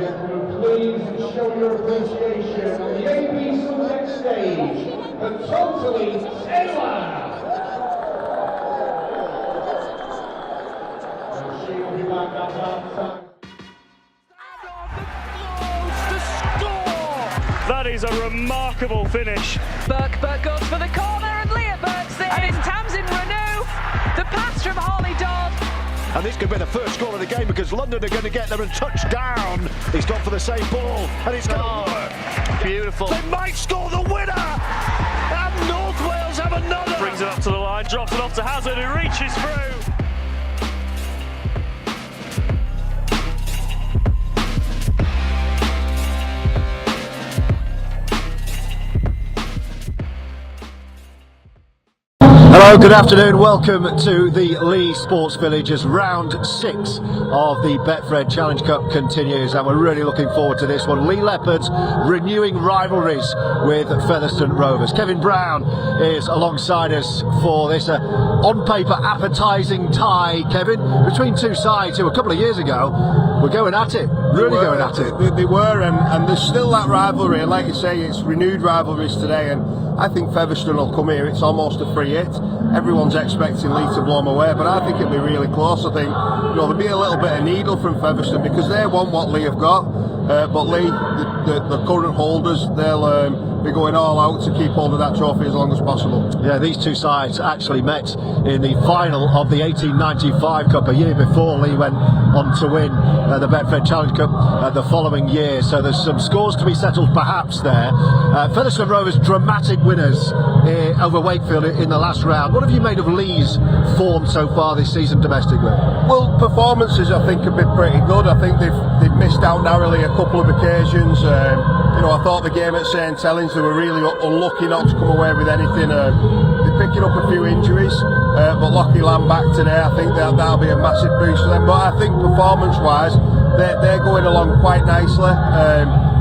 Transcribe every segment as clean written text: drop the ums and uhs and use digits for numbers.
gentlemen, please show your appreciation on the AP Subject stage for Totally Taylor. She'll be back at that time. That is a remarkable finish. Burke goes for the corner and Leopards there. And it's Tamsin Renew. The pass from Holly Dodd. And this could be the first goal of the game because London are going to get there and touch down. He's gone for the same ball and it's going to work. Beautiful. They might score the winner. And North Wales have another. Brings it up to the line, drops it off to Hazard who reaches through. Hello, good afternoon, welcome to the Leigh Sports Village as round 6 of the Betfred Challenge Cup continues, and we're really looking forward to this one. Leigh Leopards renewing rivalries with Featherstone Rovers. Kevin Brown is alongside us for this on paper appetising tie, Kevin, between two sides who a couple of years ago were going at it, going at it. They were, and there's still that rivalry, and like you say, it's renewed rivalries today, and I think Featherstone will come here. It's almost a free hit. Everyone's expecting Leigh to blow them away, but I think it'll be really close. I think there'll be a little bit of needle from Featherstone because they want what Leigh have got, but Leigh, the current holders, they'll be going all out to keep hold of that trophy as long as possible. Yeah, these two sides actually met in the final of the 1895 Cup a year before Leigh went on to win the Betfred Challenge Cup the following year, so there's some scores to be settled perhaps there. Featherstone Rovers dramatic winners over Wakefield in the last round. What have you made of Leigh's form so far this season domestically? Well, performances I think have been pretty good. I think they've missed out narrowly a couple of occasions. I thought the game at St Helens, they were really unlucky not to come away with anything. They're picking up a few injuries, but Lockie Lamb back today, I think that'll be a massive boost for them. But I think performance-wise, they're going along quite nicely.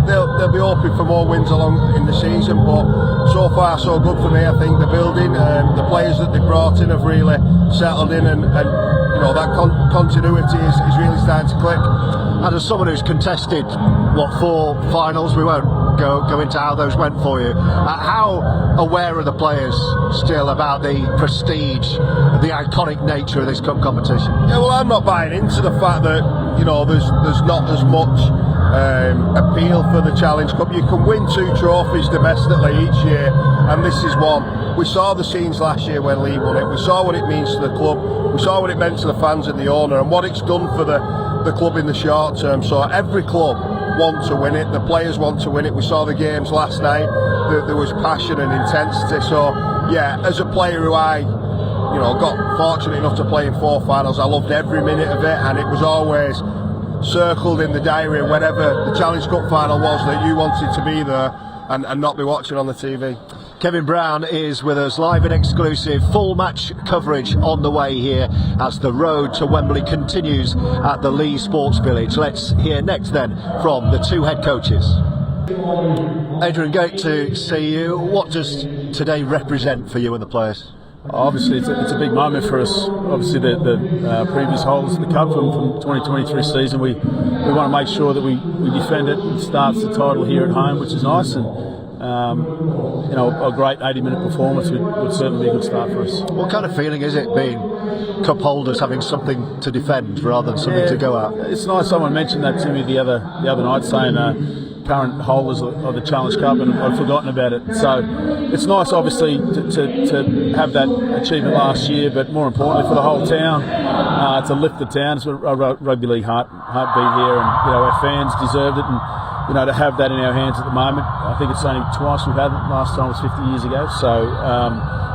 They'll be hoping for more wins along in the season, but so far so good for me. I think the building, the players that they brought in have really settled in, and that continuity is really starting to click. And as someone who's contested 4 finals, we won't go into how those went for you. How aware are the players still about the prestige, the iconic nature of this cup competition? Yeah, well, I'm not buying into the fact that there's not as much appeal for the Challenge Cup. You can win 2 trophies domestically each year, and this is one. We saw the scenes last year when Leigh won it. We saw what it means to the club. We saw what it meant to the fans and the owner, and what it's done for the club in the short term. So every club want to win it. The players want to win it. We saw the games last night. There was passion and intensity. So yeah, as a player who I got fortunate enough to play in 4 finals, I loved every minute of it, and it was always circled in the diary whenever the Challenge Cup final was that you wanted to be there and not be watching on the TV. Kevin Brown is with us live and exclusive, full match coverage on the way here as the road to Wembley continues at the Leigh Sports Village. Let's hear next then from the 2 head coaches. Adrian, great to see you. What does today represent for you and the players? Obviously it's a big moment for us. Obviously the previous holders of the Cup from 2023 season, we want to make sure that we defend it and starts the title here at home, which is nice, and a great 80-minute performance would certainly be a good start for us. What kind of feeling is it being cup holders, having something to defend rather than something to go at? It's nice. Someone mentioned that to me the other night, saying current holders of the Challenge Cup, and I'd forgotten about it. So it's nice, obviously, to have that achievement last year, but more importantly for the whole town, to lift the town. It's a rugby league heartbeat here, and our fans deserved it, and to have that in our hands at the moment. I think it's only twice we've had it. Last time was 50 years ago, so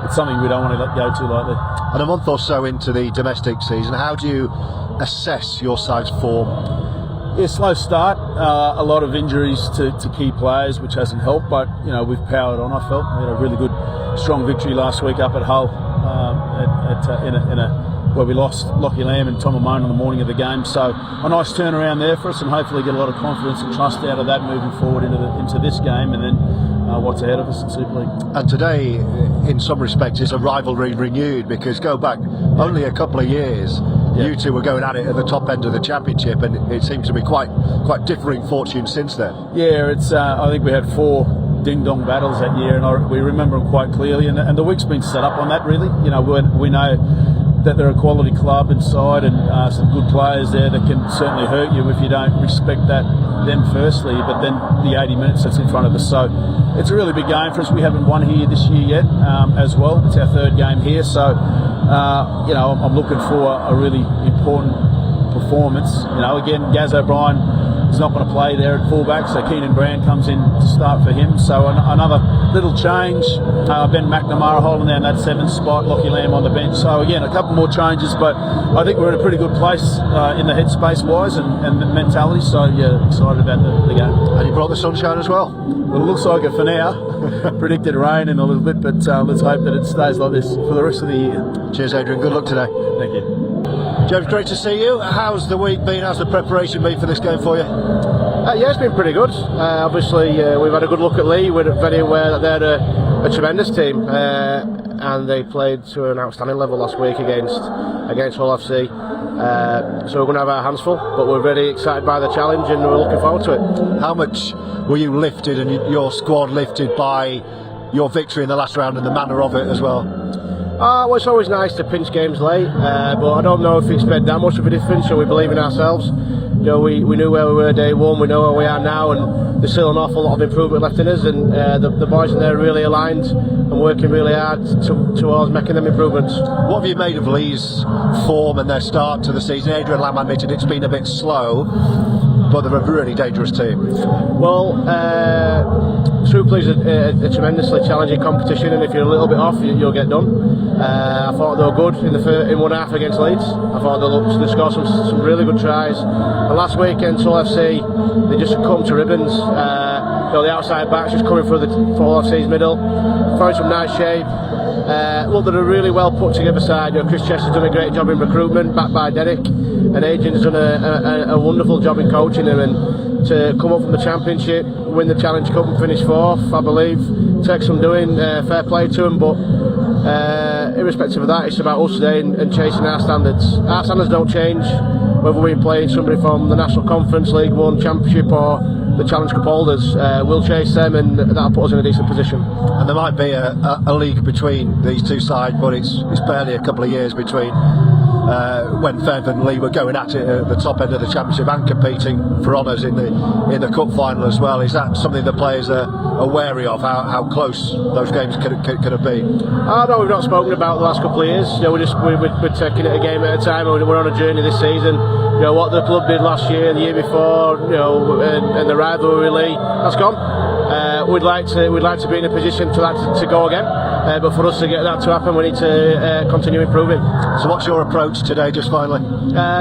it's something we don't want to let go too lightly. And a month or so into the domestic season, how do you assess your side's form? Yeah, slow start. A lot of injuries to key players, which hasn't helped, but we've powered on. I felt we had a really good, strong victory last week up at Hull where we lost Lockie Lamb and Tom Amone on the morning of the game. So a nice turnaround there for us, and hopefully get a lot of confidence and trust out of that moving forward into this game, and then what's ahead of us in Super League. And today, in some respects, is a rivalry renewed, because go back only a couple of years, You two were going at it at the top end of the championship, and it seems to be quite differing fortunes since then. Yeah, it's. I think we had 4 ding-dong battles that year, and we remember them quite clearly. And the week's been set up on that, really. You know, we know that they're a quality club inside, and some good players there that can certainly hurt you if you don't respect them firstly, but then the 80 minutes that's in front of us. So it's a really big game for us. We haven't won here this year yet as well. It's our 3rd game here, so you know, I'm looking for a really important performance. You know, again, Gaz O'Brien is not going to play there at fullback, so Keenan Brand comes in to start for him. So another little change. Ben McNamara holding down that 7th spot, Lockie Lamb on the bench. So again, a couple more changes, but I think we're in a pretty good place in the headspace wise and mentality. So yeah, excited about the game. And you brought the sunshine as well. Well, it looks like it for now. Predicted rain in a little bit, but let's hope that it stays like this for the rest of the year. Cheers, Adrian. Good luck today. Thank you. James, great to see you. How's the week been? How's the preparation been for this game for you? Yeah, it's been pretty good. Obviously, we've had a good look at Leigh. We're very aware that they're a tremendous team, and they played to an outstanding level last week against Hull FC. So we're going to have our hands full, but we're very excited by the challenge and we're looking forward to it. How much were you lifted and your squad lifted by your victory in the last round and the manner of it as well? Well, it's always nice to pinch games late, but I don't know if it's made that much of a difference. So we believe in ourselves. You know, we knew where we were day one, we know where we are now, and there's still an awful lot of improvement left in us, and the boys in there are really aligned and working really hard towards making them improvements. What have you made of Leigh's form and their start to the season? Adrian Lamb admitted it's been a bit slow, but they're a really dangerous team. Well, Super League's a tremendously challenging competition, and if you're a little bit off, you'll get done. I thought they were good in one half against Leeds. I thought they scored some really good tries. And last week against Hull FC, they just come to ribbons. You know, the outside backs just coming through for Hull FC's middle, throwing some nice shape. Look, they're a really well put together side. You know, Chris Chester's done a great job in recruitment, backed by Derek, and Adrian's done a wonderful job in coaching them. And to come up from the Championship, win the Challenge Cup and finish 4th, I believe, takes some doing. Fair play to them, but irrespective of that, it's about us today and chasing our standards. Our standards don't change, whether we're playing somebody from the National Conference, League One, Championship or the Challenge Cup holders. We'll chase them, and that'll put us in a decent position. And there might be a league between these two sides, but it's barely a couple of years between when Fev and Leigh were going at it at the top end of the Championship and competing for honours in the Cup final as well. Is that something the players are wary of, how close those games could have been? No, we've not spoken about the last couple of years. You know, we're taking it a game at a time, and we're on a journey this season. You know, what the club did last year, the year before, you know, and the rivalry with Leigh, that's gone. We'd like to be in a position for that to go again, but for us to get that to happen, we need to continue improving. So what's your approach today, just finally?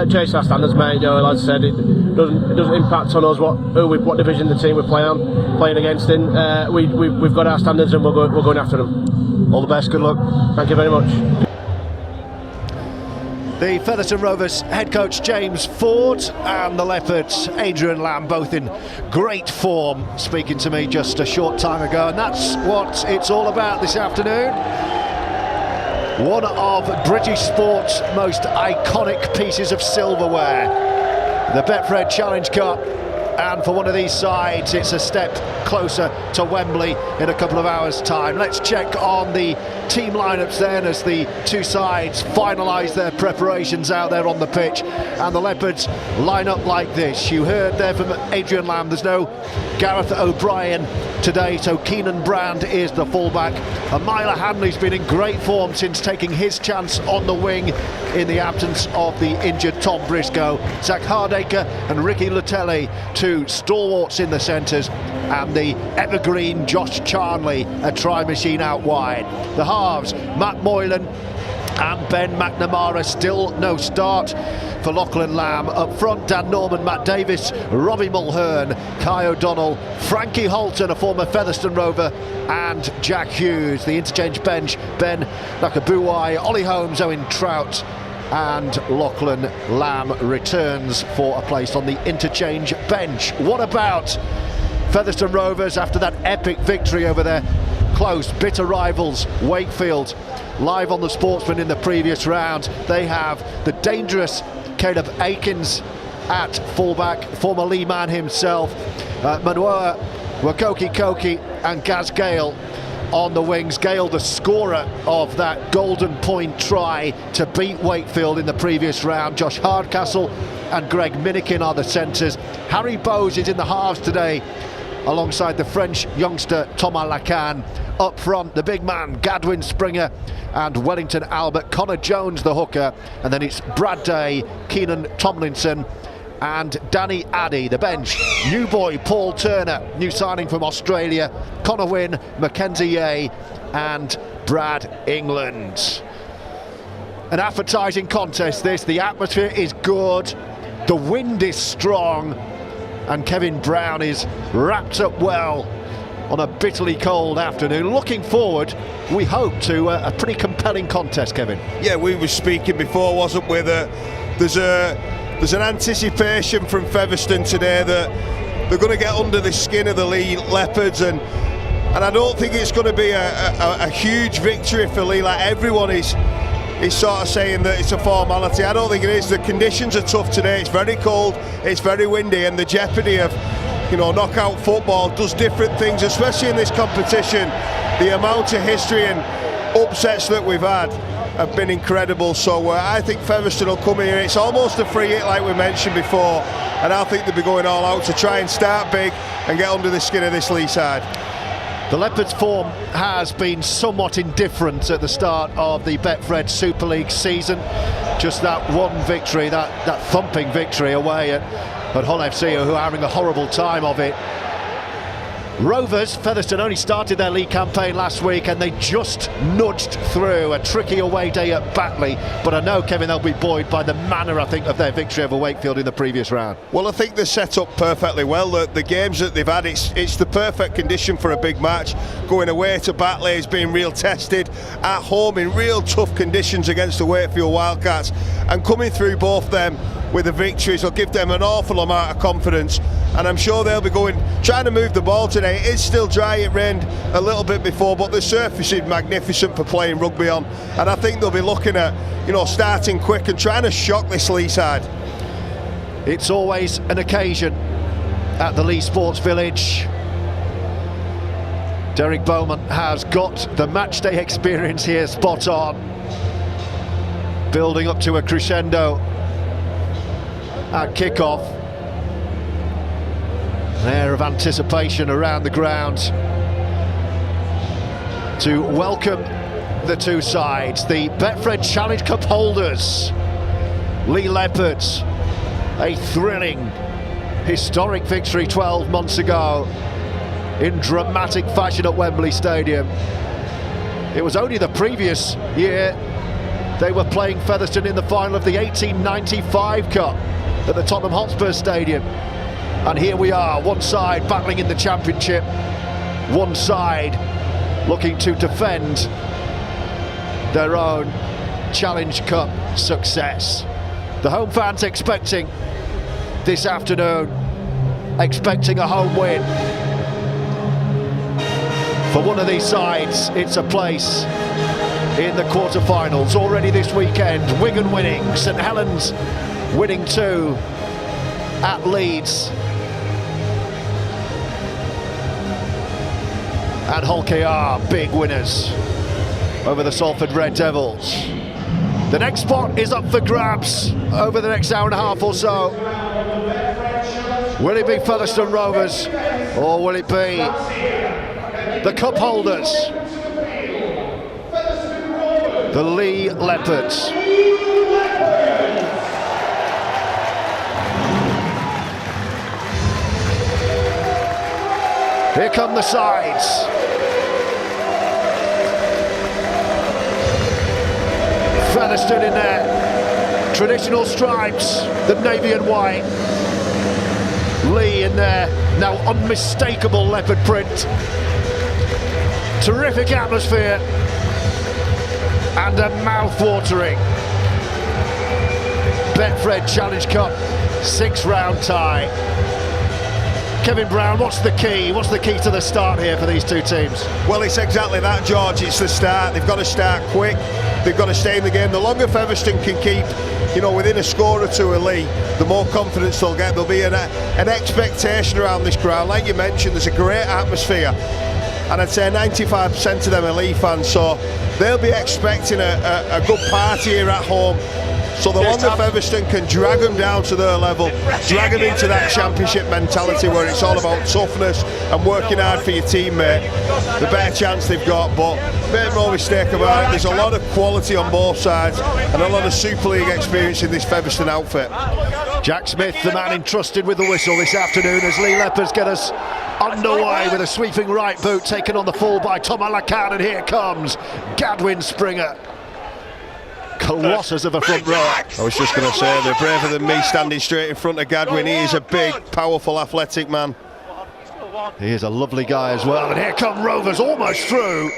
Chase our standards, mate. You know, as I said, it doesn't impact on us what division the team we're playing against in. We've got our standards, and we're going after them. All the best, good luck. Thank you very much. The Featherstone Rovers head coach James Ford and the Leopards Adrian Lamb, both in great form, speaking to me just a short time ago, and that's what it's all about this afternoon. One of British sport's most iconic pieces of silverware, the Betfred Challenge Cup, and for one of these sides it's a step closer to Wembley in a couple of hours' time. Let's check on the team lineups then as the two sides finalise their preparations out there on the pitch, and the Leopards line up like this. You heard there from Adrian Lamb, there's no Gareth O'Brien today, so Keenan Brand is the fullback. Amila Hanley's been in great form since taking his chance on the wing in the absence of the injured Tom Briscoe. Zach Hardacre and Ricky Latelli, two stalwarts in the centres, and the evergreen Josh Charnley, a try machine out wide. The halves, Matt Moylan and Ben McNamara, still no start for Lachlan Lamb. Up front, Dan Norman, Matt Davis, Robbie Mulhern, Kai O'Donnell, Frankie Holton, a former Featherstone Rover, and Jack Hughes. The interchange bench, Ben Nakabuwai, Ollie Holmes, Owen Trout, and Lachlan Lamb returns for a place on the interchange bench. What about Featherstone Rovers after that epic victory over their close, bitter rivals Wakefield live on the Sportsman in the previous round. They have the dangerous Caleb Aikens at fullback, former Leigh man himself, Manoa Wakoki and Gaz Gale on the wings. Gale, the scorer of that golden point try to beat Wakefield in the previous round. Josh Hardcastle and Greg Minikin are the centres. Harry Bowes is in the halves today, alongside the French youngster Thomas Lacan. Up front, the big man Gadwin Springer and Wellington Albert, Connor Jones the hooker, and then it's Brad Day, Keenan Tomlinson and Danny Addy. The bench, new boy Paul Turner, new signing from Australia, Connor Wynne, Mackenzie Yeh and Brad England. An appetising contest this, the atmosphere is good, the wind is strong, and Kevin Brown is wrapped up well on a bitterly cold afternoon. Looking forward, we hope, to a pretty compelling contest, Kevin. Yeah, we were speaking before, wasn't we, that there's an anticipation from Featherstone today that they're going to get under the skin of the Leigh Leopards, and I don't think it's going to be a huge victory for Leigh. Like, everyone is sort of saying that it's a formality. I don't think it is. The conditions are tough today. It's very cold, it's very windy, and the jeopardy of, you know, knockout football does different things, especially in this competition. The amount of history and upsets that we've had have been incredible. So I think Featherstone will come here. It's almost a free hit, like we mentioned before, and I think they'll be going all out to try and start big and get under the skin of this Leigh side. The Leopards' form has been somewhat indifferent at the start of the Betfred Super League season. Just that one victory, that thumping victory away at Hull FC, who are having a horrible time of it. Rovers, Featherstone only started their league campaign last week and they just nudged through a tricky away day at Batley, but I know, Kevin, they'll be buoyed by the manner, I think, of their victory over Wakefield in the previous round. Well, I think they're set up perfectly well. The games that they've had, it's the perfect condition for a big match. Going away to Batley has been real tested, at home in real tough conditions against the Wakefield Wildcats, and coming through both them with the victories will give them an awful amount of confidence, and I'm sure they'll be trying to move the ball today. It is still dry, it rained a little bit before, but the surface is magnificent for playing rugby on, and I think they'll be looking at, you know, starting quick and trying to shock this Leigh side. It's always an occasion at the Leigh Sports Village. Derek Bowman has got the matchday experience here spot on, building up to a crescendo at kick-off. An air of anticipation around the ground to welcome the two sides. The Betfred Challenge Cup holders, Leigh Leopards, a thrilling, historic victory 12 months ago in dramatic fashion at Wembley Stadium. It was only the previous year they were playing Featherstone in the final of the 1895 Cup at the Tottenham Hotspur Stadium. And here we are, one side battling in the championship, one side looking to defend their own Challenge Cup success. The home fans expecting this afternoon, expecting a home win. For one of these sides, it's a place in the quarterfinals. Already this weekend, Wigan winning, St Helens winning 2 at Leeds. And Hull KR, big winners over the Salford Red Devils. The next spot is up for grabs over the next hour and a half or so. Will it be Featherstone Rovers, or will it be the cup holders, the Leigh Leopards? Here come the sides. Featherstone in their traditional stripes, the navy and white. Leigh in their now unmistakable leopard print. Terrific atmosphere and a mouth-watering Betfred Challenge Cup 6-round tie. Kevin Brown, what's the key? What's the key to the start here for these two teams? Well, it's exactly that, George. It's the start. They've got to start quick. They've got to stay in the game. The longer Featherstone can keep, within a score or two of Leigh, the more confidence they'll get. There'll be an expectation around this ground. Like you mentioned, there's a great atmosphere. And I'd say 95% of them are Leigh fans, so they'll be expecting a good party here at home. So the longer Featherstone can drag them down to their level, drag them into that championship mentality where it's all about toughness and working hard for your teammate, the better chance they've got. But make no mistake about it, there's a lot of quality on both sides and a lot of Super League experience in this Featherstone outfit. Jack Smith, the man entrusted with the whistle this afternoon as Leigh Leopards get us underway with a sweeping right boot taken on the full by Tom Alacan, and here comes Gadwin Springer. Colossus of a front row. I was just going to say, they're braver than me standing straight in front of Gadwin. He is a big, powerful, athletic man. He is a lovely guy as well, and here come Rovers almost through.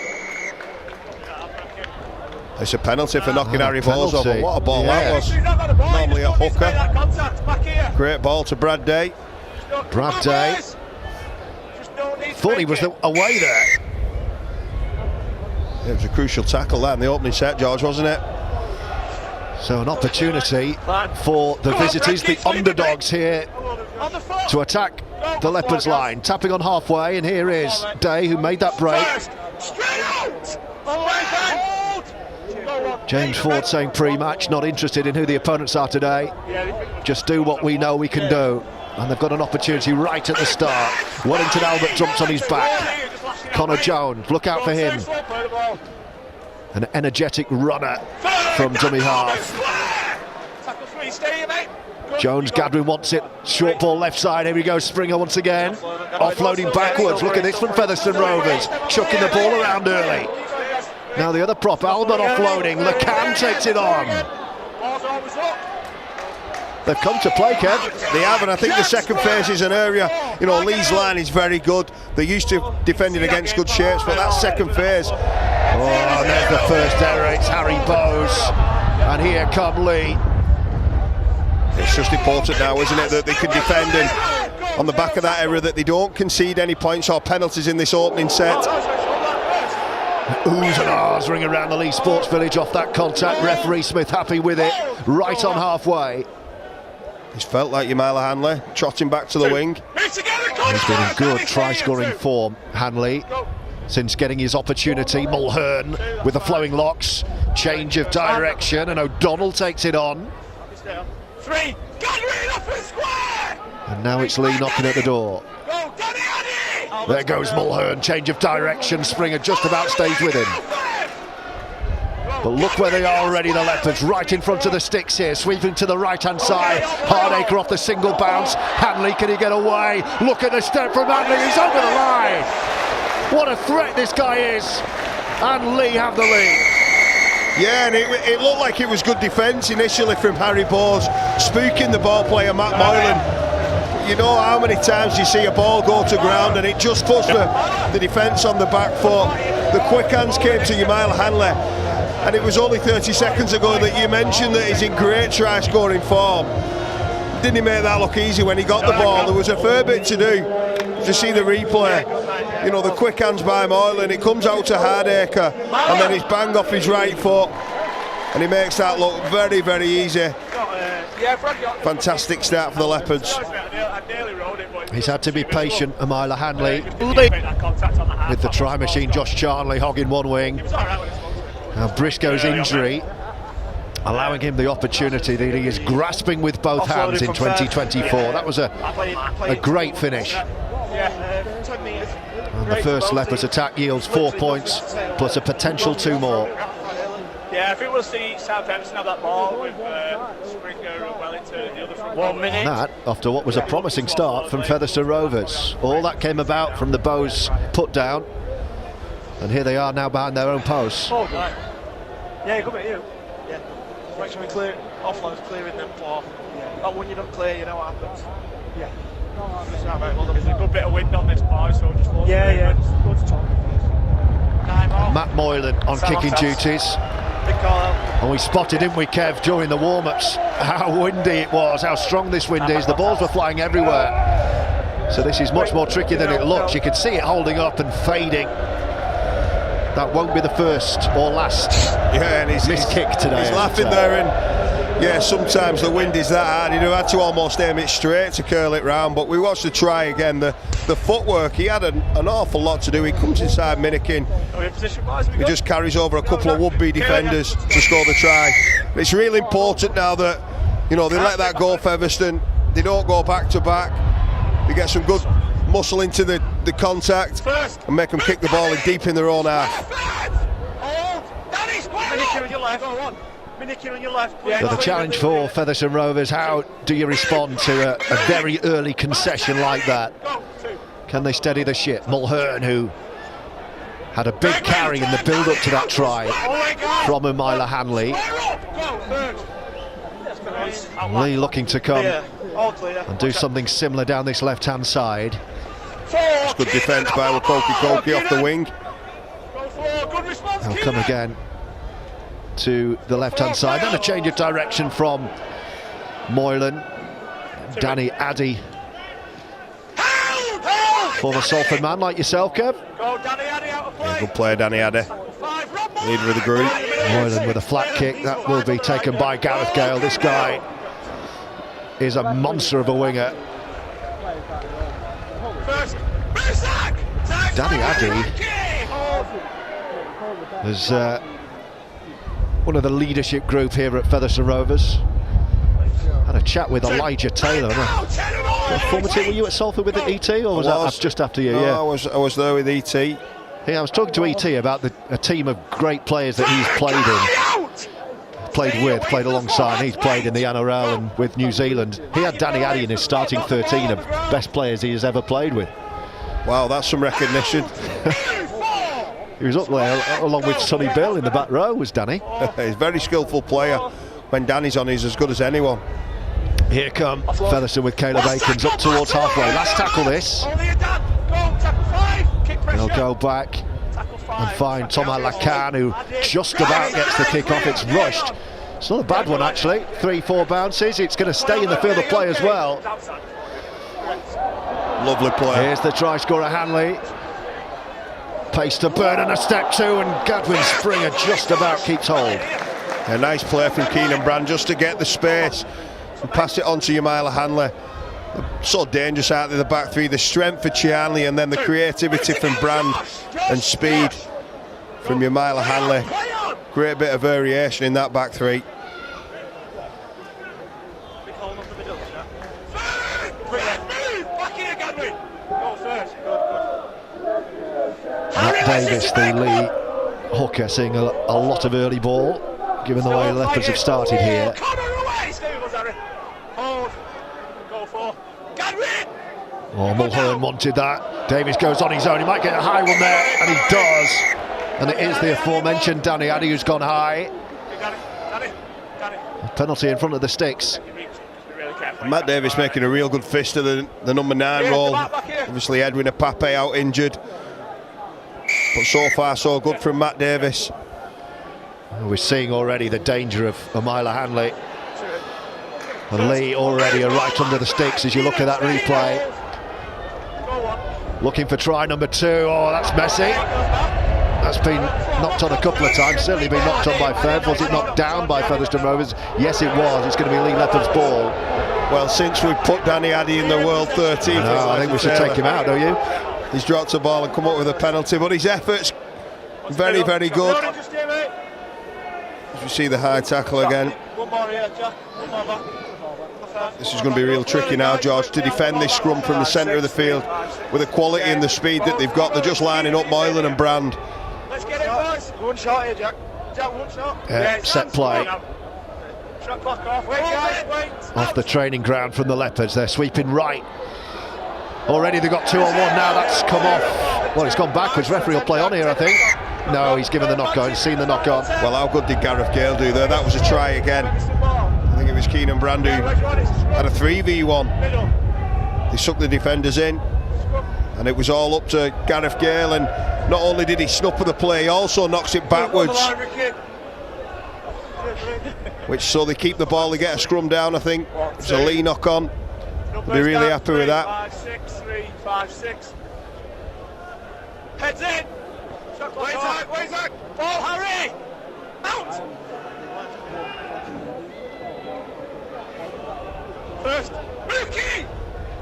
It's a penalty for knocking Harry Bowles off. What a ball that was. Yeah. Normally a hooker. Great ball to Brad Day. Brad Day thought he was away there. It was a crucial tackle that in the opening set, George, wasn't it? So an opportunity for the visitors, the underdogs here, to attack the Leopards line. Tapping on halfway, and here is Day, who made that break. James Ford saying pre-match, not interested in who the opponents are today. Just do what we know we can do. And they've got an opportunity right at the start. Wellington Albert jumps on his back. Connor Jones, look out for him. An energetic runner from dummy half. Jones, Gadwin wants it. Short ball left side. Here we go. Springer once again. Offloading backwards. Look at this from Featherstone Rovers. Chucking the ball around early. Now the other prop, Albert offloading. Lacan takes it on. They've come to play, Kev. They have, and I think the second phase is an area, Leigh's line is very good. They're used to defending against good shapes, but that second phase. Oh, and there's the first error. It's Harry Bowes. And here come Leigh. It's just important now, isn't it, that they can defend, and on the back of that error that they don't concede any points or penalties in this opening set. Oohs and ahs ring around the Leigh Sports Village off that contact. Referee Smith happy with it. Right on halfway. He's felt like Yamila Hanley, trotting back to the wing. He's been in good try-scoring form, Hanley, since getting his opportunity. Mulhern with the flowing locks. Change of direction, and O'Donnell takes it on. And now it's Leigh knocking at the door. There goes Mulhern, change of direction. Springer just about stays with him. But look where they are already, the Leopards, right in front of the sticks here, sweeping to the right-hand side. Hardacre off the single bounce. Hanley, can he get away? Look at the step from Hanley, he's over the line. What a threat this guy is. And Leigh have the lead. Yeah, and it looked like it was good defence initially from Harry Bowes, spooking the ball player Matt Moylan. You know how many times you see a ball go to ground and it just puts the defence on the back foot. The quick hands came to Yamila Hanley. And it was only 30 seconds ago that you mentioned that he's in great try-scoring form. Didn't he make that look easy when he got the ball? There was a fair bit to do to see the replay. The quick hands by Moylan, it comes out to Hardacre, and then he's bang off his right foot, and he makes that look very, very easy. Fantastic start for the Leopards. He's had to be patient, Yamila Hanley. With the try machine, Josh Charnley hogging one wing. Now Briscoe's injury allowing him the opportunity that he is grasping with both hands in 2024. That was a great finish. And the first Leopards attack yields 4 points plus a potential 2 more. Yeah, if it was the Southampton have that ball with Springer and Wellington, the other front 1 minute. And that after what was a promising start from Featherstone Rovers. All that came about from the Bowes put down. And here they are now behind their own posts. Oh, right. Yeah, good at you. Yeah. Make sure we clear offloads, clearing them for. Yeah. Not when you don't clear, you know what happens. Yeah. There's a good bit of wind on this bar, so just load good to talk. Matt Moylan on kicking duties. And we spotted, didn't we, Kev, during the warm-ups, how windy it was, how strong this wind is. The balls were flying everywhere. So this is much more tricky than it looks. You can see it holding up and fading. That won't be the first or last and he's kick today. He's laughing there, and yeah, sometimes the wind is that hard. He'd have had to almost aim it straight to curl it round, but we watched the try again. The footwork, he had an awful lot to do. He comes inside Minikin. He just carries over a couple of would-be defenders to score the try. But it's really important now that, you know, they let that go, Featherstone. They don't go back to back. They get some good muscle into the contact and make them kick the ball in deep in their own half. So the challenge for Featherstone Rovers, how do you respond to a very early concession like that? Can they steady the ship? Mulhern, who had a big carry in the build-up to that try from Umila Hanley. Leigh looking to come and do something similar down this left-hand side. It's good defence by Wakoki off the wing. They'll come again to the left-hand side. Then a change of direction from Moylan. Danny Addy, former Salford man like yourself, Kev. Yeah, good player, Danny Addy, leader of the group. Moylan with a flat kick, that will be taken by Gareth Gale. This guy is a monster of a winger. Danny Addy is one of the leadership group here at Featherstone Rovers. Had a chat with Elijah Taylor. Former team, were you at Salford with the ET, or was that just after you? No, yeah, I was there with ET. Yeah, I was talking to ET about a team of great players that he's played alongside. He's played in the NRL and with New Zealand. He had Danny Addy in his starting 13 of best players he has ever played with. Wow, that's some recognition. He was up there along with Sonny Bill in the back row, was Danny. He's a very skillful player. When Danny's on, he's as good as anyone. Here come Featherstone with Caleb Akins up towards halfway. Last tackle this. They'll go back and find Thomas Lacan, who just about gets the kick off. It's rushed. It's not a bad one actually. 3-4 bounces. It's going to stay in the field of play as well. Lovely play. Here's the try scorer Hanley. Pace to burn and a step two, and Gadwin Springer just about keeps hold. A nice play from Keenan Brand just to get the space and pass it on to Umila Hanley. So dangerous out of the back three. The strength for Chianli and then the creativity from Brand and speed from Umila Hanley. Great bit of variation in that back three. Matt Davis, the Leigh hooker, seeing a lot of early ball, given the way Leopards have started here. Oh, Mulhern wanted that. Davis goes on his own. He might get a high one there, and he does. And it is the aforementioned Danny Addy who's gone high. A penalty in front of the sticks. Matt Davis making a real good fist of the number 9 role. Obviously Edwin Apape out injured. But so far so good from Matt Davis. We're seeing already the danger of Umila Hanley. And Leigh already are right under the sticks as you look at that replay. Looking for try number 2. Oh, that's messy. That's been knocked on a couple of times. Certainly been knocked on by Fev. Was it knocked down by Featherstone Rovers? Yes, it was. It's going to be Leigh Leopards' ball. Well, since we've put Danny Addy in the World 13, I think we should take him out, don't you? He's dropped a ball and come up with a penalty, but his effort's very, very good. As you see the high tackle again. This is going to be real tricky now, George, to defend this scrum from the centre of the field with the quality and the speed that they've got. They're just lining up Moylan and Brand. Let's get it, boys. One shot here, Jack. Jack, one shot. Set play. Shot clock off. Wait, guys, wait. Off the training ground from the Leopards. They're sweeping right. Already they've got 2 on 1 now. That's come off. Well, it's gone backwards. Referee will play on here, I think. No, he's given the knock on. He's seen the knock on. Well, how good did Gareth Gale do there? That was a try again. I think it was Keenan Brand who had a 3v1. They sucked the defenders in, and it was all up to Gareth Gale. And not only did he snupper the play, he also knocks it backwards. Which, so they keep the ball, they get a scrum down, I think. It's a Leigh knock on. They'll be really happy with that. 5, 6. Heads in. Where's that? Ball, Harry. Out. First. Rookie.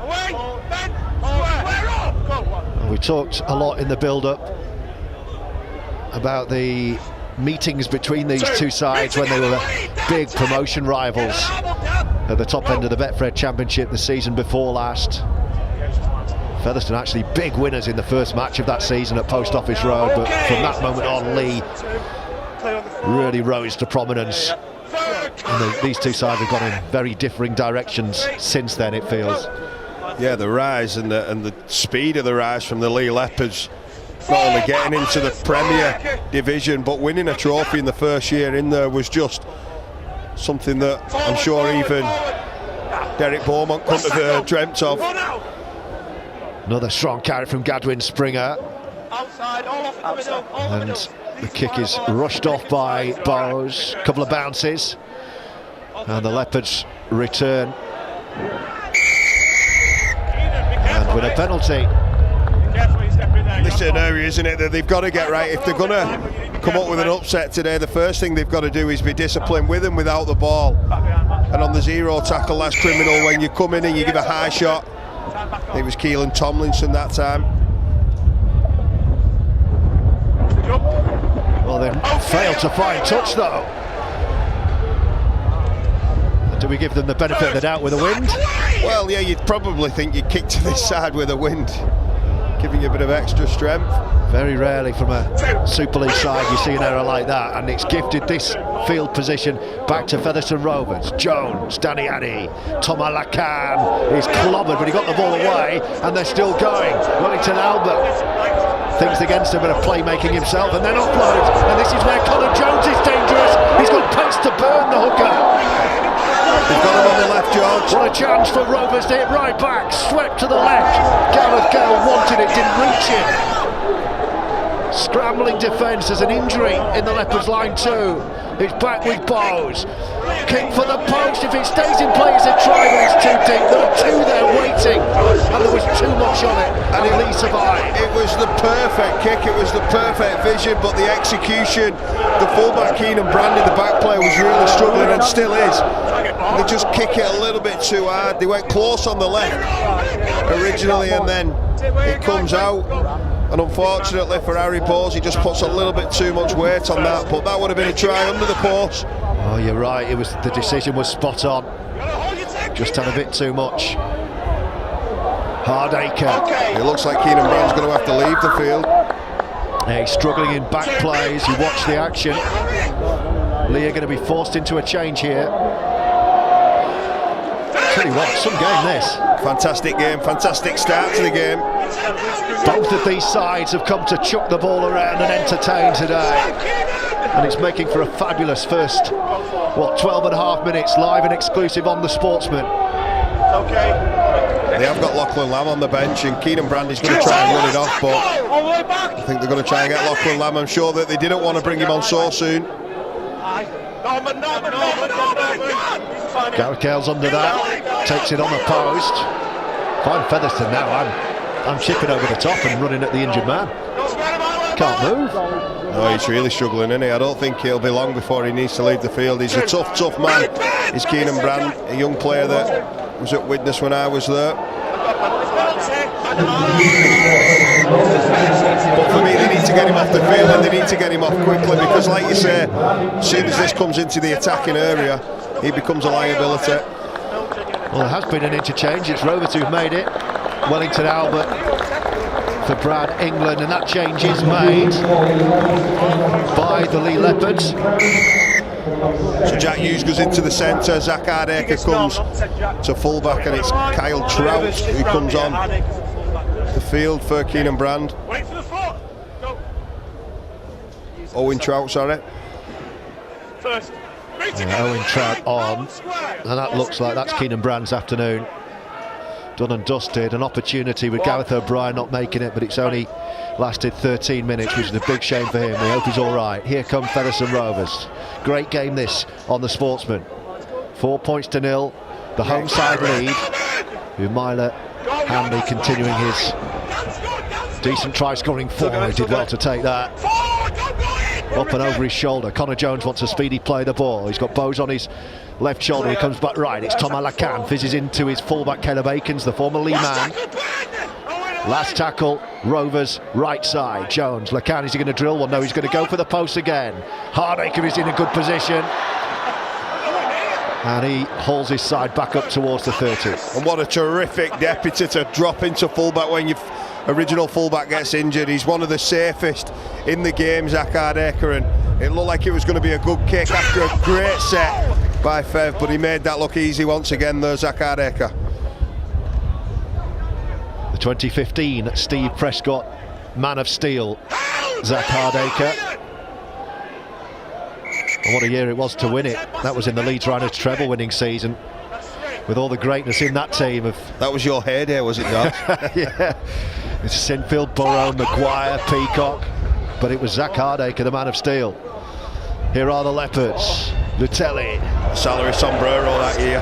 Away. Ben. Square up. Go on. We talked a lot in the build-up about the meetings between these two sides when they were big promotion rivals at the top end of the Betfred Championship the season before last. Featherstone actually big winners in the first match of that season at Post Office Road, but from that moment on, Leigh really rose to prominence. And these two sides have gone in very differing directions since then, it feels. Yeah, the rise and the speed of the rise from the Leigh Leopards, not only getting into the Premier Division but winning a trophy in the first year in there was just something that I'm sure even Derek Beaumont couldn't have dreamt of. Another strong carry from Gadwin Springer. And the kick is rushed off by Bowes. A couple of bounces. And the Leopards return. And with a penalty. This is an area, isn't it, that they've got to get right. If they're going to come up with an upset today, the first thing they've got to do is be disciplined with and without the ball. And on the zero tackle, that's criminal. When you come in and you give a high shot, it was Keelan Tomlinson that time. Well, they failed to find touch though. Do we give them the benefit of the doubt with the wind? Well, yeah, you'd probably think you'd kick to this side with the wind, giving you a bit of extra strength. Very rarely from a Super League side you see an error like that, and it's gifted this field position back to Featherstone Rovers. Jones, Danny Addy, Thomas Lacan is clobbered, but he got the ball away and they're still going. Wellington Albert thinks against a bit of playmaking himself and then offloads, and this is where Connor Jones is dangerous. He's got pace to burn the hooker. They've got him on the left, George. What a chance for Rovers to hit right back, swept to the left. Gareth Gale wanted it, didn't reach it. Scrambling defence, there's an injury in the Leopards line too. It's back with Bowes. Kick for the post, if it stays in play it's a try, but it's too deep. There were two there waiting, and there was too much on it, and Leigh survived. It was the perfect kick, it was the perfect vision, but the execution, the fullback Keenan Brand in the back player was really struggling and still is. They just kick it a little bit too hard. They went close on the left originally, and then it comes out. And unfortunately for Harry Bowes, he just puts a little bit too much weight on that, but that would have been a try under the post. Oh, you're right, the decision was spot on. Just had a bit too much. Hardacre. It looks like Keenan Brand's going to have to leave the field. Yeah, he's struggling in back plays. You watch the action. Leigh are going to be forced into a change here. Tell you what, some game this. Fantastic game, fantastic start to the game. Both of these sides have come to chuck the ball around and entertain today. And it's making for a fabulous first, 12 and a half minutes live and exclusive on the Sportsman. They have got Lachlan Lamb on the bench, and Keenan Brand is going to try and run it off, but I think they're going to try and get Lachlan Lamb. I'm sure that they didn't want to bring him on so soon. Gareth Gale's under that, takes it on the post. Fine Featherstone now, I'm chipping over the top and running at the injured man. Can't move. No, he's really struggling, isn't he? I don't think he'll be long before he needs to leave the field. He's a tough man. He's Keenan Brand, a young player that was at Widnes when I was there. But for me, they need to get him off the field, and they need to get him off quickly, because like you say, as soon as this comes into the attacking area, he becomes a liability. Well, there has been an interchange. It's Rovers who've made it. Wellington Albert for Brad England, and that change is made by the Leigh Leopards. So Jack Hughes goes into the centre, Zach Hardacre comes to fullback, and it's Kyle Trout who comes on the field for Keenan Brand. Owen Trout, sorry. Owen Trout on, and that looks like that's Keenan Brand's afternoon. Done and dusted. An opportunity with Gareth O'Brien not making it, but it's only lasted 13 minutes, which is a big shame for him. We hope he's all right. Here come Featherstone Rovers. Great game this on the Sportsman. 4 points to 0. The home side lead, with Myler Hanley continuing his decent try-scoring form. He did well to take that. Up and over his shoulder. Connor Jones wants a speedy play the ball. He's got Bowes on his left shoulder. He comes back right. It's Thomas Lacan. Fizzes into his fullback Caleb Akins, the former Leigh man. Last tackle, Rovers right side. Jones, Lacan, is he going to drill one? No, he's going to go for the post again. Hardacre is in a good position. And he hauls his side back up towards the 30. And what a terrific deputy to drop into fullback when your original fullback gets injured. He's one of the safest in the game, Zach Hardacre, and it looked like it was going to be a good kick after a great set by Fev, but he made that look easy once again there, Zach Hardacre. The 2015 Steve Prescott Man of Steel, Zach Hardacre. And what a year it was to win it. That was in the Leeds Rhinos treble winning season, with all the greatness in that team. That was your heyday, was it not? Yeah, it's Sinfield, Burrow, Maguire, Peacock, but it was Zach Hardacre, the Man of Steel. Here are the Leopards. Lutelli. Salary sombrero that year.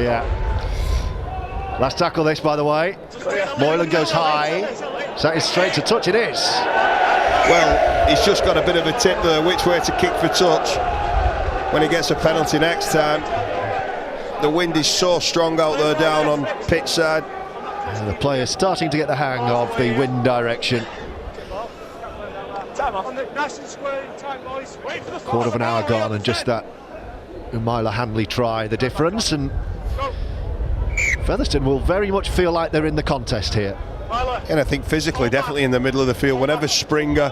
Yeah. Last tackle this, by the way. Moylan goes high. So that is straight to touch, it is. Well, he's just got a bit of a tip there, which way to kick for touch when he gets a penalty next time. The wind is so strong out there down on pitch side. And the player's starting to get the hang of the wind direction. Quarter of an hour gone, and just that Umaila Hanley try the difference, and Featherstone will very much feel like they're in the contest here. And I think physically definitely in the middle of the field. Whenever Springer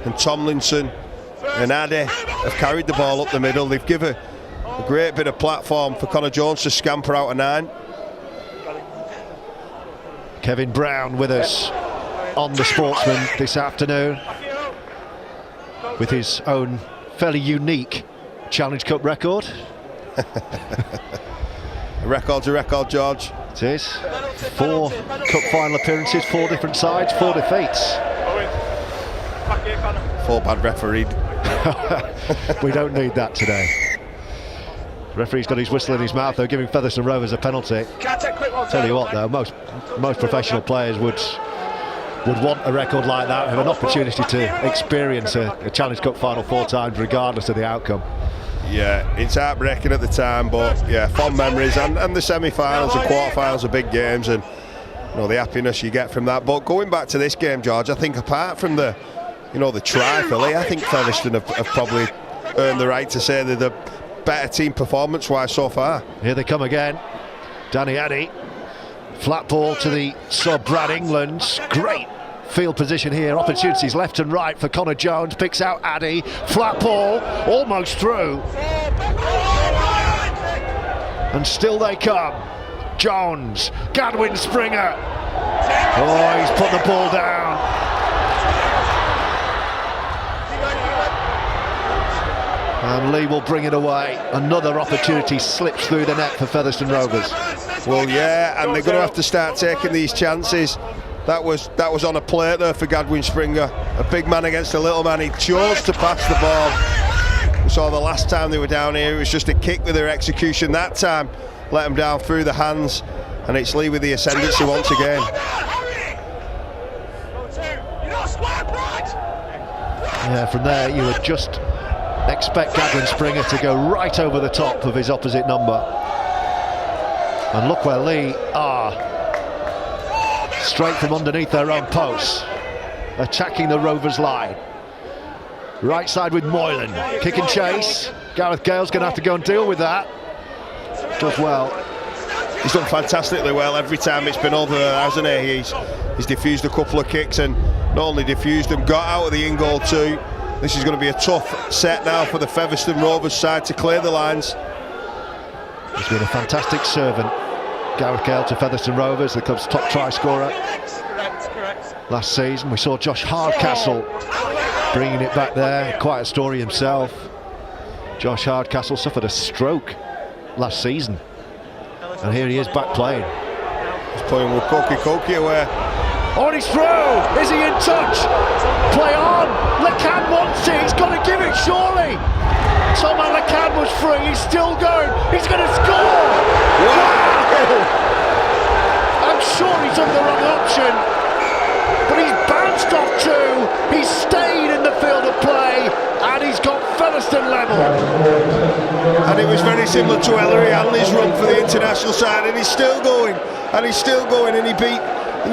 and Tomlinson and Addy have carried the ball up the middle, they've given a great bit of platform for Connor Jones to scamper out of 9. Kevin Brown with us on the Sportsman this afternoon, with his own fairly unique Challenge Cup record. A record's a record, George. It is. 4 cup final appearances, 4 different sides, 4 defeats. 4 bad refereed. We don't need that today. The referee's got his whistle in his mouth though, giving Featherstone Rovers a penalty. Tell you what though, most professional players would want a record like that, have an opportunity to experience a Challenge Cup final 4 times regardless of the outcome. Yeah, it's heartbreaking at the time, but yeah, fond memories, and the semi-finals and quarter-finals are big games, and you know the happiness you get from that. But going back to this game, George, I think apart from the try for Leigh, I think Featherstone have probably earned the right to say they're the better team performance-wise so far. Here they come again. Danny Addy, flat ball to the sub Brad England. Great field position here, opportunities left and right for Connor Jones, picks out Addy, flat ball, almost through. And still they come. Jones, Gadwin Springer. Oh, he's put the ball down. And Leigh will bring it away. Another opportunity slips through the net for Featherstone Rovers. Well, yeah, and they're going to have to start taking these chances. That was on a plate there for Gadwin Springer. A big man against a little man. He chose to pass the ball. We saw the last time they were down here, it was just a kick with their execution. That time, let them down through the hands. And it's Leigh with the ascendancy once again. Yeah, from there you would just expect Gadwin Springer to go right over the top of his opposite number. And look where Leigh are. Straight from underneath their own posts, attacking the Rovers line. Right side with Moylan, kick and chase. Gareth Gale's going to have to go and deal with that. Does well. He's done fantastically well every time it's been over there, hasn't he? He's diffused a couple of kicks, and not only diffused them, got out of the in-goal too. This is going to be a tough set now for the Featherstone Rovers side to clear the lines. He's been a fantastic servant, Gareth Gale, to Featherstone Rovers, the club's top try scorer. Last season we saw Josh Hardcastle bringing it back there, quite a story himself. Josh Hardcastle suffered a stroke last season, and here he is back playing. He's playing with Koki away. Oh, and he's through! Is he in touch? Play on! Lacan wants it, he's got to give it surely! Thomas Lacan was free, he's still going, he's going to score! Wow! sure he's on the wrong option, but he's bounced off two, he's stayed in the field of play, and he's got Featherstone level. And it was very similar to Ellery Hanley's run for the international side, and he's still going, and he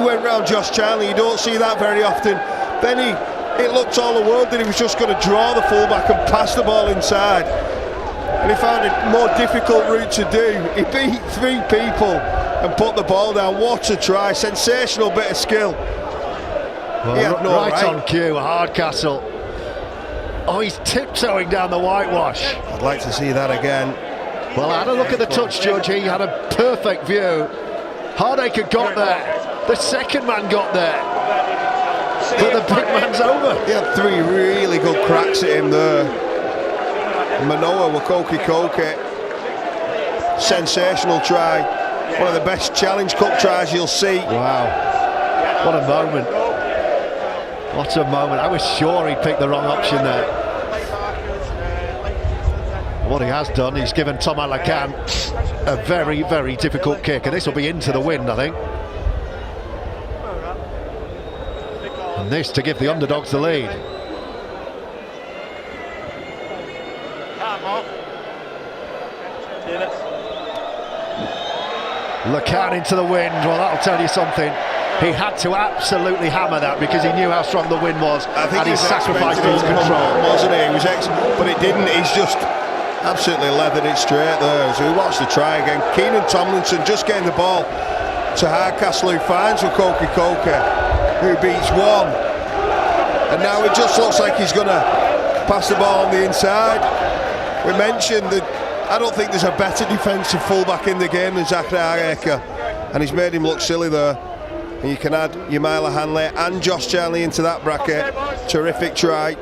went round Josh Charnley. You don't see that very often. Then it looked all the world that he was just going to draw the fullback and pass the ball inside, and he found a more difficult route to do. He beat three people and put the ball down. What a try, sensational bit of skill. Well, he had no right on cue, Hardcastle. Oh, he's tiptoeing down the whitewash. I'd like to see that again. Well, I had a look at the touch judge. He had a perfect view. Hardacre got there. The second man got there. But the big man's over. He had three really good cracks at him there. Manoa Wakoki, sensational try. One of the best Challenge Cup tries you'll see. Wow. What a moment. What a moment. I was sure he picked the wrong option there. What he has done, he's given Thomas Lacan a very, very difficult kick, and this will be into the wind, I think. And this to give the underdogs the lead. Lacan into the wind. Well, that'll tell you something. He had to absolutely hammer that because he knew how strong the wind was, and he sacrificed all control. Wasn't he? He was but it didn't. He's just absolutely leathered it straight there. So we watched the try again. Keenan Tomlinson just getting the ball to Hardcastle, who finds Wakoki, who beats one. And now it just looks like he's going to pass the ball on the inside. We mentioned that I don't think there's a better defensive fullback in the game than Zachary Hardacre, and he's made him look silly there. And you can add Yamila Hanley and Josh Charnley into that bracket. Terrific try.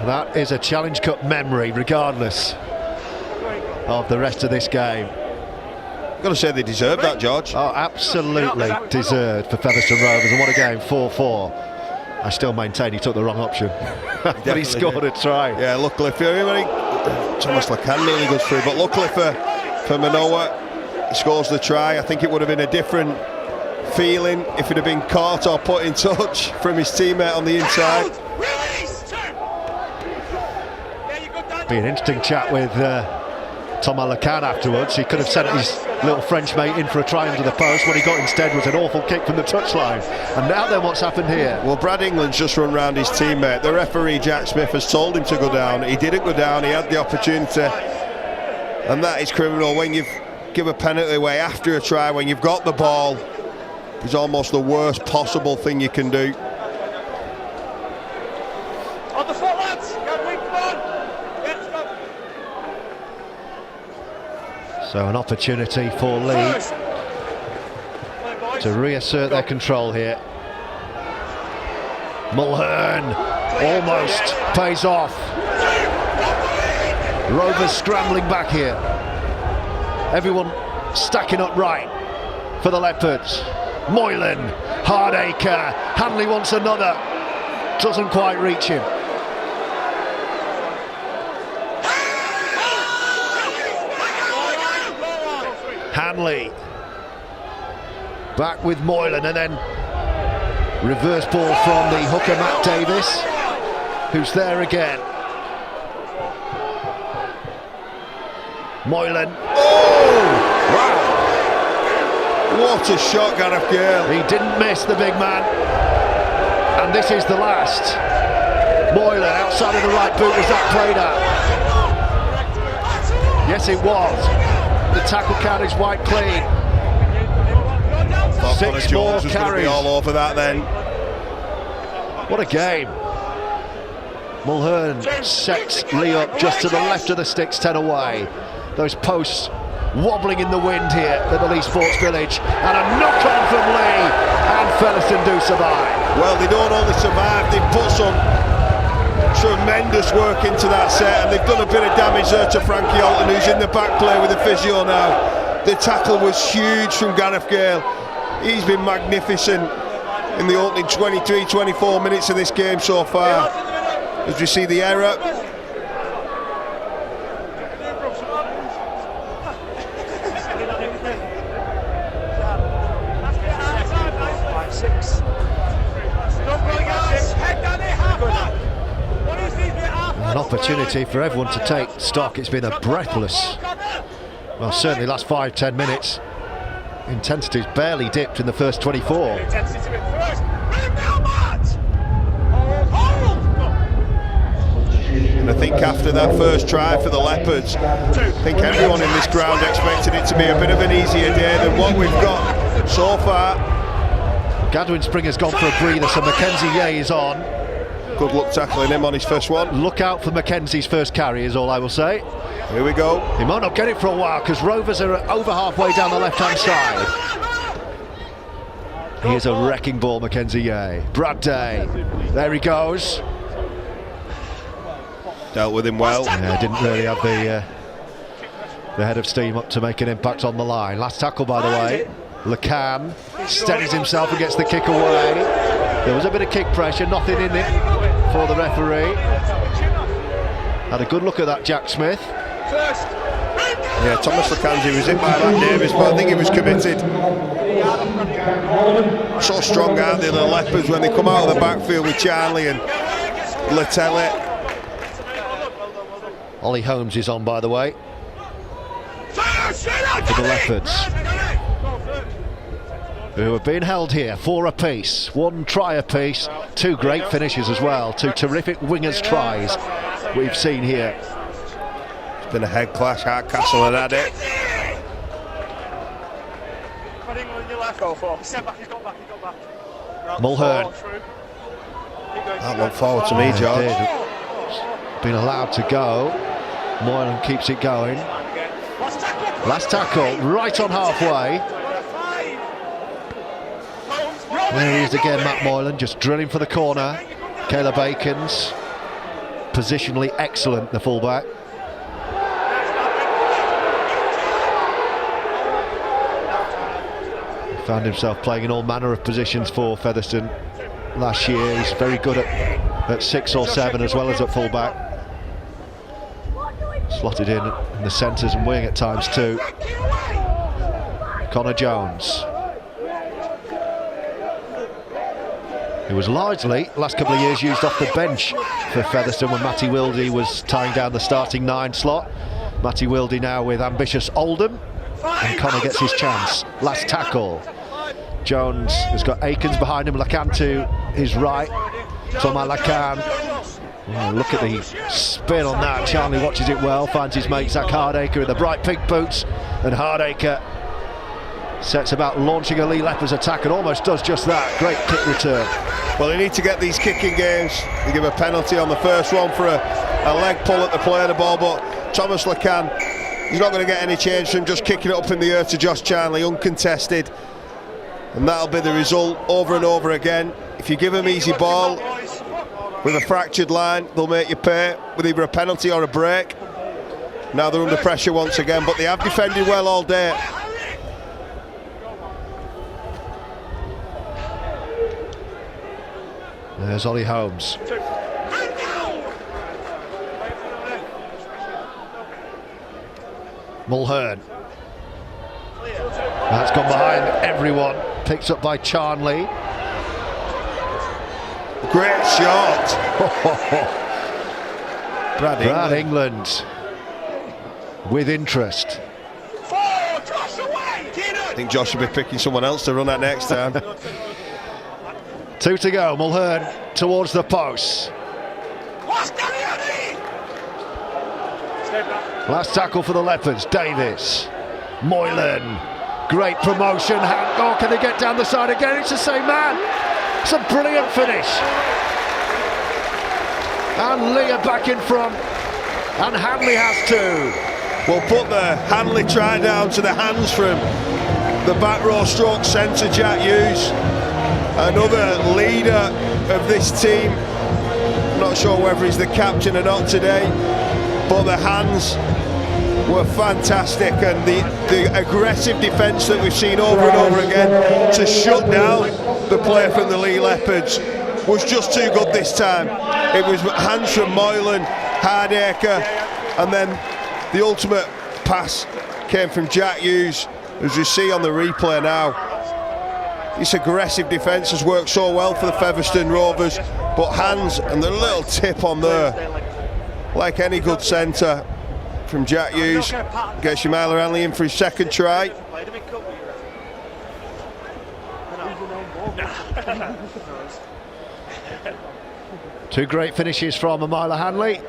That is a Challenge Cup memory, regardless of the rest of this game. I've got to say they deserve that, George. Oh, absolutely deserved for Featherstone Rovers, and what a game, 4-4. I still maintain he took the wrong option, but he scored a try. Yeah, luckily for him, Thomas Lacan nearly goes through, but luckily for Manoa, he scores the try. I think it would have been a different feeling if it had been caught or put in touch from his teammate on the inside. Be an interesting chat with Thomas Lacan afterwards. He could have sent his little French mate in for a try under the post. What he got instead was an awful kick from the touchline. And now then, what's happened here? Well, Brad England's just run round his teammate. The referee, Jack Smith, has told him to go down. He didn't go down. He had the opportunity, and that is criminal. When you give a penalty away after a try, when you've got the ball, it's almost the worst possible thing you can do. On the foot, lads! Go, wing, come on! Let's go! So an opportunity for Leigh to reassert their control here. Mulhern almost pays off. Rovers scrambling back here. Everyone stacking up right for the Leopards. Moylan, Hardacre, Hanley wants another, doesn't quite reach him. Hanley back with Moylan, and then reverse ball from the hooker Matt Davis, who's there again. Moylan. Oh! Wow! What a shot, Gareth Gale. He didn't miss the big man, and this is the last. Moylan outside of the right boot. Was that played out? Yes, it was. The tackle count is white clean. 6 more carries. All over that then. What a game. Mulhern sets Leigh up just to the left of the sticks, 10 away. Those posts wobbling in the wind here at the Leigh Sports Village, and a knock-on from Leigh, and Featherstone do survive. Well, they don't only survive, they've put some tremendous work into that set, and they've done a bit of damage there to Frankie Alton, who's in the back play with the physio now. The tackle was huge from Gareth Gale. He's been magnificent in the opening 23-24 minutes of this game so far. As we see the error. An opportunity for everyone to take stock. It's been a breathless, well, certainly last 5-10 minutes. Intensity's barely dipped in the first 24. And I think after that first try for the Leopards, I think everyone in this ground expected it to be a bit of an easier day than what we've got so far. Gadwin Springer's gone for a breather, so Mackenzie Yeh is on. Good luck tackling him on his first one. Look out for Mackenzie's first carry is all I will say. Here we go. He might not get it for a while because Rovers are over halfway down the left-hand side. Here's a wrecking ball, Mackenzie Yeh. Brad Day, there he goes. Dealt with him well. Yeah, didn't really have the head of steam up to make an impact on the line. Last tackle, by the way. Lacan steadies himself and gets the kick away. There was a bit of kick pressure, nothing in it for the referee. Had a good look at that, Jack Smith. Yeah, Thomas Lacanzi was hit by Matt Davis, but I think he was committed. So strong, aren't they, the Leopards, when they come out of the backfield with Charlie and Latelli. Ollie Holmes is on, by the way, for the Leopards, who have been held here 4 apiece, 1 try apiece, 2 great finishes as well, 2 terrific wingers tries we've seen here. It's been a head clash. Hardcastle had it. Mulhern. That one forward to me, George. Been allowed to go. Moylan keeps it going. Last tackle, right on halfway. There he is again, Matt Moylan, just drilling for the corner. Caleb Aikens, positionally excellent, the fullback. Found himself playing in all manner of positions for Featherstone last year. He's very good at 6 or 7 as well as at fullback. Slotted in the centres and wing at times too. Connor Jones, who was largely, last couple of years, used off the bench for Featherstone when Matty Wildy was tying down the starting 9 slot. Matty Wildy now with ambitious Oldham, and Connor gets his chance. Last tackle. Jones has got Aikens behind him, Lacan to his right. Thomas Lacan. Oh, look at the spin on that. Charlie watches it well, finds his mate Zach Hardacre in the bright pink boots, and Hardacre sets about launching a Leigh Leopards attack and almost does just that. Great kick return. Well, they need to get these kicking games. They give a penalty on the first one for a leg pull at the play of the ball, but Thomas Lacan, he's not going to get any change from just kicking it up in the air to Josh Charnley, uncontested. And that'll be the result over and over again. If you give them easy ball with a fractured line, they'll make you pay with either a penalty or a break. Now they're under pressure once again, but they have defended well all day. There's Ollie Holmes. Mulhern. That's gone behind everyone. Picked up by Charnley. Great shot. Brad England with interest. I think Josh will be picking someone else to run that next time. 2 to go. Mulhern towards the post. Last tackle for the Leopards. Davis. Moylan. Great promotion. Oh, can they get down the side again? It's the same man. It's a brilliant finish. And Leah back in front. And Hanley has to. We'll put the Hanley try down to the hands from the back row stroke centre, Jack Hughes. Another leader of this team. I'm not sure whether he's the captain or not today, but the hands were fantastic, and the aggressive defence that we've seen over and over again to shut down the player from the Leigh Leopards was just too good this time. It was hands from Moylan, Hardacre, and then the ultimate pass came from Jack Hughes, as you see on the replay now. This aggressive defence has worked so well for the Featherstone Rovers, but hands and the little tip on there like any good centre from Jack Hughes, gets Myla Hanley in for his second try. Two great finishes from Myla Hanley.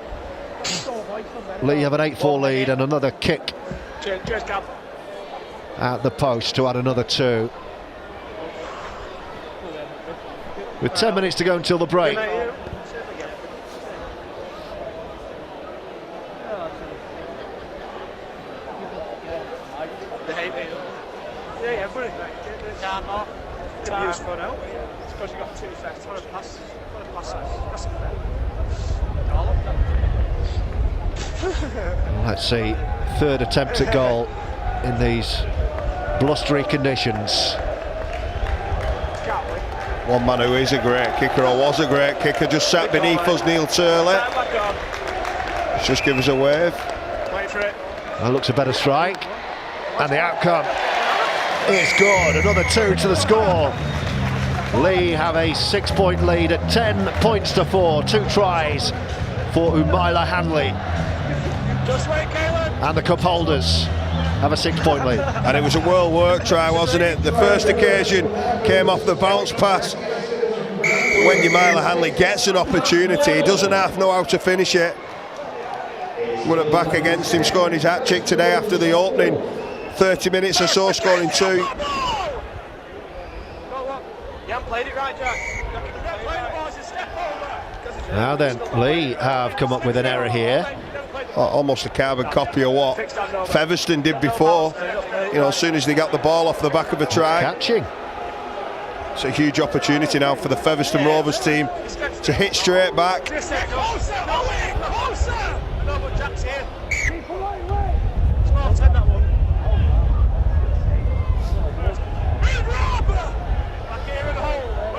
Leigh have an 8-4 lead and another kick at the post to add another 2. With 10 minutes to go until the break. Let's see, third attempt at goal in these blustery conditions. One man who is a great kicker, or was a great kicker, just sat beneath us, Neil Turley. Just give us a wave. That looks a better strike. And the outcome is good. Another 2 to the score. Leigh have a 6-point lead at 10 points to 4. 2 tries for Myla Hanley. And the cup holders have a 6-point lead. And it was a well worked try, wasn't it? The first occasion came off the bounce pass. When Myla Hanley gets an opportunity, he doesn't half know how to finish it. We're back against him, scoring his hat-trick today after the opening 30 minutes or so, scoring 2. Now then, Leigh have come up with an error here. Almost a carbon copy of what Featherstone did before. You know, as soon as they got the ball off the back of a try. Catching. It's a huge opportunity now for the Featherstone Rovers team to hit straight back.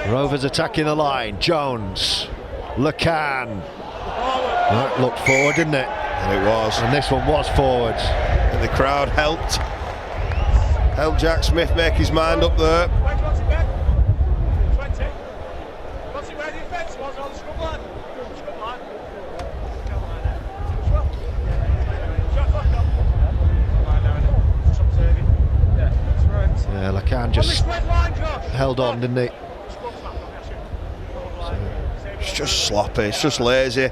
Rovers attacking the line. Jones, Lacan. That looked forward, didn't it? And it was. And this one was forward. And the crowd helped Jack Smith make his mind up there. Yeah, Lacan just held on, didn't he? It's just sloppy, it's just lazy.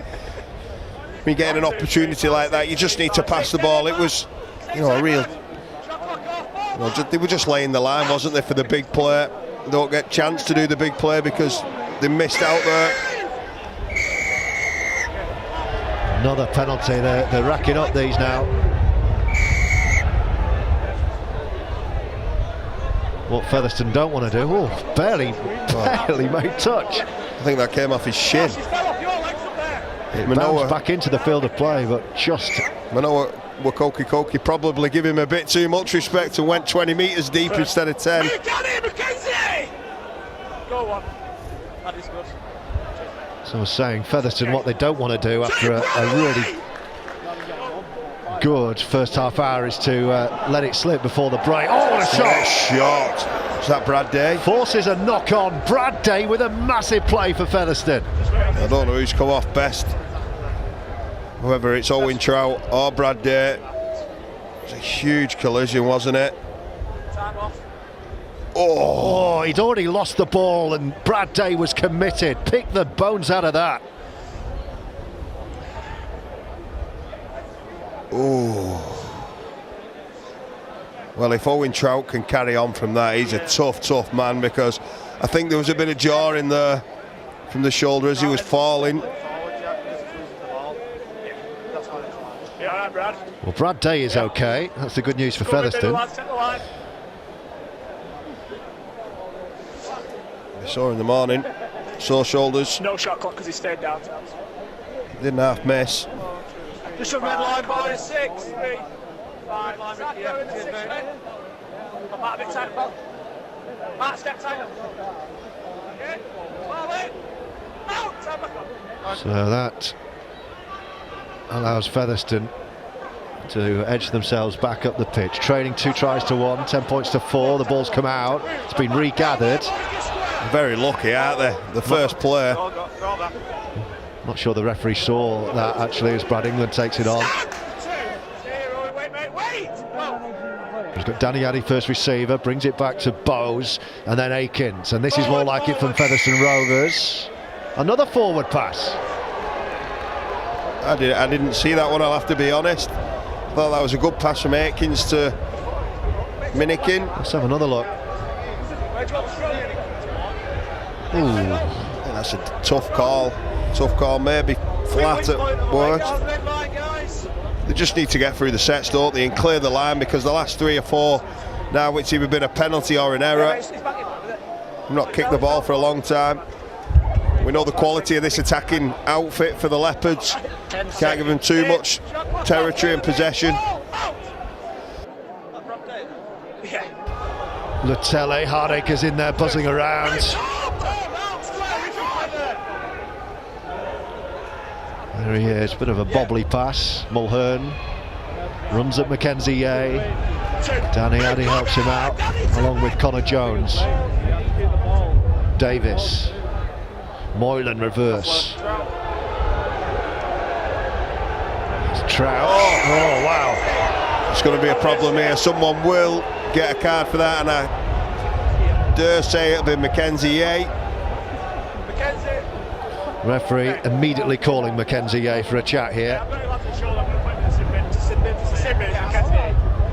When you get an opportunity like that, you just need to pass the ball. It was, you know, a real... You know, they were just laying the line, wasn't they, for the big play. They don't get a chance to do the big play because they missed out there. Another penalty, they're racking up these now. What Featherstone don't want to do, barely made touch. I think that came off his shin. It bounced back into the field of play, but just... Manoa Wakoki probably give him a bit too much respect and went 20 metres deep instead of 10. So I was saying, Featherstone, what they don't want to do after a really good first half hour is to let it slip before the break. Oh, what a shot! Is that Brad Day? Forces a knock on. Brad Day with a massive play for Featherstone. I don't know who's come off best. Whether it's Owen Trout or Brad Day. It was a huge collision, wasn't it? Oh, he'd already lost the ball and Brad Day was committed. Picked the bones out of that. Oh. Well, if Owen Trout can carry on from that, he's a tough man, because I think there was a bit of jaw in there from the shoulder as he was falling. Well, Brad Day is okay. That's the good news for Featherstone. We saw in the morning, sore shoulders. No shot clock because he stayed down. Didn't half miss. Just a red line, boys. 6, 3, 5 line. Matt, a bit tighter. Matt, step tighter. Okay. So that allows Featherstone to edge themselves back up the pitch. Trailing 2 tries to 1, 10 points to 4. The ball's come out. It's been regathered. Very lucky, aren't they? The first player. Not sure the referee saw that actually as Brad England takes it on. He's got Danny Addy first receiver, brings it back to Bowes and then Akins, and this is more like it from Featherstone Rovers. Another forward pass. I didn't see that one, I'll have to be honest. I thought that was a good pass from Akins to Minikin. Let's have another look. Ooh. That's a tough call. Tough call, maybe flat at worst. They just need to get through the sets, don't they, and clear the line, because the last 3 or 4 now it's either been a penalty or an error. I've not kicked the ball for a long time. We know the quality of this attacking outfit for the Leopards. Can't give them too much territory and possession. Lutele, Hardacre's in there buzzing around. There he is, bit of a bobbly pass. Mulhern runs at Mackenzie Yeh. Danny Addy helps him out, along with Connor Jones. Davis. Moylan reverse. Trout. Oh wow. It's going to be a problem here. Someone will get a card for that, and I dare say it'll be Mackenzie Yeh. Referee immediately calling Mackenzie Yeh for a chat here.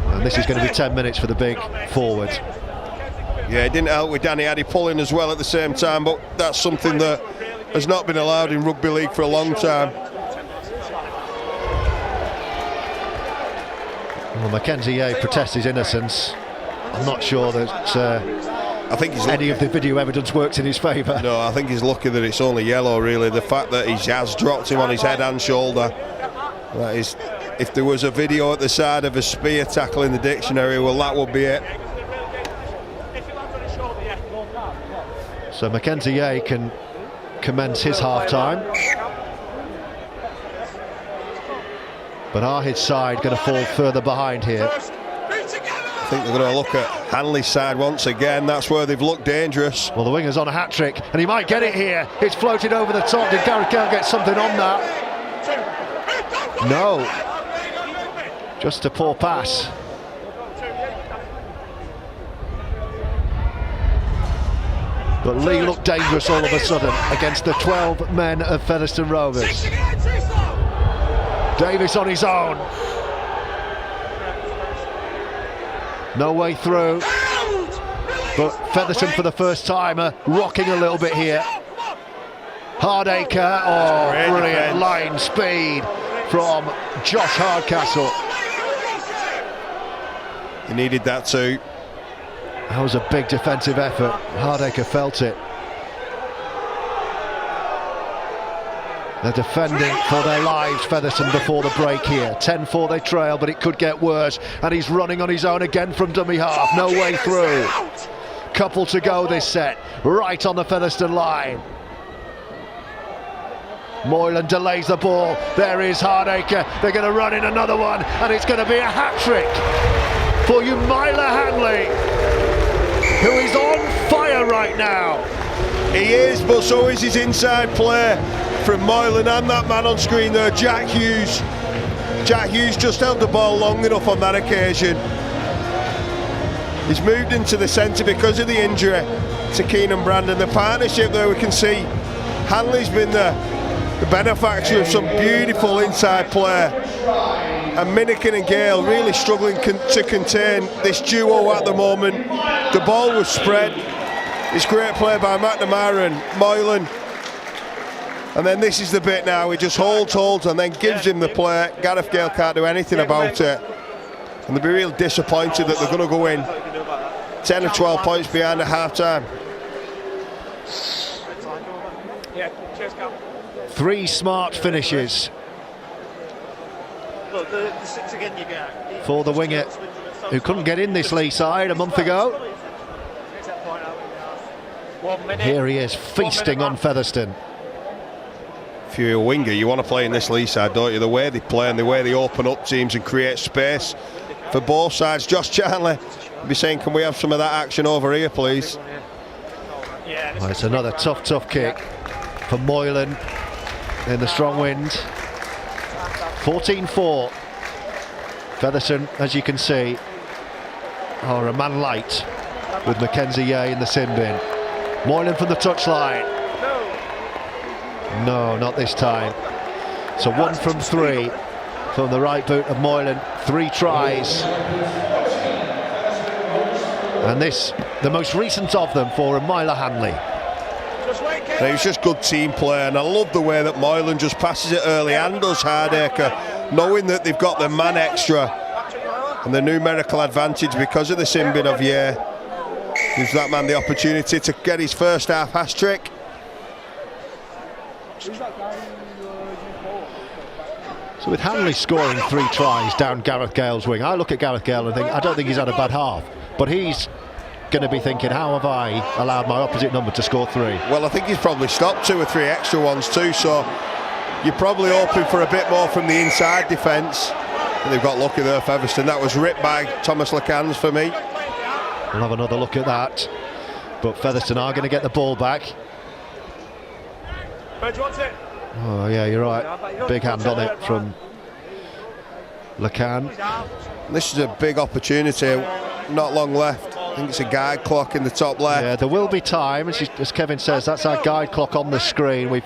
And this is going to be 10 minutes for the big forward. Yeah, it didn't help with Danny Addy pulling as well at the same time, but that's something that has not been allowed in rugby league for a long time. Well, Mackenzie Yeh protests his innocence. I'm not sure that I think he's any of the video evidence works in his favour. No, I think he's lucky that it's only yellow, really. The fact that he has dropped him on his head and shoulder, that is, if there was a video at the side of a spear tackle in the dictionary, well, that would be it. So Mackenzie Yeh can commence his half-time. But Ahid's side going to fall further behind here. I think they're going to look at Hanley's side once again. That's where they've looked dangerous. Well, the winger's on a hat-trick, and he might get it here. It's floated over the top. Did Gareth Gale get something on that? No. Just a poor pass. But Leigh looked dangerous all of a sudden against the 12 men of Featherstone Rovers. Davis on his own. No way through, but Featherstone for the first time are rocking a little bit here. Hardacre, oh brilliant line speed from Josh Hardcastle. He needed that too. That was a big defensive effort. Hardacre felt it. They're defending for their lives, Featherstone, before the break here. 10-4 they trail, but it could get worse. And he's running on his own again from dummy half. No way through. Couple to go this set. Right on the Featherstone line. Moylan delays the ball. There is Hardacre. They're going to run in another one. And it's going to be a hat-trick for Myla Hanley, who is on fire right now. He is, but so is his inside play from Moylan and that man on screen there, Jack Hughes. Jack Hughes just held the ball long enough on that occasion. He's moved into the centre because of the injury to Keenan Brandon. The partnership there, we can see Hanley's been the benefactor of some beautiful inside play, and Minikin and Gale really struggling to contain this duo at the moment. The ball was spread. It's great play by McNamara and Moylan. And then this is the bit now, he just holds, and then gives him the play. Gareth Gale can't do anything about it. And they'll be real disappointed that they're going to go in 10 or 12 points behind at half-time. 3 smart finishes for the winger who couldn't get in this Leigh side a month ago. Here he is, feasting on Featherstone. If you're a winger, you want to play in this Leigh side, don't you? The way they play and the way they open up teams and create space for both sides. Josh Charnley will be saying, can we have some of that action over here, please? Well, it's another tough kick for Moylan. in the strong wind. 14-4. Featherstone, as you can see, are a man light with Mackenzie Yeh in the sin bin. Moylan from the touchline. No, not this time. So 1 from 3 from the right boot of Moylan. 3 tries. And this, the most recent of them for Myla Hanley. It was just good team play, and I love the way that Moylan just passes it early and does Hardacre, knowing that they've got the man extra and the numerical advantage because of the sin bin of Yeh. Gives that man the opportunity to get his first half hat-trick. So with Hanley scoring 3 tries down Gareth Gale's wing, I look at Gareth Gale and think, I don't think he's had a bad half, but he's going to be thinking, how have I allowed my opposite number to score 3? Well, I think he's probably stopped 2 or 3 extra ones too, so you're probably hoping for a bit more from the inside defence. They've got lucky there, Featherstone. That was ripped by Thomas Lacans for me. We'll have another look at that, but Featherstone are going to get the ball back. Oh yeah, you're right, big hand on it from Lacan. This is a big opportunity, not long left. I think it's a guide clock in the top left. Yeah, there will be time, as Kevin says, that's our guide clock on the screen. We've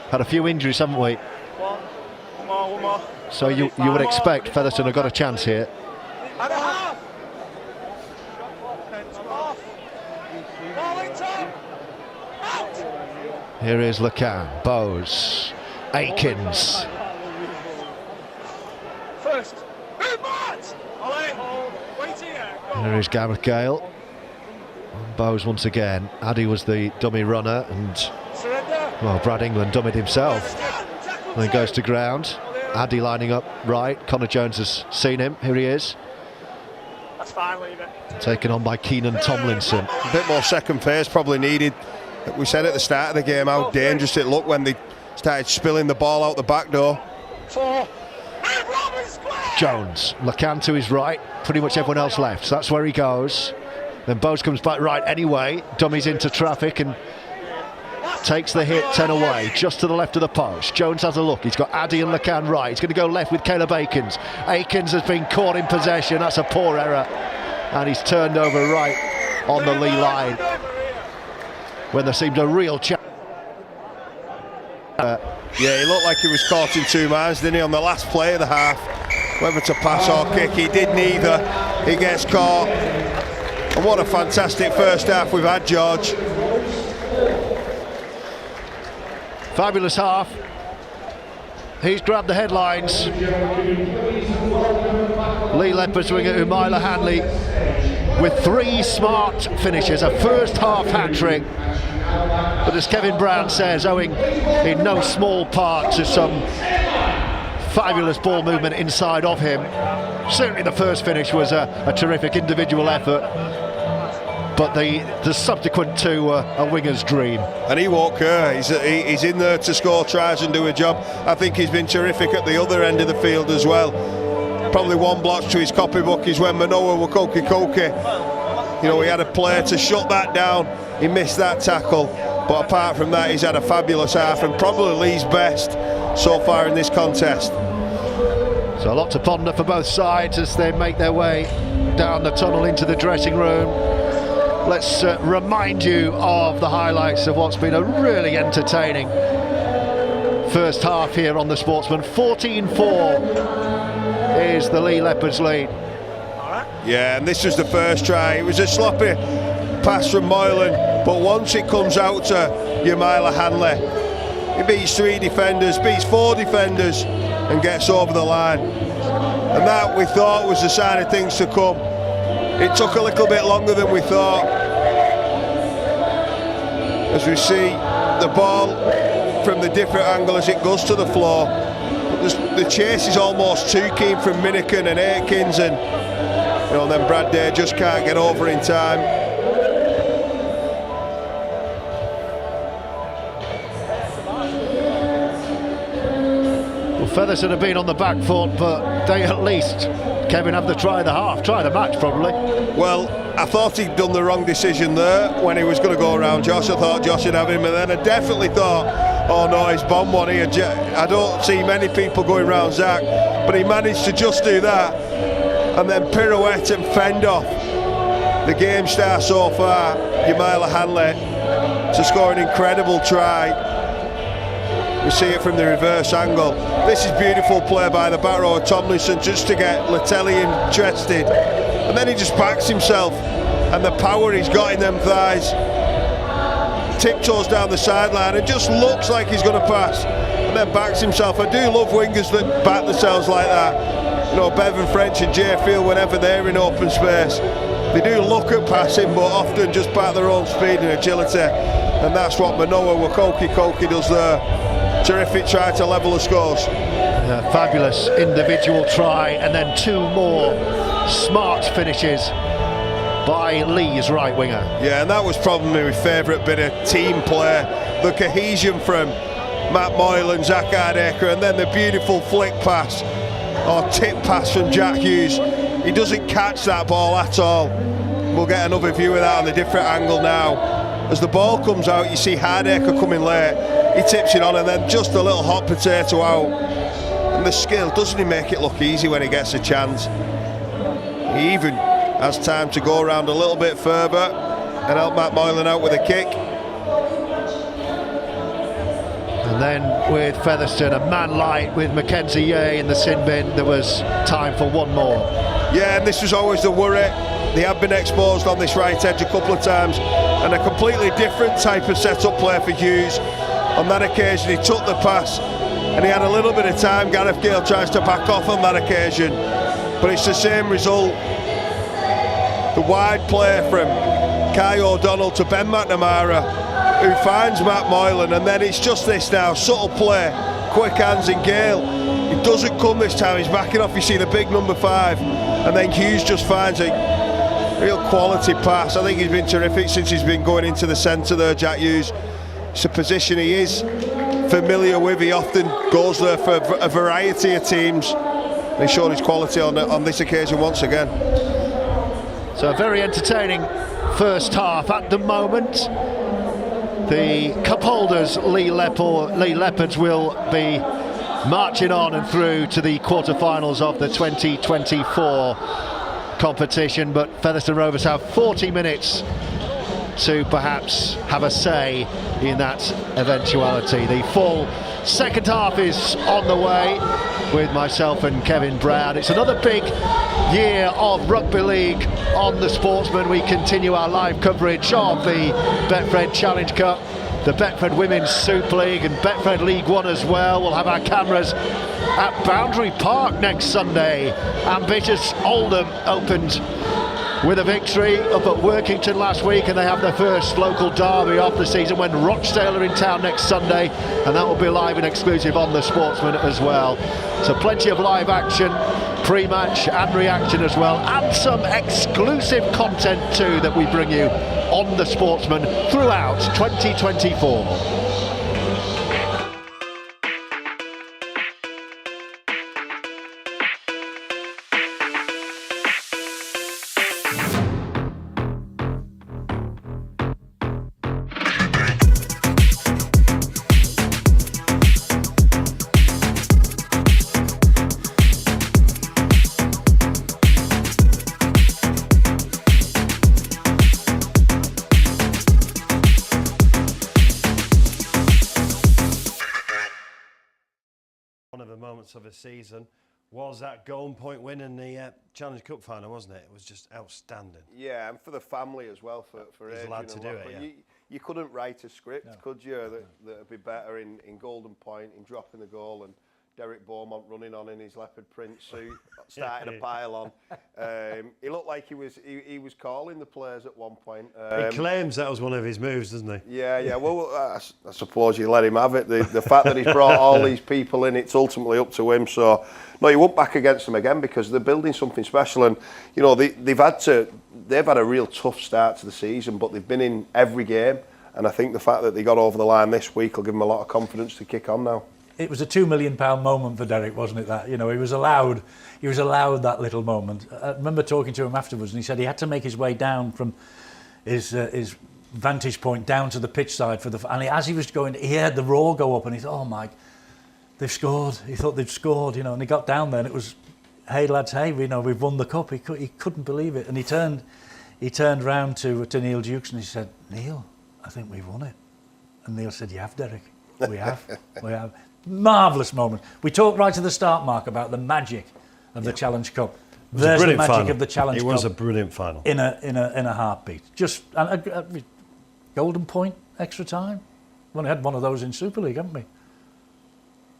had a few injuries, haven't we? One more. So you would expect Featherstone have got a chance here. Here is Lacan, Bowes, Aikens. Here is Gareth Gale. And Bowes once again. Addy was the dummy runner, and well, Brad England dummied himself. And then goes to ground. Addy lining up right. Connor Jones has seen him. Here he is. That's fine, leave it. Taken on by Keenan Tomlinson. A bit more second phase probably needed. We said at the start of the game how dangerous it looked when they started spilling the ball out the back door. 4. Jones, Lacan to his right, pretty much everyone else left, so that's where he goes. Then Bowes comes back right anyway, dummies into traffic and takes the hit, 10 away, just to the left of the post. Jones has a look, he's got Addy and Lacan right, he's going to go left with Caleb Aikens. Aikens has been caught in possession, that's a poor error, and he's turned over right on the Leigh line when there seemed a real chance. Yeah, he looked like he was caught in 2 minds, didn't he, on the last play of the half, whether to pass or kick. He did neither, he gets caught. And what a fantastic first half we've had, George. Fabulous half. He's grabbed the headlines. Leigh Leopards winger Myla Hanley with 3 smart finishes, a first half hat-trick. But as Kevin Brown says, owing in no small part to some fabulous ball movement inside of him. Certainly the first finish was a terrific individual effort, but the subsequent 2 a winger's dream. And he won't care, he's in there to score tries and do a job. I think he's been terrific at the other end of the field as well. Probably 1 block to his copybook is when Manoa were koki. You know, he had a player to shut that down. He missed that tackle, but apart from that, he's had a fabulous half and probably Leigh's best so far in this contest. So a lot to ponder for both sides as they make their way down the tunnel into the dressing room. Let's remind you of the highlights of what's been a really entertaining first half here on the Sportsman. 14-4 is the Leigh Leopards lead. Yeah, and this was the first try. It was a sloppy pass from Moylan, but once it comes out to Myla Hanley, he beats 3 defenders, beats 4 defenders and gets over the line. And that, we thought, was the sign of things to come. It took a little bit longer than we thought. As we see the ball from the different angle as it goes to the floor. The chase is almost too keen from Minican and Aikens, and you know, then Brad Day just can't get over in time. Well, Featherstone have been on the back foot, but they at least, Kevin, have the try of the half, try of the match probably. Well, I thought he'd done the wrong decision there when he was going to go around Josh. I thought Josh would have him, and then I definitely thought Oh no, he's bombed one here. I don't see many people going round Zach, but he managed to just do that and then pirouette and fend off the game star so far, Yamila Hanley, to score an incredible try. We see it from the reverse angle. This is beautiful play by the back row of Tomlinson just to get Latelli interested, and then he just backs himself, and the power he's got in them thighs, tiptoes down the sideline and just looks like he's going to pass and then backs himself. I do love wingers that back themselves like that. You know, Bevan French and Jay Field, whenever they're in open space, they do look at passing but often just back their own speed and agility, and that's what Manoa Wakoki does there. Terrific try to level the scores. Fabulous individual try, and then two more smart finishes by Leigh's right winger. Yeah, and that was probably my favourite bit of team play. The cohesion from Matt Moylan, Zach Hardacre, and then the beautiful flick pass or tip pass from Jack Hughes. He doesn't catch that ball at all. We'll get another view of that on a different angle now. As the ball comes out, you see Hardacre coming late. He tips it on, and then just a little hot potato out. And the skill, doesn't he make it look easy when he gets a chance? He even has time to go around a little bit further and help Matt Moylan out with a kick. And then with Featherstone, a man light with Mackenzie Yeh in the sin bin, there was time for one more. Yeah, and this was always the worry. They have been exposed on this right edge a couple of times, and a completely different type of set-up play for Hughes. On that occasion, he took the pass and he had a little bit of time. Gareth Gale tries to back off on that occasion, but it's the same result. The wide play from Kai O'Donnell to Ben McNamara, who finds Matt Moylan, and then it's just this now, subtle play, quick hands in Gale. It doesn't come this time, he's backing off, you see the big number 5, and then Hughes just finds a real quality pass. I think he's been terrific since he's been going into the centre there, Jack Hughes. It's a position he is familiar with, he often goes there for a variety of teams. He's shown his quality on this occasion once again. So a very entertaining first half at the moment. The cup holders, Leigh Leopards, will be marching on and through to the quarter-finals of the 2024 competition, but Featherstone Rovers have 40 minutes to perhaps have a say in that eventuality. The full second half is on the way with myself and Kevin Brown. It's another big year of rugby league on the Sportsman. We continue our live coverage of the Betfred Challenge Cup, the Betfred Women's Super League and Betfred League One as well. We'll have our cameras at Boundary Park next Sunday. Ambitious Oldham opened with a victory up at Workington last week, and they have their first local derby of the season when Rochdale are in town next Sunday, and that will be live and exclusive on the Sportsman as well. So plenty of live action, pre-match and reaction as well, and some exclusive content too that we bring you on the Sportsman throughout 2024. Of a season was that golden point win in the Challenge Cup final, wasn't it? It was just outstanding. Yeah, and for the family as well, for he's allowed to do it. Yeah. You couldn't write a script, could you? That would be better in golden point, in dropping the goal, and Derek Beaumont running on in his leopard print suit, starting a pile on. He looked like he was calling the players at one point. He claims that was one of his moves, doesn't he? Yeah. Well, I suppose you let him have it. The fact that he's brought all these people in, it's ultimately up to him. So, no, you won't back against them again because they're building something special. And you know they've had a real tough start to the season, but they've been in every game. And I think the fact that they got over the line this week will give them a lot of confidence to kick on now. It was a £2 million moment for Derek, wasn't it? That, you know, he was allowed that little moment. I remember talking to him afterwards, and he said he had to make his way down from his vantage point down to the pitch side and as he was going, he heard the roar go up, and he thought, "Oh my, they've scored." He thought they'd scored, you know. And he got down there, and it was, "Hey lads, hey, we've won the cup." He couldn't believe it, and he turned round to Neil Dukes and he said, "Neil, I think we've won it." And Neil said, "You have, Derek. We have, we have." Marvellous moment. We talked right at the start, Mark, about the magic of the Challenge Cup. There's the magic of the Challenge Cup. It was a brilliant final. In a heartbeat. Just a golden point, extra time. We only had one of those in Super League, haven't we?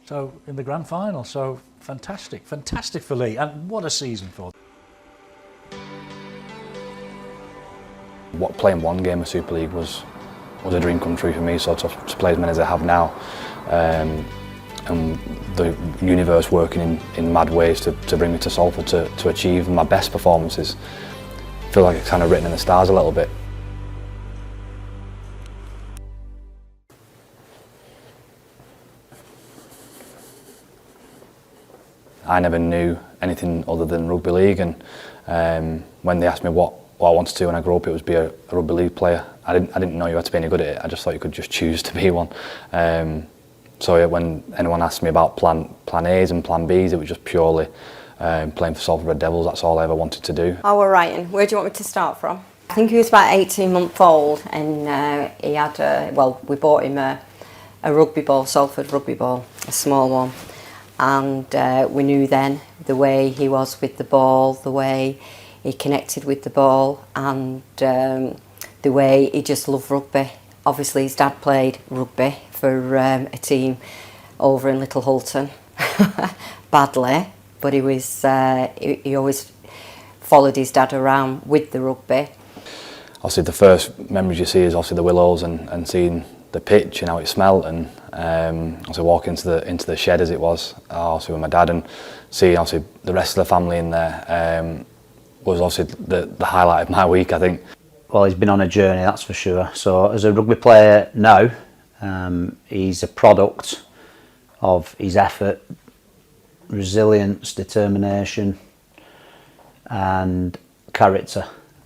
So in the grand final. So fantastic for Leigh, and what a season for them. What playing one game of Super League was a dream come true for me. So to play as many as I have now, and the universe working in mad ways to bring me to Salford to achieve my best performances, I feel like it's kind of written in the stars a little bit. I never knew anything other than rugby league, and when they asked me what I wanted to do when I grew up, it was be a rugby league player. I didn't know you had to be any good at it. I just thought you could just choose to be one. So when anyone asked me about plan A's and plan B's, it was just purely playing for Salford Red Devils. That's all I ever wanted to do. Oh, well, Ryan, where do you want me to start from? I think he was about 18 months old, and he had we bought him a rugby ball, Salford rugby ball, a small one. And we knew then the way he was with the ball, the way he connected with the ball, and the way he just loved rugby. Obviously his dad played rugby for a team over in Little Hulton, badly, but he was he always followed his dad around with the rugby. Obviously the first memories you see is obviously the willows and seeing the pitch and how it smelled, and obviously walking into the shed as it was, obviously with my dad, and seeing obviously the rest of the family in there was obviously the highlight of my week, I think. Well, he's been on a journey, that's for sure. So as a rugby player now, he's a product of his effort, resilience, determination and character.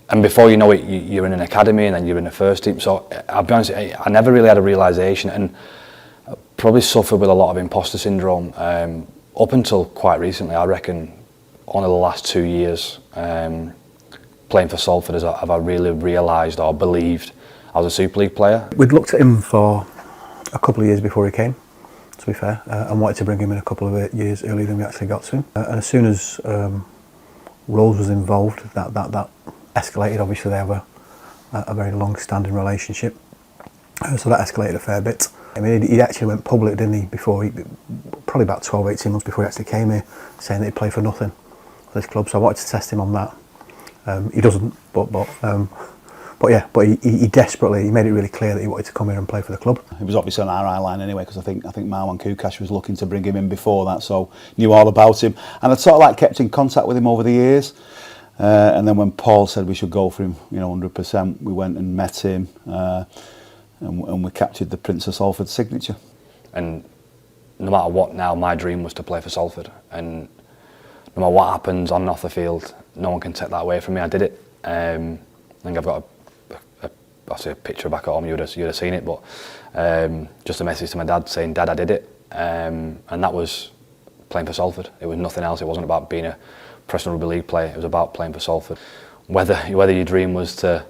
And before you know it, you're in an academy and then you're in the first team. So I'll be honest, I never really had a realisation, and I probably suffered with a lot of imposter syndrome up until quite recently. I reckon only the last 2 years playing for Salford have I really realised or believed I was a Super League player. We'd looked at him for a couple of years before he came, to be fair, and wanted to bring him in a couple of years earlier than we actually got to him. And as soon as Rose was involved, that escalated. Obviously they have a very long-standing relationship, so that escalated a fair bit. I mean, he actually went public, didn't he, probably about 12-18 months before he actually came here, saying that he'd play for nothing for this club. So I wanted to test him on that. He doesn't, but he desperately, he made it really clear that he wanted to come here and play for the club. It was obviously on our eye line anyway, because I think Marwan Kukash was looking to bring him in before that, so knew all about him, and I'd sort of like kept in contact with him over the years. And then when Paul said we should go for him, 100%, we went and met him, and we captured the Prince of Salford signature. And no matter what now, my dream was to play for Salford, and no matter what happens on and off the field, no one can take that away from me. I did it. I think I've got a picture back at home, you'd have seen it, but just a message to my dad saying, "Dad, I did it," and that was playing for Salford. It was nothing else. It wasn't about being a professional rugby league player. It was about playing for Salford. Whether your dream was to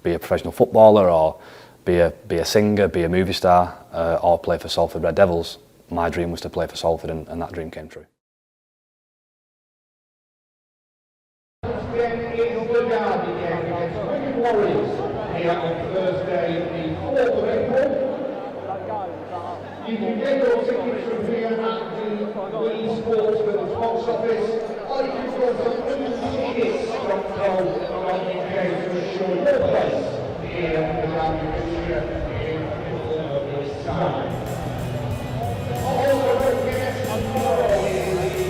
be a professional footballer or be a singer, be a movie star, or play for Salford Red Devils, my dream was to play for Salford, and that dream came true. Here on Thursday, the 4th of April. You can get your tickets from here at the Leigh Sportsman box office, or you can go to tickets.co.uk to ensure your place here at the Derby fixture in this time. Also, don't forget tomorrow is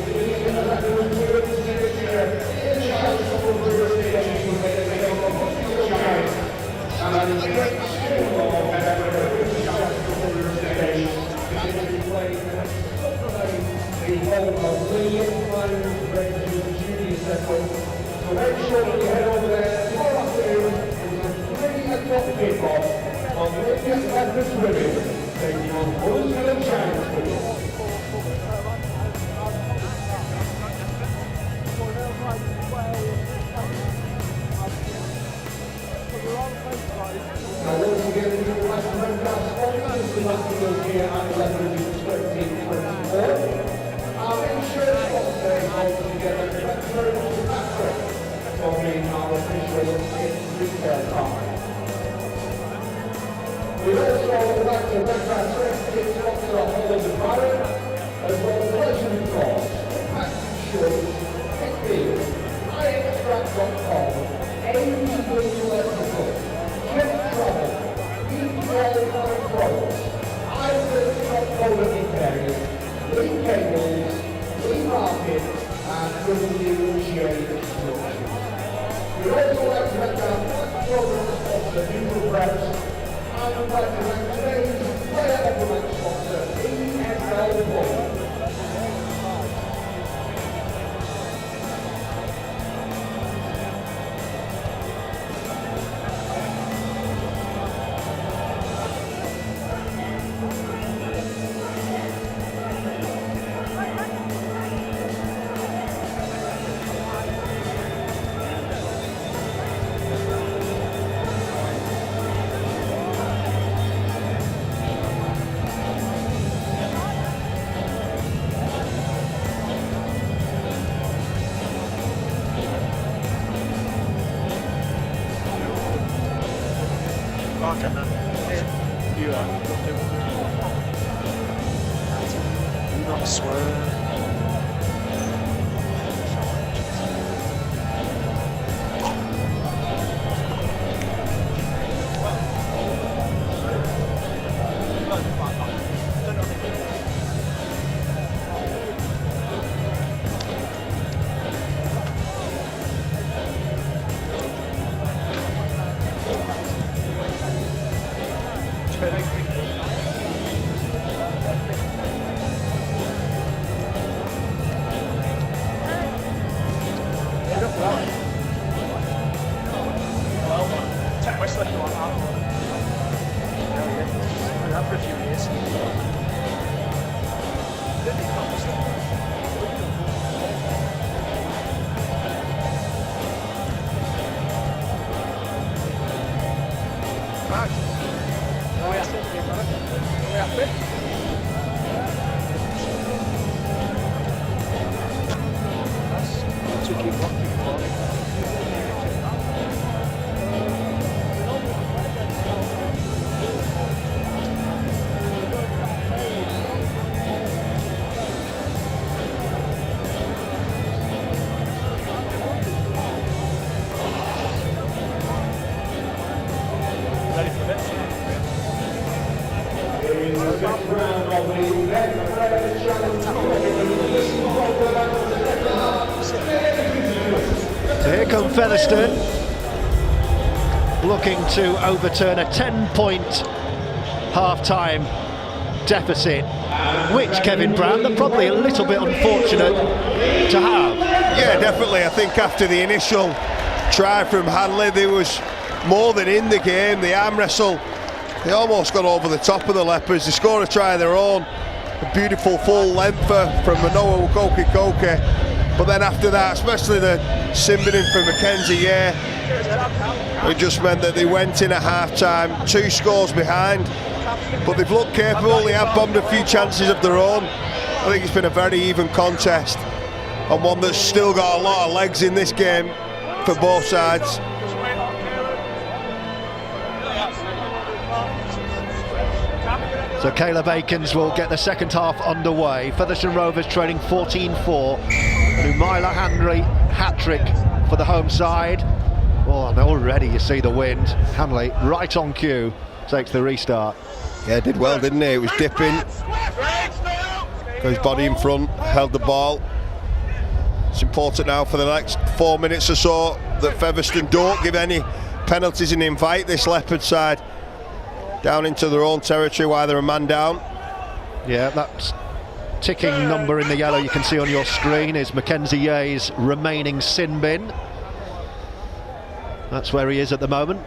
the Leigh Leopards signature in the Featherstone Rovers and the great skill of Betfred Challenge stage, particularly playing the home of Leigh Leopards Rangers Junior Circle. So make sure that you head over there tomorrow afternoon and bring o'clock kickoff on Wakefield Trinity, taking on Featherstone Rovers. Now once again, we would like to thank our sponsors for that here at Leopards in 2024. Our insurance sponsors hold together Betfred for being our official retail partner. We'd also like to thank our trusted sponsor, Holland Barrett, as well as Legend Course, Impact Insurance, Wakefield, iExtract.com, AEW Electrical, Jet Travel, EPL Fine Products, Isaac.co.uk, Leigh Cables, Leigh Market, and WJ Construction. We'd also like to thank our Black program sponsor, Neutral Press, and I'd like to thank today's player of the match sponsor, ESL Ball. So here come Featherstone, looking to overturn a 10-point half-time deficit, which Kevin Brown, they're probably a little bit unfortunate to have. Yeah, definitely. I think after the initial try from Hanley, there was more than in the game. The arm wrestle, they almost got over the top of the Leopards. They scored a try of their own, a beautiful full lengther from Manoa Koke. But then after that, especially the Simbining from Mackenzie, it just meant that they went in at half-time, 2 scores behind. But they've looked capable, they have bombed a few chances of their own. I think it's been a very even contest, and one that's still got a lot of legs in this game for both sides. So Caleb Akins will get the second half underway. Featherstone Rovers trailing 14-4. Myla Hanley hat-trick for the home side. Well, and already you see the wind. Hanley right on cue takes the restart. Yeah, did well, didn't he? It was dipping. Got his body in front, held the ball. It's important now for the next 4 minutes or so that Featherstone don't give any penalties and invite this Leopard side down into their own territory while they're a man down. Yeah, that ticking number in the yellow you can see on your screen is Mackenzie Yea's remaining sin bin. That's where he is at the moment.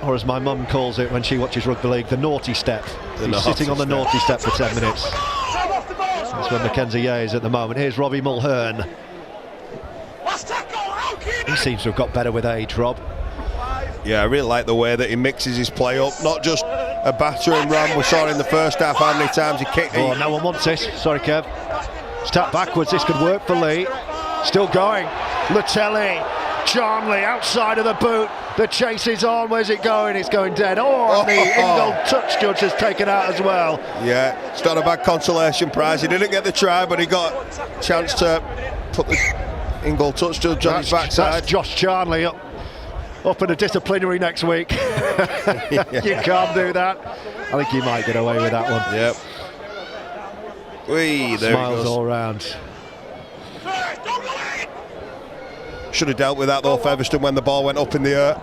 or as my mum calls it when she watches rugby league, the naughty step. He's sitting on the step. naughty step for 10 minutes. That's where Mackenzie Yeh is at the moment. Here's Robbie Mulhern. He seems to have got better with age, Rob. Yeah, I really like the way that he mixes his play up. Not just a battering ram. We saw in the first half how many times he kicked. Oh, no one wants this. Sorry, Kev. Step backwards. This could work for Leigh. Still going. Latelli. Charnley outside of the boot. The chase is on. Where's it going? It's going dead. Oh, and the Ingold touch judge has taken out as well. Yeah, it's not a bad consolation prize. He didn't get the try, but he got a chance to put the Ingold touch judge on his backside. That's Josh Charnley up in a disciplinary next week. You can't do that. I think he might get away with that one. Yep. There Smiles all round. Should have dealt with that though, Featherstone, when the ball went up in the air.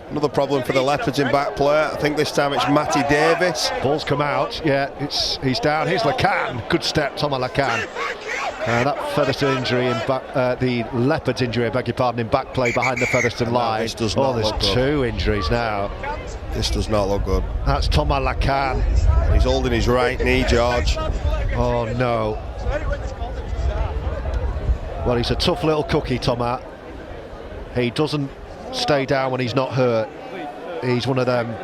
Another problem for the Leopards in back play. I think this time it's Matty Davis. Ball's come out. Yeah, he's down. Here's Lacan. Good step, Thomas Lacan. That Featherstone injury in back, the Leopards injury, I beg your pardon, in back play behind the Featherstone line. This does not there's look good. 2 injuries now. This does not look good. That's Thomas Lacan. He's holding his right knee, George. Oh no. Well, he's a tough little cookie, Thomas. He doesn't stay down when he's not hurt. He's one of them,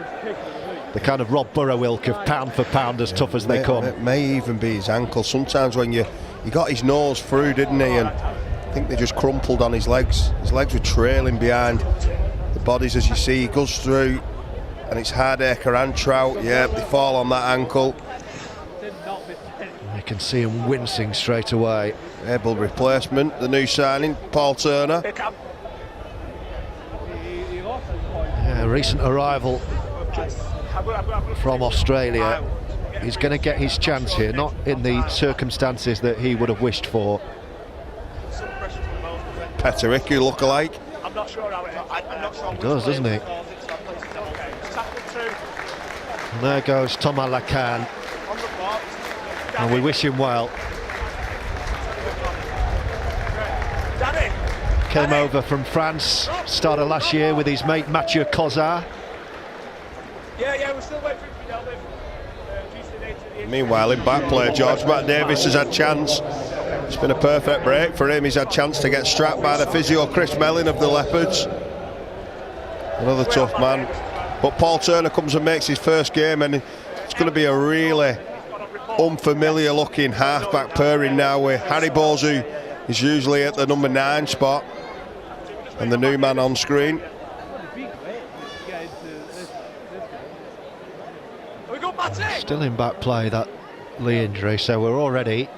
the kind of Rob Burrow-ilk of pound for pound, as tough as they come. It may even be his ankle. Sometimes when he got his nose through, didn't he? And I think they just crumpled on his legs. His legs were trailing behind the bodies, as you see. He goes through, and it's Hardacre and Trout. Yeah, they fall on that ankle. You can see him wincing straight away. Able replacement, the new signing, Paul Turner. Yeah, recent arrival from Australia. He's going to get his chance here, not in the circumstances that he would have wished for. Peterick, look-alike. He does, doesn't he? And there goes Thomas Lacan. And we wish him well. Came over from France, started last year with his mate Mathieu Cozart. Yeah, we're still waiting for Meanwhile, in back play, George, Matt Davis has had chance. It's been a perfect break for him. He's had chance to get strapped by the physio Chris Melling of the Leopards. Another tough man. But Paul Turner comes and makes his first game, and it's going to be a really unfamiliar looking half-back pairing now with Harry Bowes, who is usually at the number 9 spot, and the new man on screen. Still in back play, that Leigh injury, so we're already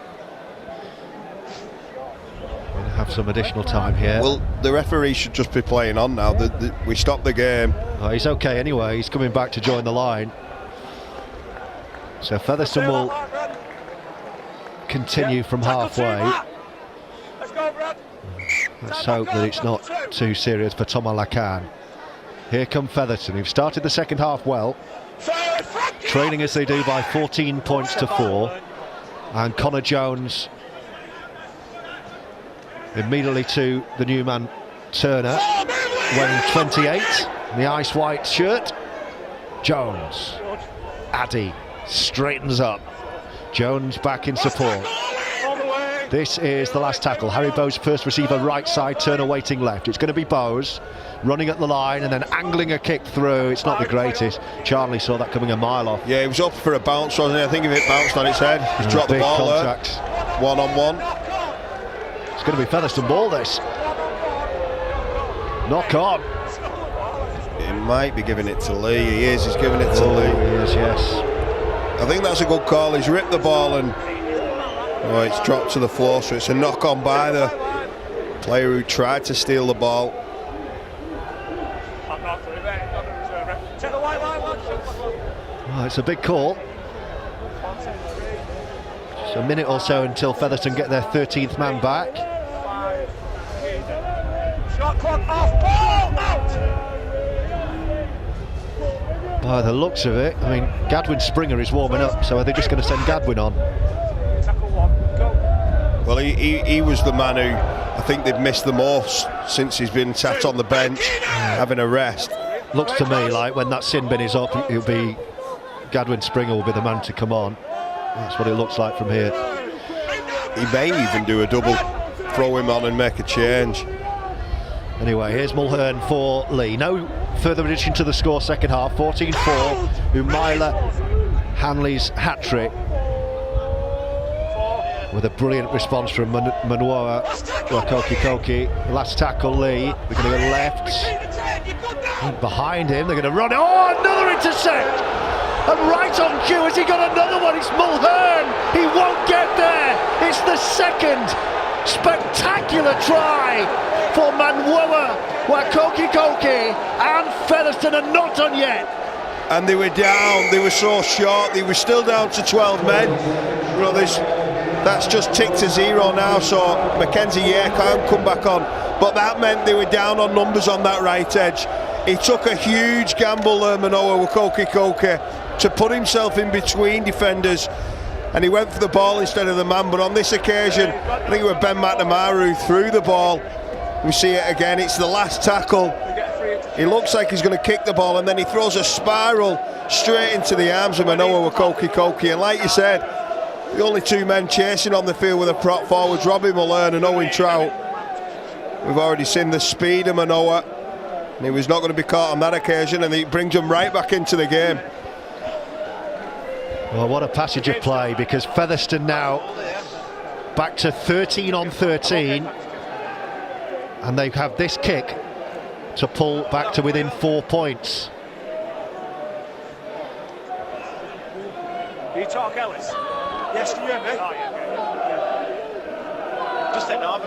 going to have some additional time here. Well, the referee should just be playing on now. We stopped the game. Oh, he's okay anyway. He's coming back to join the line. So Featherstone will continue from halfway. Let's hope that it's not too serious for Thomas Lacan. Here come Featherstone, who've started the second half well, trailing as they do by 14 points to 4, and Connor Jones immediately to the new man Turner, wearing 28 in the ice white shirt. Jones, Addy straightens up, Jones back in support. This is the last tackle. Harry Bowes, first receiver right side, Turner waiting left. It's going to be Bowes running at the line and then angling a kick through. It's not the greatest. Charnley saw that coming a mile off. Yeah, he was up for a bounce, wasn't he? I think if it bounced on its head, he's dropped the ball contact there. 1-on-1. It's going to be Featherstone ball, this. Knock on. He might be giving it to Leigh. He is. He's giving it to Leigh. He is, yes. I think that's a good call. He's ripped the ball and it's dropped to the floor, so it's a knock on by the player who tried to steal the ball. Oh, it's a big call. Just a minute or so until Featherstone get their 13th man back. Shot clock off, ball out! By the looks of it, I mean, Gadwin Springer is warming up, so are they just going to send Gadwin on? Well, he was the man who I think they've missed the most since he's been sat on the bench having a rest. looks to me like when that sin bin is up, it'll be Gadwin Springer will be the man to come on. That's what it looks like from here. He may even do a double, throw him on and make a change. Anyway, here's Mulhern for Leigh. No further addition to the score second half. 14-4. Umaila Hanley's hat-trick. With a brilliant response from Manoa Wakoki. Last tackle, Leigh. They're going to go left. Behind him, they're going to run. Oh, another intercept! And right on cue, has he got another one? It's Mulhern. He won't get there. It's the second spectacular try for Manoa Wakoki and Featherstone are not done yet. And they were down, they were so short, they were still down to 12 men. You know, that's just ticked to 0 now, so Mackenzie can't come back on. But that meant they were down on numbers on that right edge. He took a huge gamble, Manoa Wakoki, to put himself in between defenders, and he went for the ball instead of the man. But on this occasion, I think it was Ben McNamara who threw the ball. We see it again, it's the last tackle. He looks like he's going to kick the ball, and then he throws a spiral straight into the arms of Manoa Wakoki. And like you said, the only two men chasing on the field with a prop forwards, Robbie Mulhern and Owen Trout. We've already seen the speed of Manoa, and he was not going to be caught on that occasion, and he brings him right back into the game. Well, what a passage of play, because Featherstone now back to 13 on 13, and they have this kick to pull back to within 4 points. Can you talk, Ellis? Yes, can you hear me? Oh, yeah. Just take that.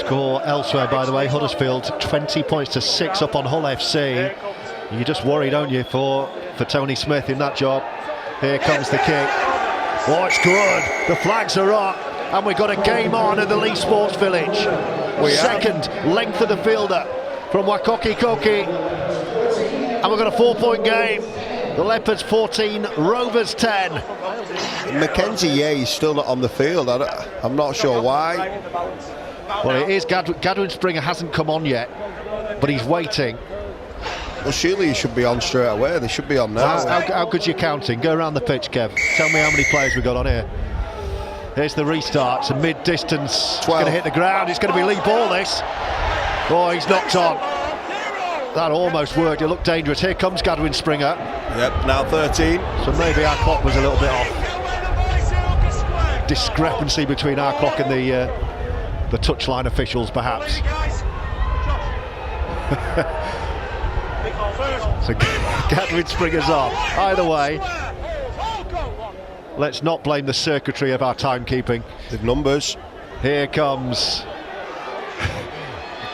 Score elsewhere, by the way. Huddersfield 20 points to 6 up on Hull FC. You just worry, don't you, for Tony Smith in that job. Here comes the kick. Oh, it's good. The flags are up, and we've got a game on at the Leigh Sports Village. Second length of the fielder from Wakoki, and we've got a 4-point game. The Leopards 14, Rovers 10. Mackenzie, he's still not on the field. I'm not sure why. Well, it is Gadwin Springer hasn't come on yet, but he's waiting. Well, surely he should be on straight away. They should be on now. How good's your counting? Go around the pitch, Kev. Tell me how many players we've got on here. Here's the restart. It's a mid-distance. It's going to hit the ground. It's going to be Leigh ball, this. Oh, he's knocked on. That almost worked. It looked dangerous. Here comes Gadwin Springer. Yep, now 13. So maybe our clock was a little bit off. Discrepancy between our clock and the touchline officials, perhaps. So Gadwin Springer's on. Either way, let's not blame the circuitry of our timekeeping. The numbers. Here comes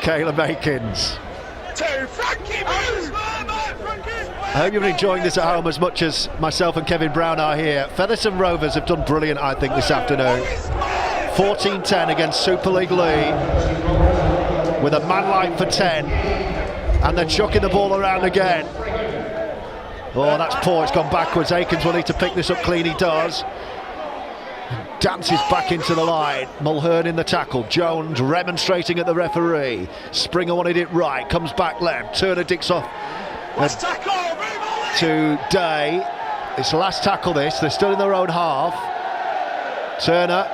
Caleb Akins. I hope you're enjoying this at home as much as myself and Kevin Brown are here. Featherstone Rovers have done brilliant, I think, this afternoon. 14-10 against Super League Leigh, with a man line for 10, and they're chucking the ball around again. Oh, that's poor, it's gone backwards. Akins will need to pick this up clean, he does. Dances back into the line. Mulhern in the tackle. Jones remonstrating at the referee. Springer wanted it right, comes back left. Turner dicks off to Day. It's the last tackle this, they're still in their own half. Turner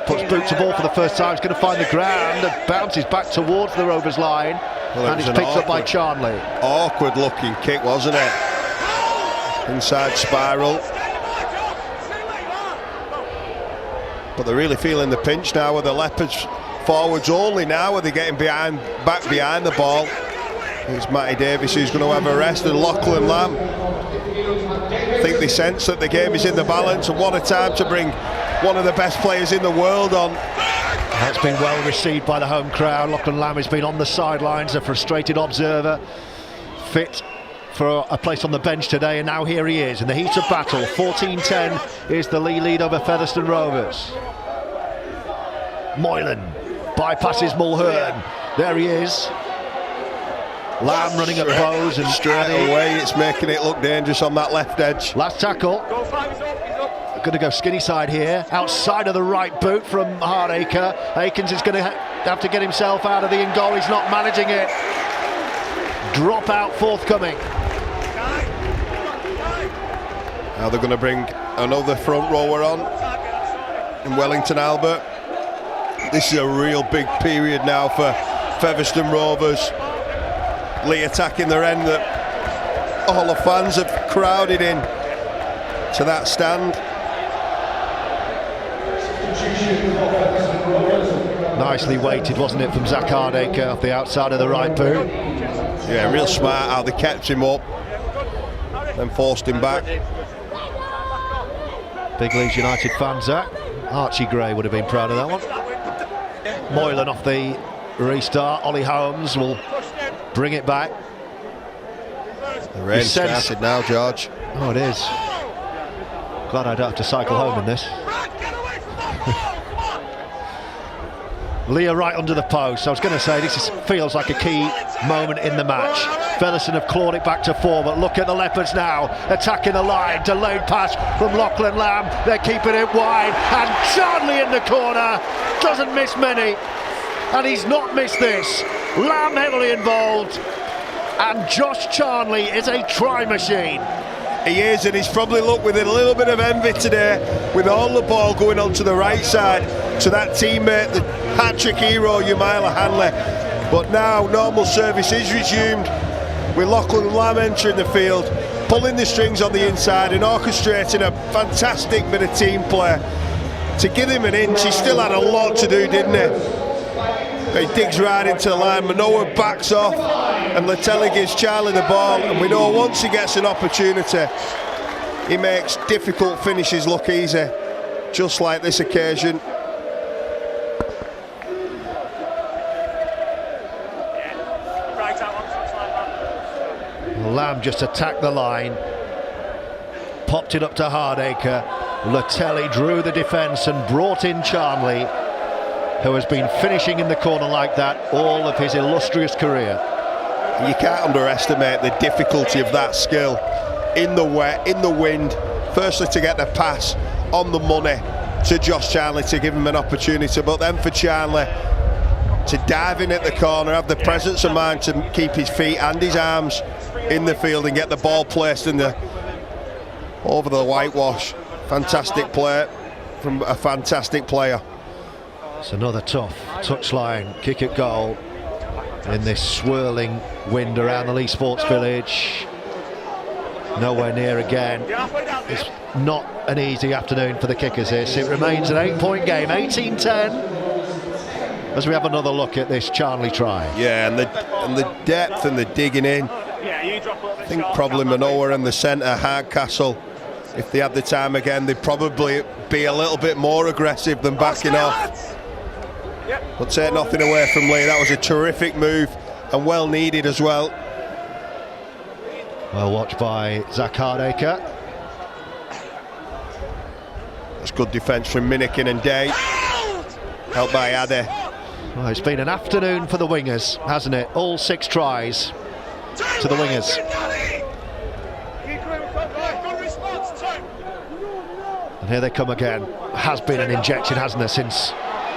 puts boot to ball for the first time. He's going to find the ground and bounces back towards the Rovers line. And it's picked up by Charnley. Awkward looking kick, wasn't it? Inside spiral. But they're really feeling the pinch now with the Leopards forwards only now. Are they getting back behind the ball? It's Matty Davis who's going to have a rest, and Lachlan Lamb. I think they sense that the game is in the balance, and what a time to bring one of the best players in the world on. That's been well received by the home crowd. Lachlan Lamb has been on the sidelines, a frustrated observer, fit for a place on the bench today, and now here he is in the heat of battle. 14-10 is the Leigh lead over Featherstone Rovers. Moylan bypasses Mulhern. There he is. Lamb running at Bowes and straight away. It's making it look dangerous on that left edge. Last tackle. Going to go skinny side here, outside of the right boot from Hardacre. Akins is going to have to get himself out of the in goal. He's not managing it. dropout forthcoming. Now they're going to bring another front rower on in Wellington Albert. This is a real big period now for Featherstone Rovers. Leigh attacking their end that all the fans have crowded in to that stand. Nicely weighted, wasn't it, from Zach Hardacre off the outside of the right boot. Yeah, real smart how they kept him up, then forced him back. Big Leeds United fan, Zach. Archie Gray would have been proud of that one. Moylan off the restart. Ollie Holmes will bring it back. The rain started now, George. Oh, it is. Glad I don't have to cycle home in this. Leah right under the post. I was going to say this feels like a key moment in the match. Featherstone have clawed it back to 4, but look at the Leopards now attacking the line. Delayed pass from Lachlan Lamb. They're keeping it wide, and Charnley in the corner doesn't miss many, and he's not missed this. Lamb heavily involved, and Josh Charnley is a try machine. He is, and he's probably looked with a little bit of envy today, with all the ball going onto the right side to that teammate, the hat-trick hero Yamila Hanley. But now normal service is resumed, with Lachlan Lamb entering the field, pulling the strings on the inside and orchestrating a fantastic bit of team play. To give him an inch, he still had a lot to do, didn't he? He digs right into the line, Manoa backs off, and Latelli gives Charlie the ball, and we know once he gets an opportunity, he makes difficult finishes look easy, just like this occasion. Lamb just attacked the line, popped it up to Hardacre. Latelli drew the defence and brought in Charnley, who has been finishing in the corner like that all of his illustrious career. You can't underestimate the difficulty of that skill in the wet, in the wind. Firstly, to get the pass on the money to Josh Charnley to give him an opportunity, but then for Charnley to dive in at the corner, have the presence of mind to keep his feet and his arms in the field and get the ball placed in the over the whitewash. Fantastic play from a fantastic player. It's another tough touchline kick at goal in this swirling wind around the Leigh Sports Village. Nowhere near again. It's not an easy afternoon for the kickers here. So it remains an 8-point game, 18-10. As we have another look at this Charnley try. Yeah, and the depth and the digging in. I think probably Manoa and the centre, Hardcastle, if they had the time again, they'd probably be a little bit more aggressive than backing off. But take nothing away from Leigh. That was a terrific move and well needed as well. Well watched by Zach Hardacre. That's good defence from Minikin and Day. Helped by Addy. Well, it's been an afternoon for the wingers, hasn't it? All 6 tries to the wingers. And here they come again. Has been an injection, hasn't there, since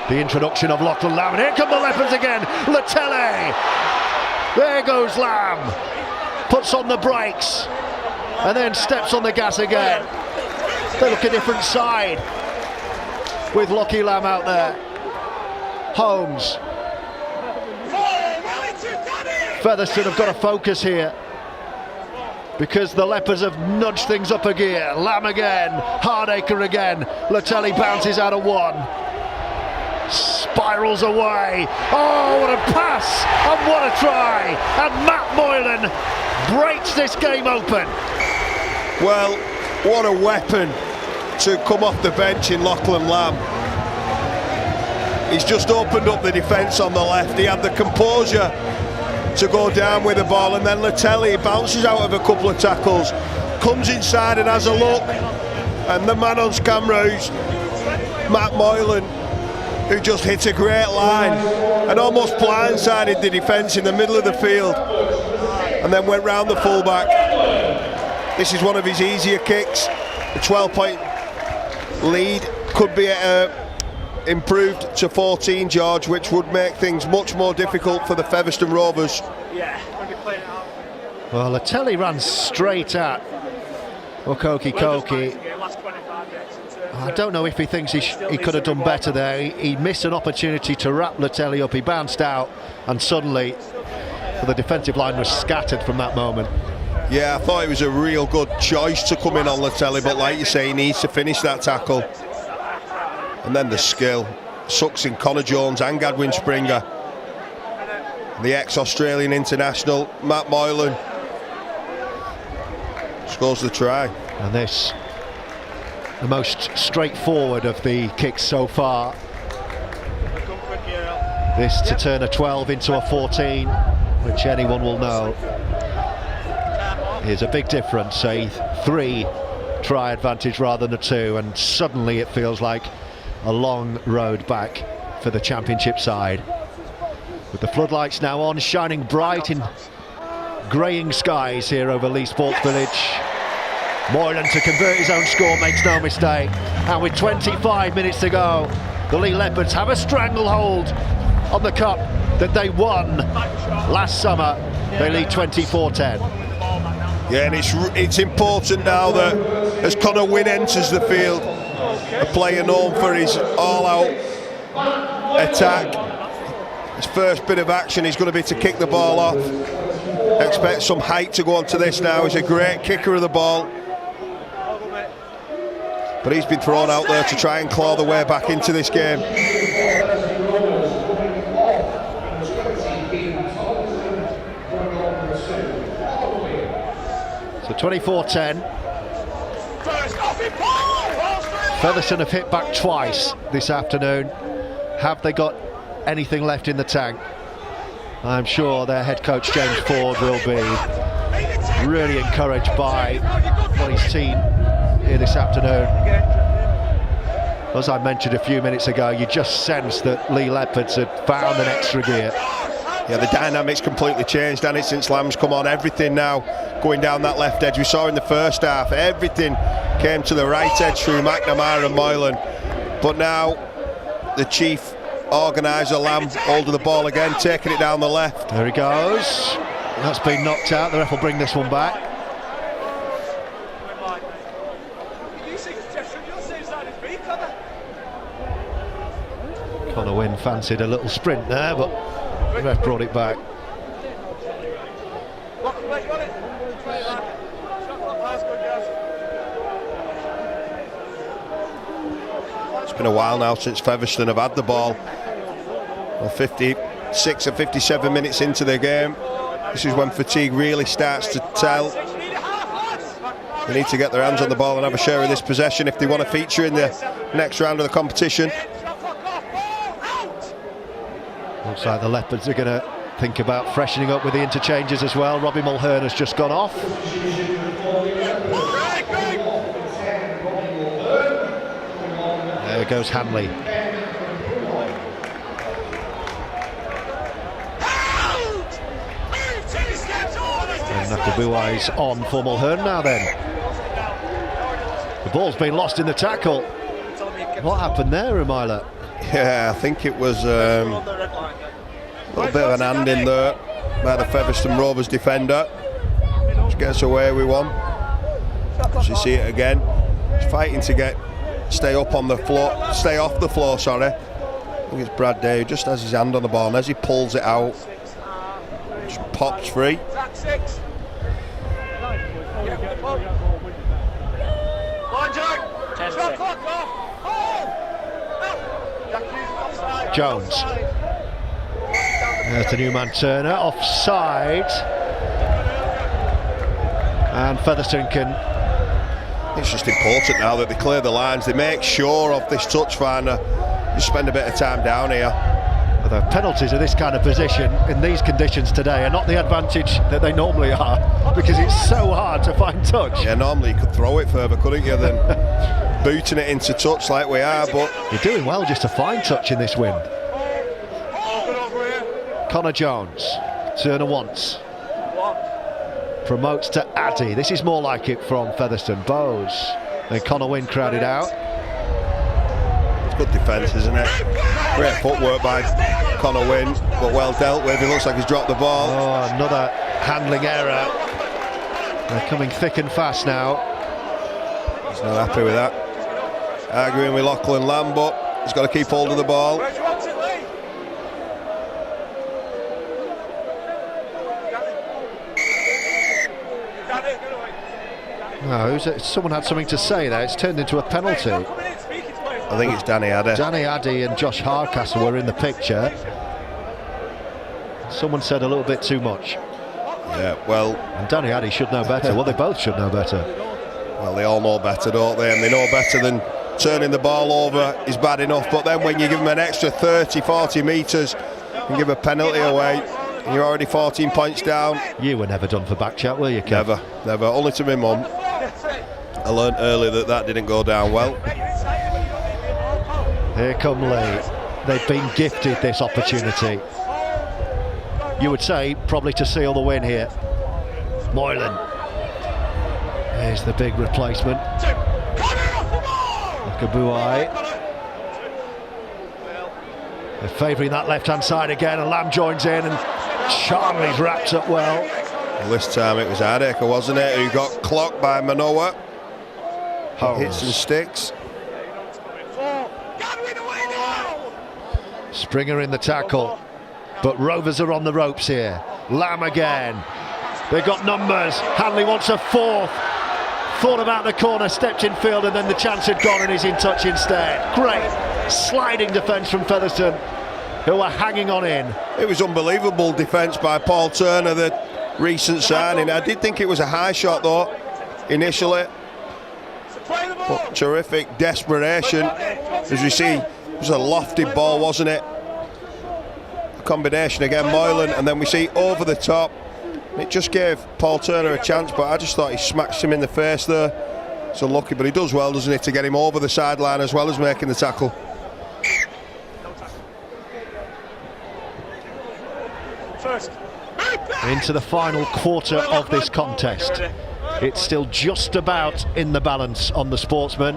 the introduction of Lachlan Lamb. And here come the Leopards again. Latelli. There goes Lamb. Puts on the brakes and then steps on the gas again. They look a different side with Lockie Lamb out there. Holmes. Featherstone have got to focus here because the Leopards have nudged things up a gear. Lamb again, Hardacre again. Latelli bounces out of one. Spirals away. Oh, what a pass and what a try. And Matt Moylan breaks this game open. Well, what a weapon to come off the bench in Lachlan Lamb. He's just opened up the defence on the left. He had the composure to go down with the ball, and then Latelli bounces out of a couple of tackles, comes inside and has a look, and the man on camera, who's Matt Moylan, who just hit a great line and almost blindsided the defence in the middle of the field, and then went round the fullback. This is one of his easier kicks. A 12-point lead could be improved to 14, George, which would make things much more difficult for the Featherstone Rovers. Yeah, when you play it out. Well, Latelli ran straight at Okoki. I don't know if he thinks he could have done better there. He missed an opportunity to wrap Latelli up. He bounced out, and suddenly the defensive line was scattered from that moment. Yeah, I thought it was a real good choice to come in on Latelli, but like you say, he needs to finish that tackle. And then the skill sucks in Connor Jones and Gadwin Springer. The ex-Australian international, Matt Moylan, scores the try. And this, the most straightforward of the kicks so far. This to turn a 12 into a 14, which anyone will know is a big difference. A 3 try advantage rather than a 2, and suddenly it feels like a long road back for the championship side. With the floodlights now on, shining bright in greying skies here over Leigh Sports Village. Moylan to convert his own score, makes no mistake. And with 25 minutes to go, the Leigh Leopards have a stranglehold on the cup that they won last summer. They lead 24-10. Yeah, and it's important now that as Connor Wynne enters the field, a player known for his all-out attack, his first bit of action is going to be to kick the ball off. Expect some height to go onto this now. He's a great kicker of the ball, but he's been thrown out there to try and claw the way back into this game. So 24-10. Featherstone have hit back twice this afternoon. Have they got anything left in the tank? I'm sure their head coach James Ford will be really encouraged by what he's seen here this afternoon. As I mentioned a few minutes ago, you just sense that Leigh Leopards had found an extra gear. Yeah, the dynamic's completely changed, hasn't it, since Lamb's come on. Everything now going down that left edge. We saw in the first half, everything came to the right edge through McNamara and Moylan. But now the chief organiser, Lamb, holding the ball again, taking it down the left. There he goes. That's been knocked out. The ref will bring this one back. Connor Wynne fancied a little sprint there, but the ref brought it back. It's been a while now since Featherstone have had the ball. Well, 56 or 57 minutes into the game. This is when fatigue really starts to tell. They need to get their hands on the ball and have a share of this possession if they want to feature in the next round of the competition. Looks like the Leopards are going to think about freshening up with the interchanges as well. Robbie Mulhern has just gone off. There goes Hanley. And Nakabuai's on for Mulhern now then. The ball's been lost in the tackle. What happened there, Umaila? Yeah, I think it was a little bit of an hand in there by the Featherstone Rovers defender. Just gets away with one. As you see it again, he's fighting to stay up on the floor, stay off the floor, sorry. I think it's Brad Day who just has his hand on the ball, and as he pulls it out, just pops free. Jones. There's the new man Turner, offside. And Featherstone can... It's just important now that they clear the lines, they make sure of this touch finder. Just spend a bit of time down here. The penalties of this kind of position in these conditions today are not the advantage that they normally are, because it's so hard to find touch. Yeah, normally you could throw it further, couldn't you, than booting it into touch like we are, but... You're doing well just to find touch in this wind. Connor Jones, Turner once. Promotes to Addy. This is more like it from Featherstone. Bowes. And Connor Wynne crowded out. It's good defence, isn't it? Great footwork by Connor Wynne, but well dealt with. He looks like he's dropped the ball. Oh, another handling error They're coming thick and fast now. He's not happy with that. Arguing with Lachlan Lamb, but he's got to keep hold of the ball. No, someone had something to say there. It's turned into a penalty. I think it's Danny Addy. Danny Addy and Josh Hardcastle were in the picture. Someone said a little bit too much. Yeah, well... And Danny Addy should know better. Well, they both should know better. Well, they all know better, don't they? And they know better than turning the ball over is bad enough. But then when you give them an extra 30, 40 metres and give a penalty away, and you're already 14 points down. You were never done for back chat, were you, Kev? Never, never. Only to my mum. I learned early that didn't go down well. Here come Leigh. They've been gifted this opportunity. You would say probably to seal the win here. Moylan. There's the big replacement. Kabuai. They're favouring that left-hand side again, and Lamb joins in, and Charlie's wrapped up well. Well, this time it was Adeka, wasn't it, who got clocked by Manoa. Hits and sticks. Springer in the tackle, but Rovers are on the ropes here. Lamb again. They've got numbers. Hanley wants a fourth. Thought about the corner, stepped in field, and then the chance had gone, and he's in touch instead. Great sliding defence from Featherstone, who are hanging on in. It was unbelievable defence by Paul Turner, the recent signing. I did think it was a high shot though, initially. But terrific desperation. As we see, it was a lofted ball, wasn't it? A combination again, Moylan, and then we see over the top. It just gave Paul Turner a chance, but I just thought he smacked him in the face there. It's unlucky, but he does well, doesn't he, to get him over the sideline as well as making the tackle. Into the final quarter of this contest. It's still just about in the balance on the Sportsman,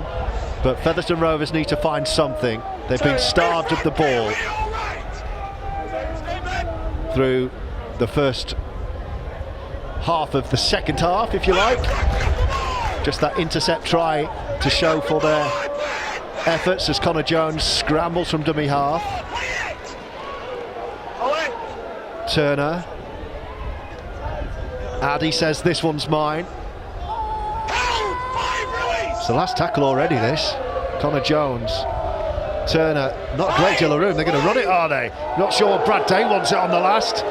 but Featherstone Rovers need to find something. They've been starved of the ball through the first half of the second half, if you like. Just that intercept try to show for their efforts as Connor Jones scrambles from dummy half. Turner. Addy says this one's mine. It's the last tackle already, this. Connor Jones. Turner, not a great deal of room. They're going to run it, are they? Not sure Brad Day wants it on the last.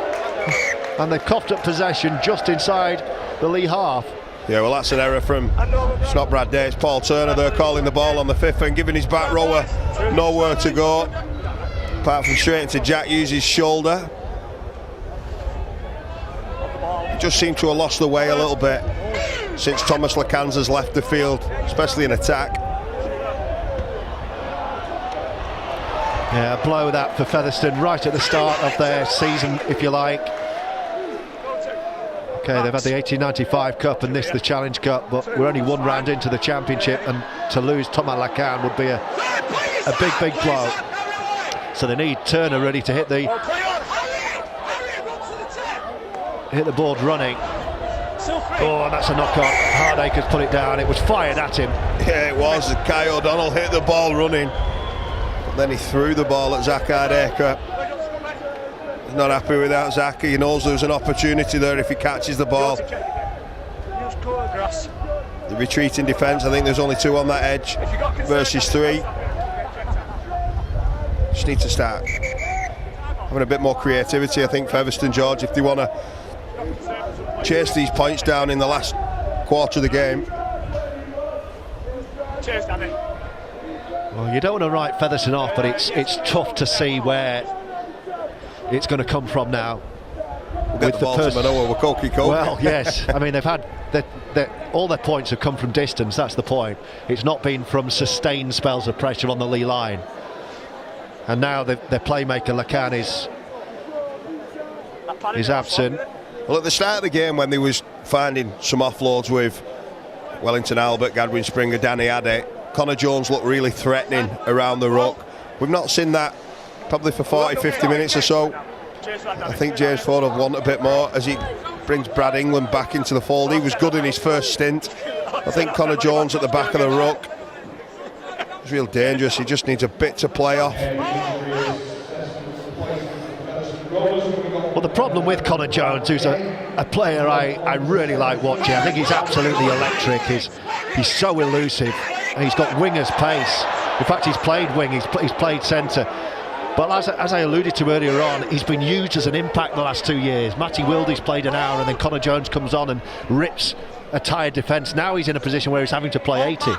And they've coughed up possession just inside the Leigh half. Yeah, well, that's an error from, it's not Brad Day, it's Paul Turner. They're calling the ball on the fifth and giving his back rower nowhere to go, apart from straight into Jack Hughes' shoulder. He just seemed to have lost the way a little bit since Thomas Lacanza's left the field, especially in attack. Yeah, a blow that for Featherstone right at the start of their season, if you like. Okay, they've had the 1895 Cup and this the Challenge Cup, but we're only one round into the Championship, and to lose Thomas Lacan would be a big, big blow. So they need Turner ready to hit the board running. Oh, that's a knock-on. Hardacre's put it down. It was fired at him. Yeah, it was. Kai O'Donnell hit the ball running. But then he threw the ball at Zach Hardacre. He's not happy with that, Zach. He knows there's an opportunity there if he catches the ball. The retreating defence, I think there's only two on that edge versus three. Just need to start having a bit more creativity, I think, Featherstone, George, if they want to chase these points down in the last quarter of the game. Cheers, Danny. Well, you don't want to write Featherstone off, but it's tough to see where it's going to come from now. We'll get the ball to Manoa with Koki. Well, yes. I mean, they've had all their points have come from distance. That's the point. It's not been from sustained spells of pressure on the Leigh line. And now their playmaker Lacan is absent. Well, at the start of the game, when they was finding some offloads with Wellington Albert, Gadwin Springer, Danny Addy, Connor Jones looked really threatening around the ruck. We've not seen that probably for 40-50 minutes or so. I think James Ford will want a bit more as he brings Brad England back into the fold. He was good in his first stint. I think Connor Jones at the back of the ruck. He's real dangerous. He just needs a bit to play off. Well, the problem with Connor Jones, who's a player I really like watching, I think he's absolutely electric. He's so elusive, and he's got winger's pace. In fact, he's played wing, he's played centre. But as I alluded to earlier on, he's been used as an impact the last 2 years. Matty Wildy's played an hour, and then Connor Jones comes on and rips a tired defence. Now he's in a position where he's having to play 80.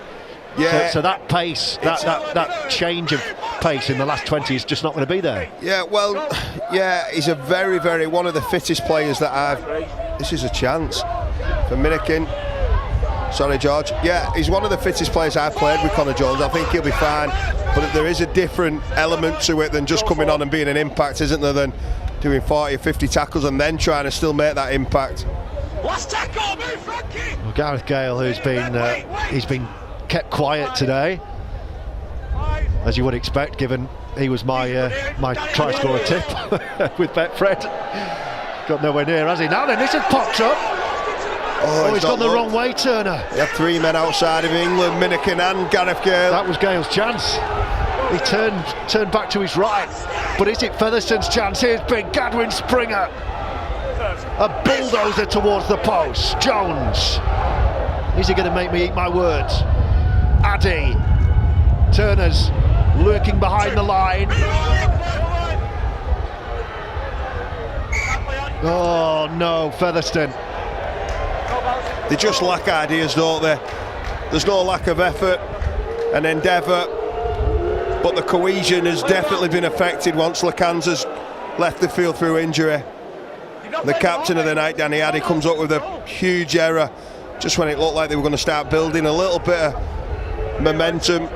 Yeah. So that pace, that change of pace in the last 20 is just not going to be there. Yeah, well, yeah, he's a very, very, one of the fittest players that this is a chance for Minikin. Sorry, George. Yeah, he's one of the fittest players I've played with, Connor Jones. I think he'll be fine. But there is a different element to it than just coming on and being an impact, isn't there, than doing 40 or 50 tackles and then trying to still make that impact. Last tackle, move, Frankie! Well, Gareth Gale, who's been kept quiet today, as you would expect, given he was my try scorer tip with Betfred. Got nowhere near, has he? Now then, this has popped up. Oh, he's gone the wrong way, Turner. He had 3 men outside of England, Minikin and Gareth Gale. That was Gale's chance. He turned back to his right. But is it Featherstone's chance? Here's big Gadwin Springer. A bulldozer towards the post. Jones. Is he going to make me eat my words? Addy. Turner's lurking behind the line. Oh no, Featherstone. They just lack ideas, don't they? There's no lack of effort and endeavour, but the cohesion has definitely been affected once Lacanza's left the field through injury. The captain of the night, Danny Addy, comes up with a huge error just when it looked like they were going to start building a little bit of momentum.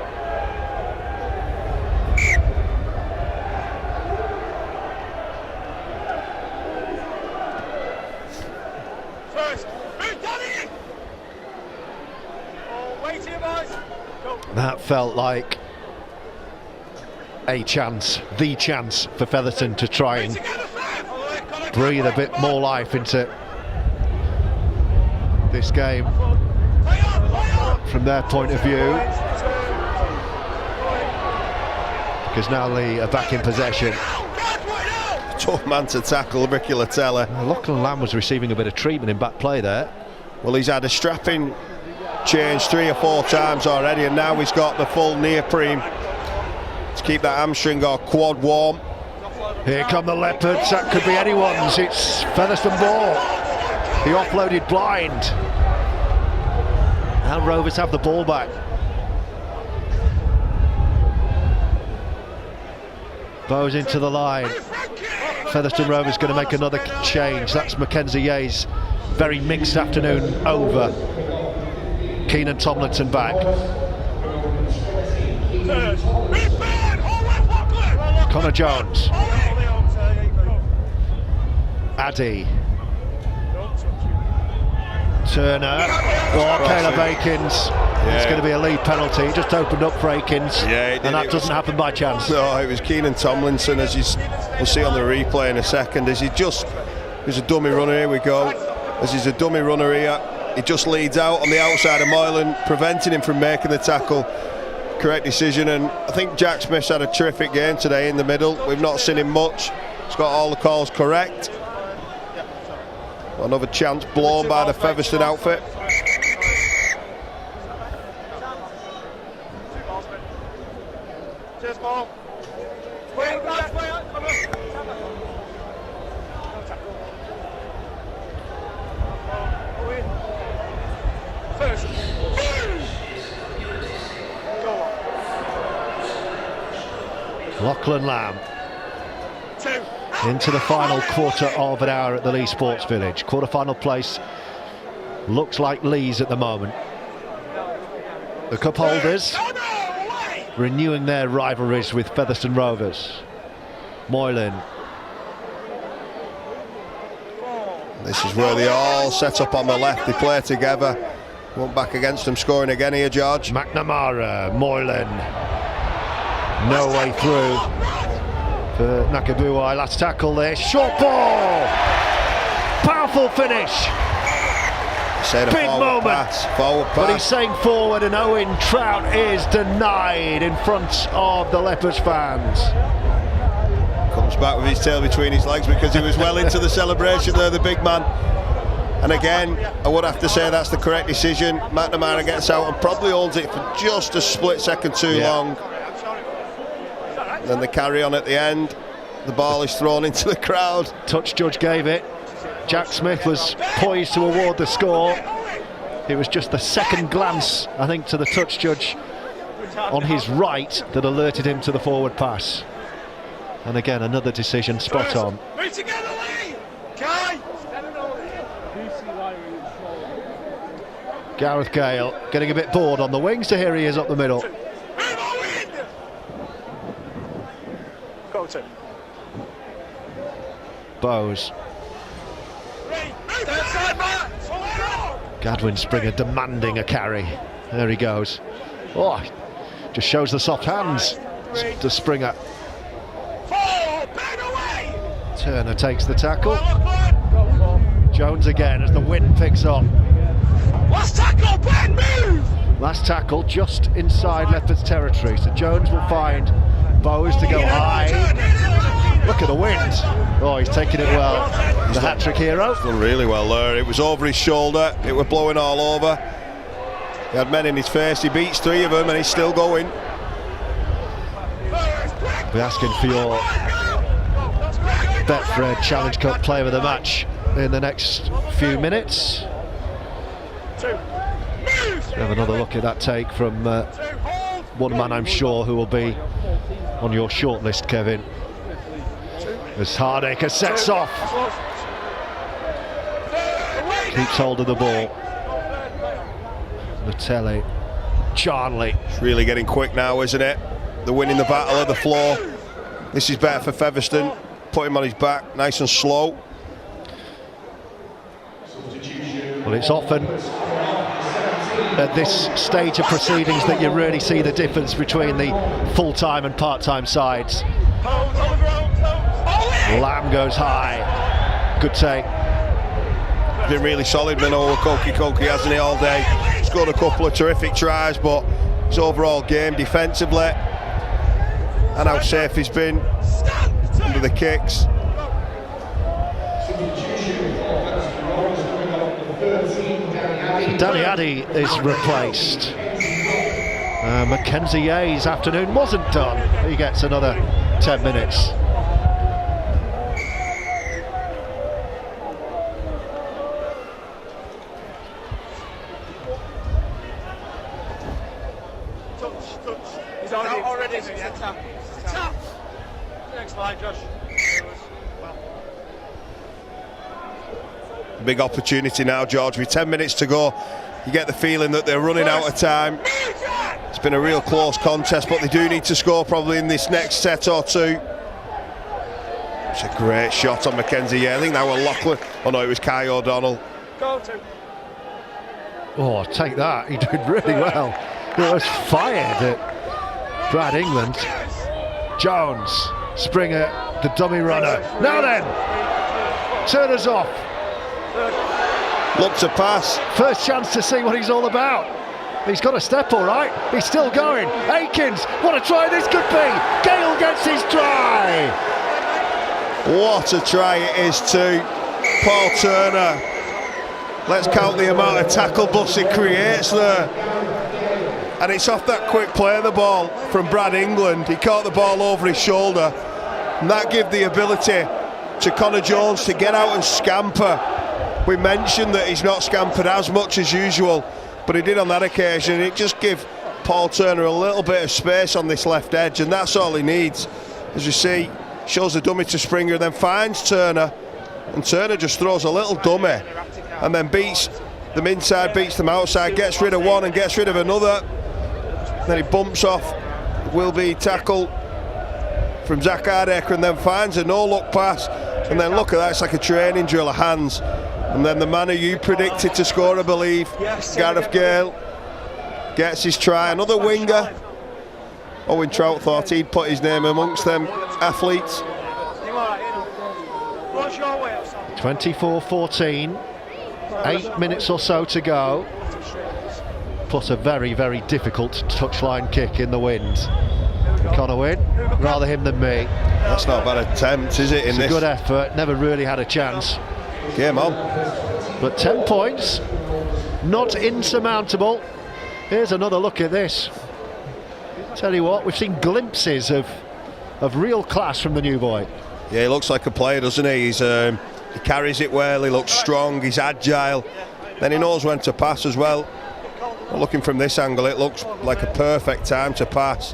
That felt like a chance, the chance for Featherstone to try and breathe a bit more life into this game from their point of view, because now Leigh are back in possession. Tough man to tackle, Ricky Latella. Lachlan Lamb was receiving a bit of treatment in back play there. Well, he's had a strapping change 3 or 4 times already, and now he's got the full neoprene to keep that hamstring or quad warm. Here come the Leopards. That could be anyone's. It's Featherstone ball. He offloaded blind. And Rovers have the ball back. Bows into the line. Featherstone Rovers going to make another change. That's Mackenzie Yea's very mixed afternoon over. Keenan Tomlinson back. Connor Jones. Addy. Turner. Oh, Caleb Akins. Yeah. It's going to be a lead penalty. He just opened up for Akins. Yeah, and that doesn't happen by chance. No, it was Keenan Tomlinson, as we'll see on the replay in a second. He's a dummy runner. Here we go. As he's a dummy runner here, he just leads out on the outside of Moylan, preventing him from making the tackle. Correct decision, and I think Jack Smith's had a terrific game today in the middle. We've not seen him much. He's got all the calls correct. Another chance blown by the Featherstone outfit. Cheers, Paul. Lachlan Lamb into the final quarter of an hour at the Leigh Sports Village. Quarter-final place looks like Leigh's at the moment. The cup holders renewing their rivalries with Featherstone Rovers. Moylan. This is where they all set up on the left. They play together. Went back against them, scoring again here, George. McNamara, Moylan. No way through for Nakabuai. Last tackle there. Short ball. Powerful finish. Big moment. Forward pass. But he's saying forward, and Owen Trout is denied in front of the Leopards fans. Comes back with his tail between his legs because he was well into the celebration there, the big man. And again, I would have to say that's the correct decision. McNamara gets out and probably holds it for just a split second too long. Then the carry on at the end. The ball is thrown into the crowd. Touch judge gave it. Jack Smith was poised to award the score. It was just the second glance, I think, to the touch judge on his right that alerted him to the forward pass. And again, another decision spot on. Move together, Leigh! Gareth Gale getting a bit bored on the wing, so here he is up the middle. Go to. Bowes. Gadwin Springer demanding a carry. There he goes. Oh, just shows the soft hands to Springer. Turner takes the tackle. Jones again as the wind picks up. Last tackle, Ben, move! Last tackle just inside Leopards territory, so Jones will find Bowes to go high. Look at the wind. Oh, he's taking it well. The hat-trick hero. Done really well there. It was over his shoulder. It was blowing all over. He had men in his face. He beats 3 of them and he's still going. We're asking for your Betfred Challenge Cup Player of the Match in the next few minutes. Have another look at that take from one man I'm sure who will be on your shortlist, Kevin. As Hardacre sets off. Keeps hold of the ball. Natelli. Charnley. It's really getting quick now, isn't it? They're winning the battle of the floor. This is better for Featherstone. Put him on his back, nice and slow. Well, it's often at this stage of proceedings that you really see the difference between the full-time and part-time sides. Lamb goes high. Good take. Been really solid, Manoa Koki, hasn't he, all day? Scored a couple of terrific tries, but his overall game defensively and how safe he's been under the kicks. Danny Addy is replaced. Mackenzie Yea's afternoon wasn't done. He gets another 10 minutes. He's already. Tap. Next line, Josh. Big opportunity now, George. With 10 minutes to go, you get the feeling that they're running out of time. It's been a real close contest, but they do need to score probably in this next set or two. It's a great shot on Mackenzie. Yeah, I think that was Lachlan. Oh no, it was Kai O'Donnell. Go to. Oh, take that. He did really well. It was fired at Brad England. Jones, Springer, the dummy runner. Now then, Turner's off. Look to pass. First chance to see what he's all about. He's got a step, all right. He's still going. Aikens, what a try this could be. Gale gets his try. What a try it is to Paul Turner. Let's count the amount of tackle busts it creates there. And it's off that quick play of the ball from Brad England. He caught the ball over his shoulder. And that gave the ability to Connor Jones to get out and scamper. We mentioned that he's not scampered as much as usual, but he did on that occasion. It just gave Paul Turner a little bit of space on this left edge, and that's all he needs. As you see, shows the dummy to Springer, then finds Turner, and Turner just throws a little dummy, and then beats them inside, beats them outside, gets rid of one and gets rid of another. Then he bumps off, will be tackled from Zach Hardacre, and then finds a no-look pass, and then look at that, it's like a training drill of hands. And then the man who you predicted to score, I believe, Gareth Gale, gets his try. Another winger. Owen Trout thought he'd put his name amongst them athletes. What's your way, Sam? 24-14, 8 minutes or so to go, plus a very, very difficult touchline kick in the wind. Connor Wynn, rather him than me. That's not a bad attempt, is it? It's a good effort, never really had a chance. Game on. But 10 points, not insurmountable. Here's another look at this. Tell you what, we've seen glimpses of real class from the new boy. Yeah, he looks like a player, doesn't he? He carries it well, he looks strong, he's agile. Then he knows when to pass as well. Looking from this angle, it looks like a perfect time to pass.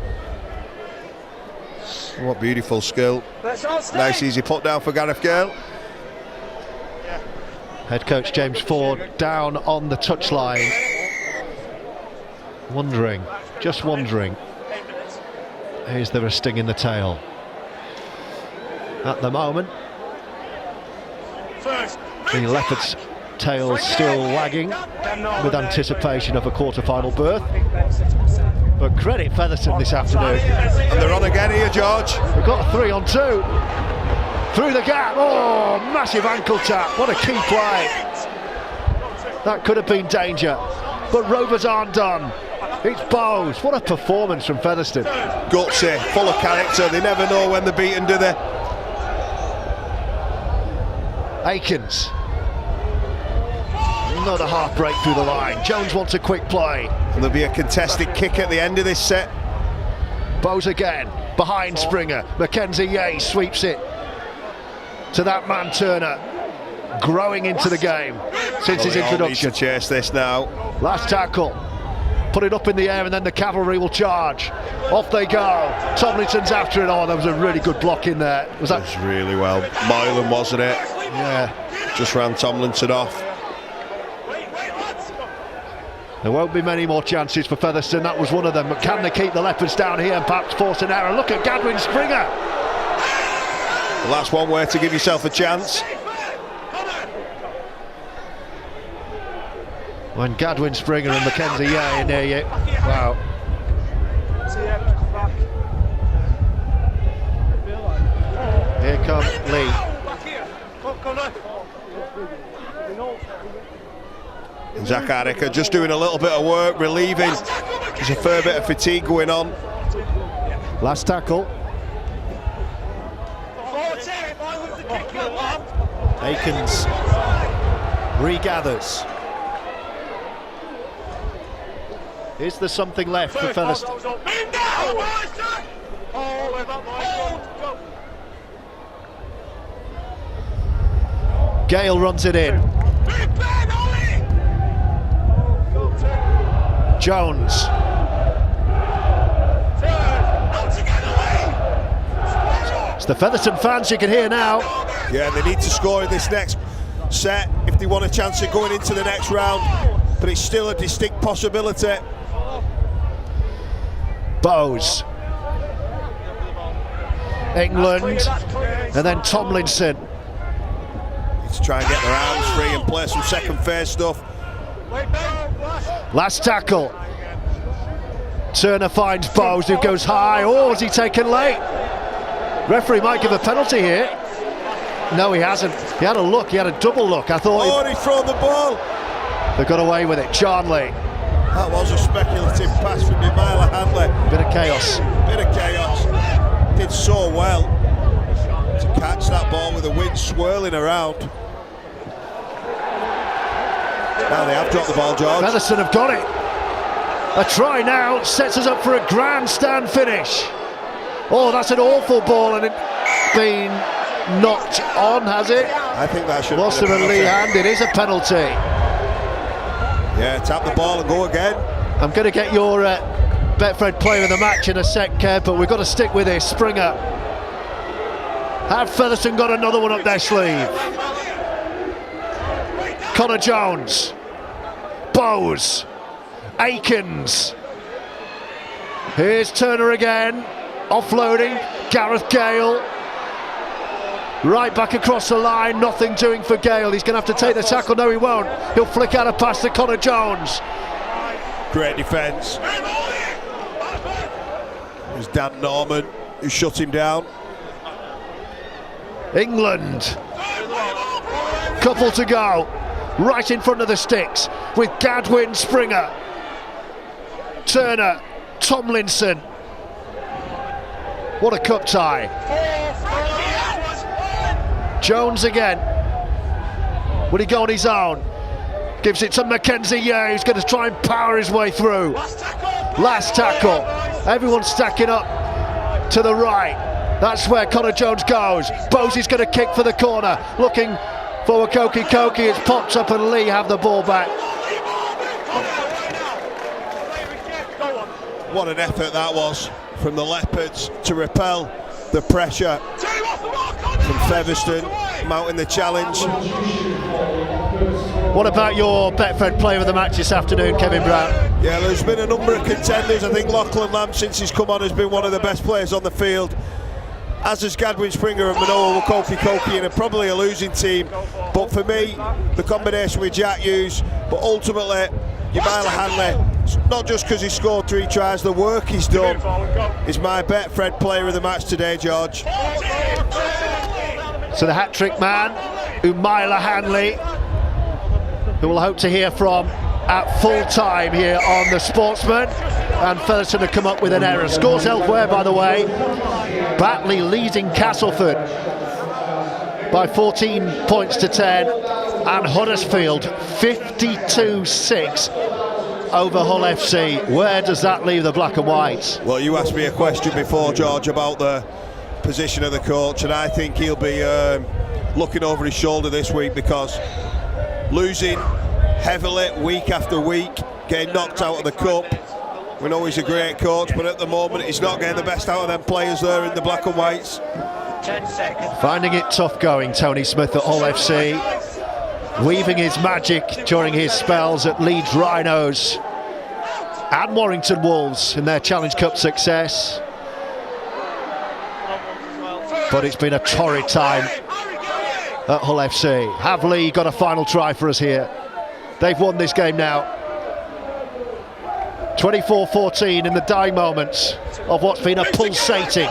What beautiful skill. Nice easy put down for Gareth Gale. Head coach James Ford down on the touchline. Just wondering, is there a sting in the tail? At the moment, the Leopards' tails still wagging with anticipation of a quarter-final berth. But credit Featherstone this afternoon. And they're on again here, George. We've got a 3-on-2. Through the gap. Oh, massive ankle tap. What a key play. That could have been danger. But Rovers aren't done. It's Bowes. What a performance from Featherstone. Gutsy, full of character. They never know when they're beaten, do they? Aikens. Not a half break through the line. Jones wants a quick play. And there'll be a contested kick at the end of this set. Bowes again, behind Springer. Mackenzie Yates sweeps it to that man Turner, growing into the game since his introduction. Need to chase this now. Last tackle, put it up in the air, and then the cavalry will charge. Off they go. Tomlinson's after it. Oh, there was a really good block in there. Was that? It was really well. Moylan, wasn't it? Yeah. Just ran Tomlinson off. There won't be many more chances for Featherstone. That was one of them. But can they keep the Leopards down here and perhaps force an error? Look at Gadwin Springer. Well, that's one way to give yourself a chance. When Gadwin Springer and Mackenzie Yea are near you. Wow. Here comes Lee. Zach Arica just doing a little bit of work, relieving. There's a fair bit of fatigue going on. Last tackle. Aikens regathers. Is there something left for Featherstone? Gale runs it in. Jones. It's the Featherstone fans you can hear now. Yeah, they need to score in this next set if they want a chance of going into the next round. But it's still a distinct possibility. Bowes. England. And then Tomlinson. Need to try and get their arms free and play some second phase stuff. Last tackle. Turner finds Bowes, who goes high. Oh, has he taken late? Referee might give a penalty here. No, he hasn't. He had a look, he had a double look. I thought. Oh, he's thrown the ball. They got away with it. Charnley. That was a speculative pass from Mila Handley. Bit of chaos. Did so well to catch that ball with the wind swirling around. Now they have dropped the ball, George. Featherstone have got it. A try now sets us up for a grandstand finish. Oh, that's an awful ball, and it's been knocked on, has it? I think that should have been a Lee hand. It is a penalty. Yeah, tap the ball and go again. I'm going to get your Betfred player of the match in a sec, Kev, but we've got to stick with this. Springer. Have Featherstone got another one up their sleeve? Connor Jones. Bowes. Aikens. Here's Turner again. Offloading. Gareth Gale. Right back across the line. Nothing doing for Gale. He's going to have to take the tackle. No, he won't. He'll flick out a pass to Connor Jones. Great defence. It was Dan Norman who shut him down. England. Couple to go. Right in front of the sticks with Gadwin, Springer, Turner, Tomlinson. What a cup tie. Jones again. Will he go on his own? Gives it to Mackenzie. Yeah, he's going to try and power his way through. Last tackle. Everyone's stacking up to the right. That's where Connor Jones goes. Bosey's going to kick for the corner. Looking for Wakoki. It's popped up and Leigh have the ball back. What an effort that was from the Leopards to repel the pressure from Featherstone, mounting the challenge. What about your Betfred player of the match this afternoon, Kevin Brown? Yeah, there's been a number of contenders. I think Lachlan Lamb, since he's come on, has been one of the best players on the field. As is Gadwin, Springer and Manoa Wakoki in probably a losing team. But for me, the combination with Jack Hughes, but ultimately, Yamila Hanley, not just because he scored 3 tries, the work he's done is my Betfred player of the match today, George. So the hat-trick man, Umaila Hanley, who we'll hope to hear from at full time here on the Sportsman. And Featherstone have come up with an error. Scores elsewhere, by the way. Batley leading Castleford by 14 points to 10, and Huddersfield 52-6 over Hull FC. Where does that leave the black and whites? Well, you asked me a question before, George, about the position of the coach, and I think he'll be looking over his shoulder this week, because losing heavily week after week, getting knocked out of the cup. We know he's a great coach, but at the moment he's not getting the best out of them players there in the black and whites. 10 seconds. Finding it tough going, Tony Smith at Hull FC, weaving his magic during his spells at Leeds Rhinos and Warrington Wolves in their Challenge Cup success. But it's been a torrid time at Hull FC. Have Leigh got a final try for us here? They've won this game now. 24-14 in the dying moments of what's been a pulsating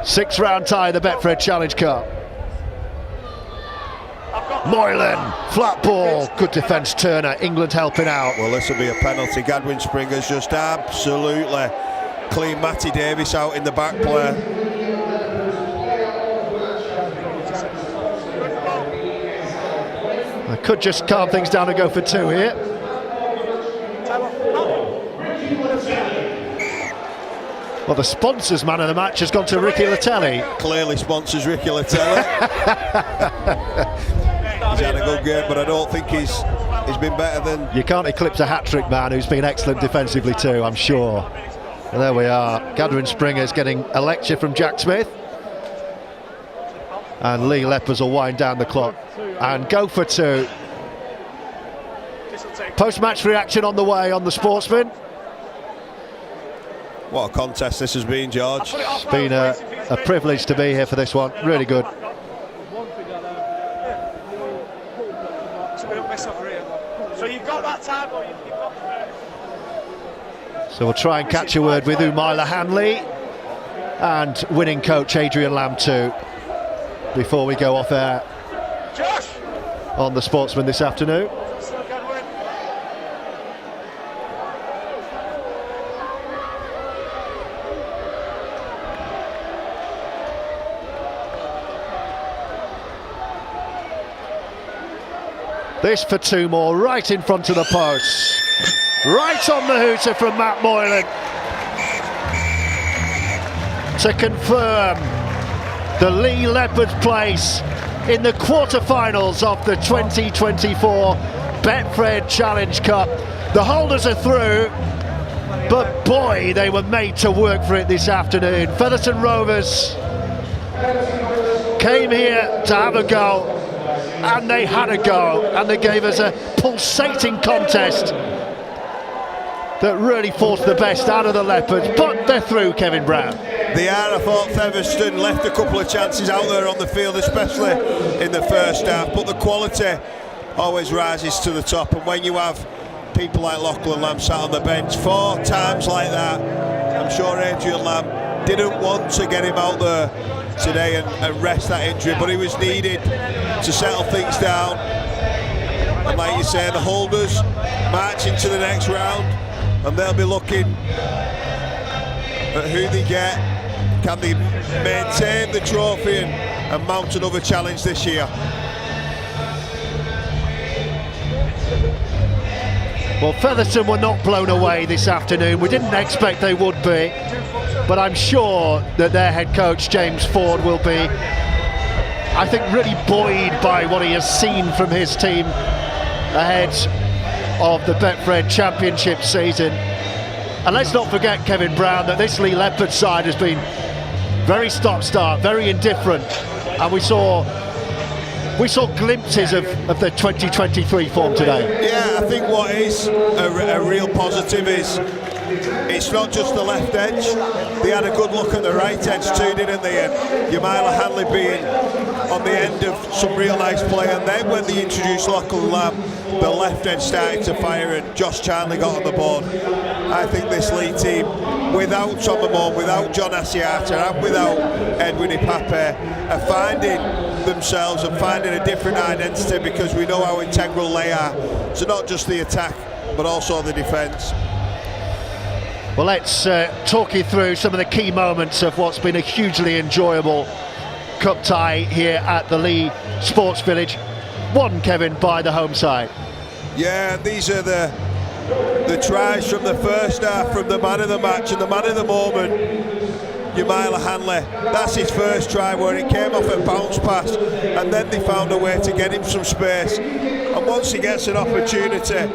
6th-round tie in the Betfred Challenge Cup. Moylan, flat ball, good defence, Turner, England helping out. Well, this will be a penalty. Gadwin Springer's just absolutely clean Matty Davis out in the back player. I could just calm things down and go for 2 here. Well, the sponsors man of the match has gone to Ricky Latelli. Clearly sponsors Ricky Latelli. He's had a good game, but I don't think he's been better than... You can't eclipse a hat-trick man who's been excellent defensively too, I'm sure. And there we are. Gadwin Springer's getting a lecture from Jack Smith. And Leigh Leopards will wind down the clock and go for 2. Post-match reaction on the way on the Sportsman. What a contest this has been, George. It's been a privilege to be here for this one. Really good. So you've got that time, or you've got... So we'll try and catch a word with Umaila Hanley and winning coach Adrian Lamb too before we go off air on the Sportsman this afternoon. This for 2 more, right in front of the post. Right on the hooter from Matt Moylan to confirm the Leigh Leopards place in the quarter-finals of the 2024 Betfred Challenge Cup. The holders are through, but boy, they were made to work for it this afternoon. Featherstone Rovers came here to have a go, and they had a go, and they gave us a pulsating contest that really forced the best out of the Leopards, but they're through, Kevin Brown. They are. I thought Featherstone left a couple of chances out there on the field, especially in the first half, but the quality always rises to the top, and when you have people like Lachlan Lamb sat on the bench 4 times like that, I'm sure Adrian Lamb didn't want to get him out there today and rest that injury, but he was needed to settle things down. And like you say, the holders march into the next round, and they'll be looking at who they get. Can they maintain the trophy and mount another challenge this year? Well, Featherstone were not blown away this afternoon. We didn't expect they would be, but I'm sure that their head coach James Ford will be, I think, really buoyed by what he has seen from his team ahead of the Betfred Championship season. And let's not forget, Kevin Brown, that this Leigh Leopards side has been very stop-start, very indifferent, and we saw glimpses of the 2023 form today. Yeah, I think what is a real positive is it's not just the left edge. They had a good look at the right edge too, didn't they? And Yamila Hanley being on the end of some real nice play, and then when they introduced Lachlan Lamb, the left edge started to fire and Josh Charnley got on the board. I think this Leigh team, without Tom Amon, without John Asiata and without Edwin Ipape, are finding themselves and finding a different identity, because we know how integral they are to not just the attack but also the defence. Well, let's talk you through some of the key moments of what's been a hugely enjoyable cup tie here at the Leigh Sports Village, won, Kevin, by the home side. Yeah, these are the tries from the first half from the man of the match and the man of the moment, Yamila Hanley. That's his first try, where it came off a bounce pass, and then they found a way to get him some space. And once he gets an opportunity,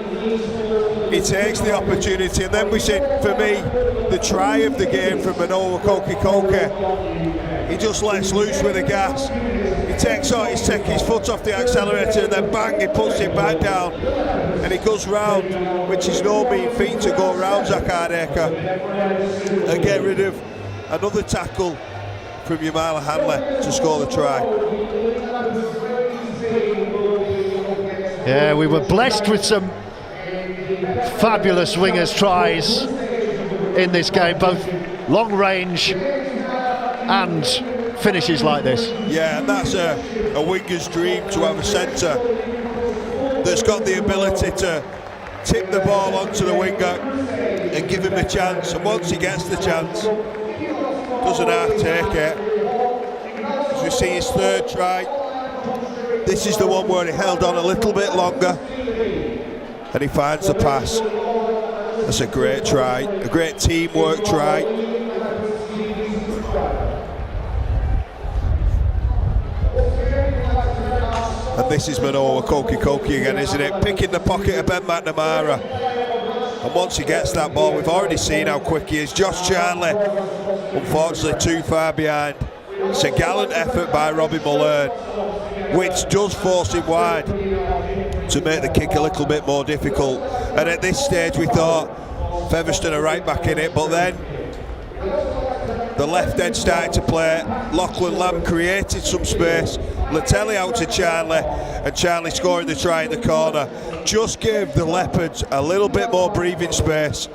he takes the opportunity. And then we see, for me, the try of the game from Manoa Koke. He just lets loose with the gas. He takes his foot off the accelerator, and then bang, he puts it back down, and he goes round, which is no mean feat to go round Zach Hardacre and get rid of another tackle from Yamila Hanley to score the try. Yeah, we were blessed with some fabulous wingers tries in this game, both long range and finishes like this. Yeah, and that's a winger's dream, to have a centre that's got the ability to tip the ball onto the winger and give him a chance, and once he gets the chance, doesn't half take it. As we see his third try, this is the one where he held on a little bit longer and he finds the pass. That's a great try, a great teamwork try. And this is Manoa Koke again, isn't it? Picking the pocket of Ben McNamara. And once he gets that ball, we've already seen how quick he is. Josh Charnley, unfortunately, too far behind. It's a gallant effort by Robbie Mullern, which does force him wide to make the kick a little bit more difficult. And at this stage, we thought Featherstone are right back in it, but then the left edge started to play. Lachlan Lamb created some space. Latelli out to Charnley, and Charnley scoring the try in the corner. Just gave the Leopards a little bit more breathing space.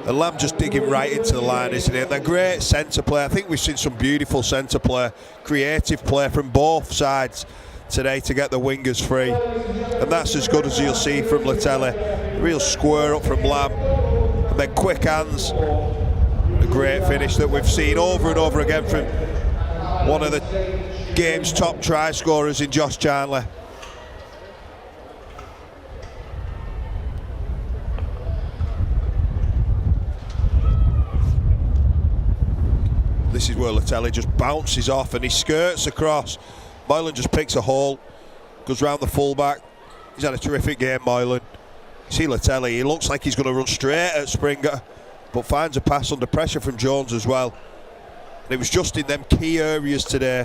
And Lamb just digging right into the line, isn't it? And the great centre play. I think we've seen some beautiful centre play, creative play from both sides today to get the wingers free. And that's as good as you'll see from Latelli. A real square up from Lamb. And then quick hands. A great finish that we've seen over and over again from one of the game's top try scorers in Josh Charnley. This is where Latelli just bounces off and he skirts across. Moylan just picks a hole, goes round the fullback. He's had a terrific game, Moylan. You see Latelli, he looks like he's going to run straight at Springer, but finds a pass under pressure from Jones as well. And it was just in them key areas today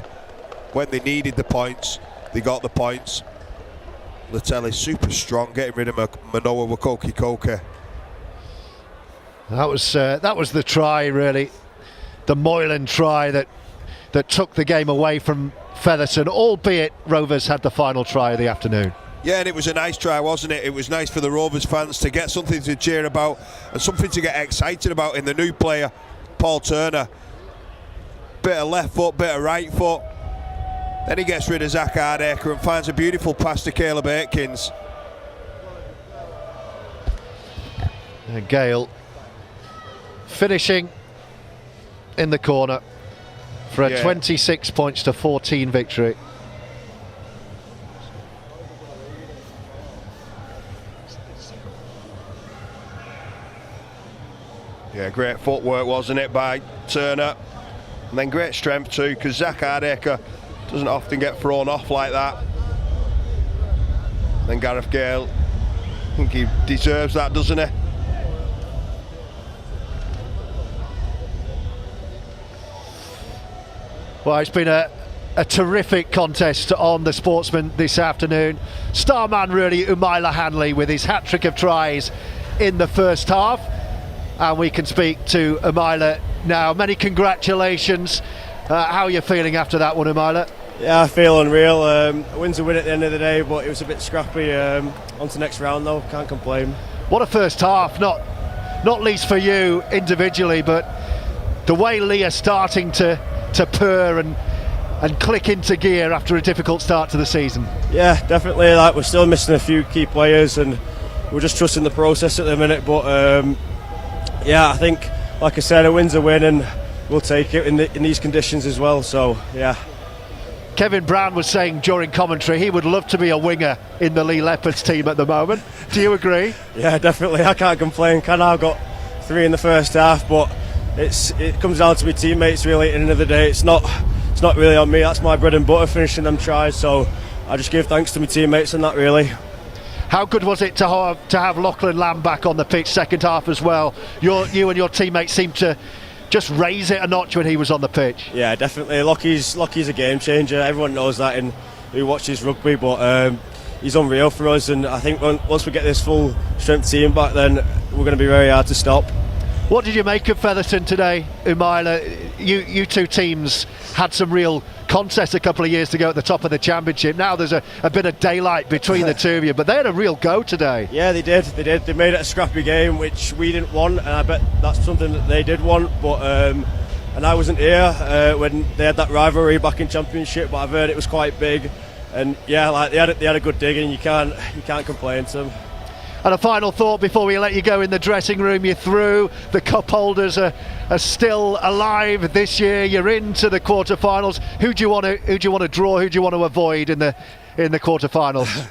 when they needed the points, they got the points. Latelli super strong, getting rid of Manoa Koke. That was the try, really. The Moylan try that took the game away from Featherstone, albeit Rovers had the final try of the afternoon. Yeah, and it was a nice try, wasn't it? It was nice for the Rovers fans to get something to cheer about and something to get excited about in the new player, Paul Turner. Bit of left foot, bit of right foot. Then he gets rid of Zach Hardacre and finds a beautiful pass to Caleb Aikins. And Gale finishing in the corner for a 26 points to 14 victory. Yeah, great footwork, wasn't it, by Turner? And then great strength too, because Zach Hardacre doesn't often get thrown off like that. Then Gareth Gale, I think he deserves that, doesn't he? Well, it's been a terrific contest on the Sportsman this afternoon. Starman really, Umaila Hanley, with his hat-trick of tries in the first half. And we can speak to Umaila now. Many congratulations. How are you feeling after that one, Umaila? Yeah, I feel unreal. A win's a win at the end of the day, but it was a bit scrappy. On to the next round though, can't complain. What a first half, not least for you individually, but the way Leigh are starting to purr and click into gear after a difficult start to the season. Yeah, definitely. Like, we're still missing a few key players and we're just trusting the process at the minute, but yeah, I think, like I said, a win's a win and we'll take it in these conditions as well, so yeah. Kevin Brown was saying during commentary he would love to be a winger in the Leigh Leopards team at the moment. Do you agree? Yeah, definitely. I can't complain. I got 3 in the first half, but it comes down to my teammates really at the end of the day. It's not really on me. That's my bread and butter, finishing them tries, so I just give thanks to my teammates and that really. How good was it to have Lachlan Lamb back on the pitch second half as well? You and your teammates seemed to just raise it a notch when he was on the pitch. Yeah, definitely. Lockie's a game changer. Everyone knows that in who watches rugby, but he's unreal for us, and I think once we get this full strength team back, then we're going to be very hard to stop. What did you make of Featherstone today, Umaila? You two teams had some real contests a couple of years ago at the top of the championship. Now there's a bit of daylight between the two of you, but they had a real go today. Yeah, they did. They made it a scrappy game, which we didn't want, and I bet that's something that they did want. But and I wasn't here when they had that rivalry back in championship, but I've heard it was quite big. And yeah, like they had a good dig, and you can't complain to them. And a final thought before we let you go in the dressing room. You're through. The cup holders are still alive this year. You're into the quarterfinals. Who do you want to draw? Who do you want to avoid in the quarterfinals?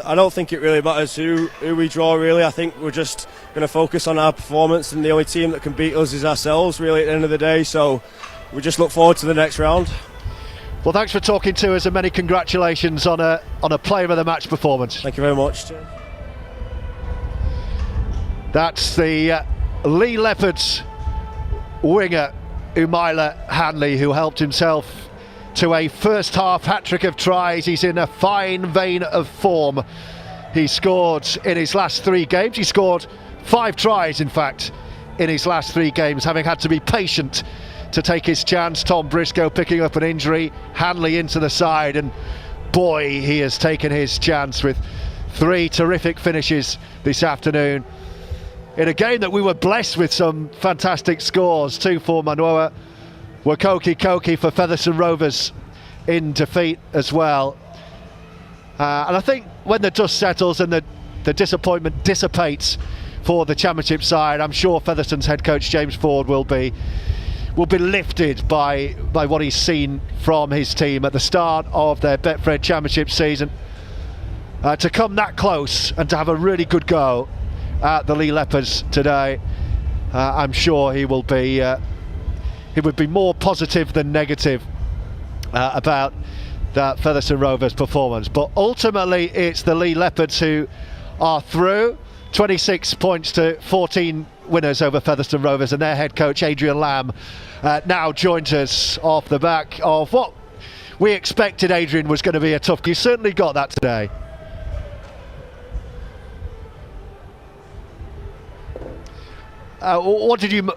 I don't think it really matters who we draw. Really, I think we're just going to focus on our performance, and the only team that can beat us is ourselves. Really, at the end of the day, so we just look forward to the next round. Well, thanks for talking to us, and many congratulations on a player of the match performance. Thank you very much. That's the Leigh Leopards winger Umaila Hanley, who helped himself to a first half hat-trick of tries. He's in a fine vein of form. He scored in his last 3 games. He scored 5 tries, in fact, in his last 3 games, having had to be patient to take his chance. Tom Briscoe picking up an injury, Hanley into the side, and boy, he has taken his chance with 3 terrific finishes this afternoon. In a game that we were blessed with some fantastic scores. 2 for Manoa, Wakoki for Featherstone Rovers in defeat as well. And I think when the dust settles and the disappointment dissipates for the championship side, I'm sure Featherstone's head coach James Ford will be lifted by what he's seen from his team at the start of their Betfred Championship season. To come that close and to have a really good go at the Leigh Leopards today, I'm sure he would be more positive than negative about that Featherstone Rovers performance. But ultimately it's the Leigh Leopards who are through. 26 points to 14 winners over Featherstone Rovers, and their head coach Adrian Lamb now joins us off the back of what we expected Adrian was going to be a tough. You certainly got that today. What did you...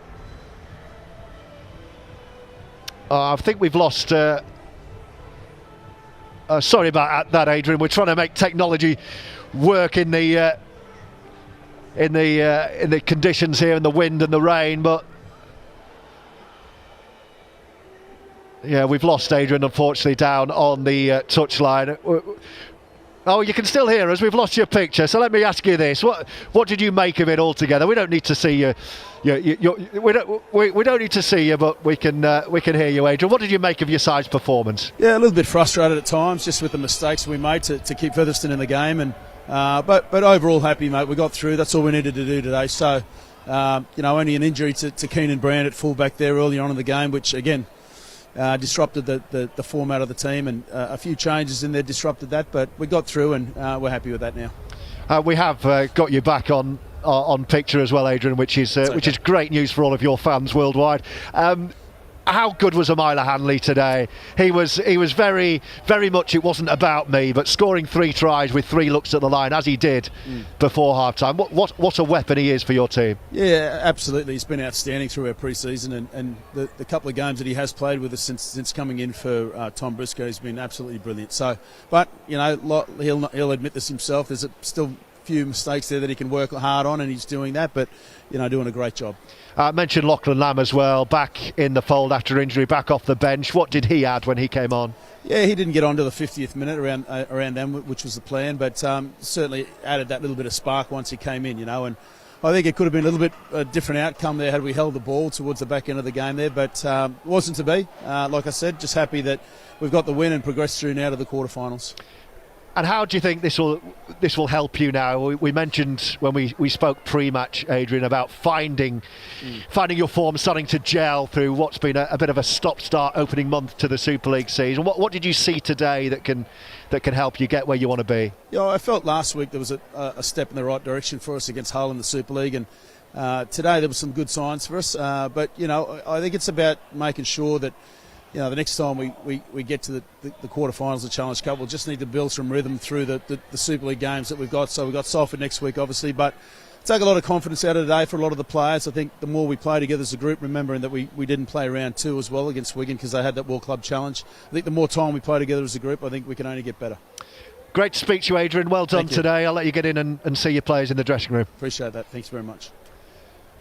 I think we've lost Sorry about that, Adrian. We're trying to make technology work in the conditions here, in the wind and the rain, but yeah, we've lost Adrian, unfortunately, down on the touchline. Oh, you can still hear us. We've lost your picture. So let me ask you this: what did you make of it altogether? We don't need to see you. We don't need to see you, but we can hear you, Adrian. What did you make of your side's performance? Yeah, a little bit frustrated at times, just with the mistakes we made to keep Featherstone in the game, and but overall happy, mate. We got through. That's all we needed to do today. So only an injury to Keenan Brand at fullback there early on in the game, which again. Disrupted the format of the team, and a few changes in there disrupted that, but we got through, and we're happy with that now. We have got you back on picture as well, Adrian, which is great news for all of your fans worldwide. How good was Amila Hanley today? He was very, very much, it wasn't about me, but scoring 3 tries with 3 looks at the line, as he did before half-time. What a weapon he is for your team. Yeah, absolutely. He's been outstanding through our pre-season, and the couple of games that he has played with us since coming in for Tom Briscoe, he's been absolutely brilliant. So, but, he'll admit this himself. There's still few mistakes there that he can work hard on, and he's doing that, but doing a great job. I mentioned Lachlan Lamb as well, back in the fold after injury, back off the bench. What did he add when he came on? Yeah, he didn't get on to the 50th minute around them, which was the plan, but certainly added that little bit of spark once he came in, and I think it could have been a little bit a different outcome there had we held the ball towards the back end of the game there, but wasn't to be. Like I said, just happy that we've got the win and progressed through now to the quarterfinals. And how do you think this will help you now? We mentioned when we spoke pre-match, Adrian, about finding your form, starting to gel through what's been a bit of a stop-start opening month to the Super League season. What did you see today that can help you get where you want to be? Yeah, I felt last week there was a step in the right direction for us against Hull in the Super League, and today there were some good signs for us. But I think it's about making sure that the next time we get to the quarterfinals of the Challenge Cup, we'll just need to build some rhythm through the Super League games that we've got. So we've got Salford next week, obviously, but take a lot of confidence out of today for a lot of the players. I think the more we play together as a group, remembering that we didn't play round 2 as well against Wigan because they had that World Club Challenge. I think the more time we play together as a group, I think we can only get better. Great to speak to you, Adrian. Well done today. I'll let you get in and see your players in the dressing room. Appreciate that. Thanks very much.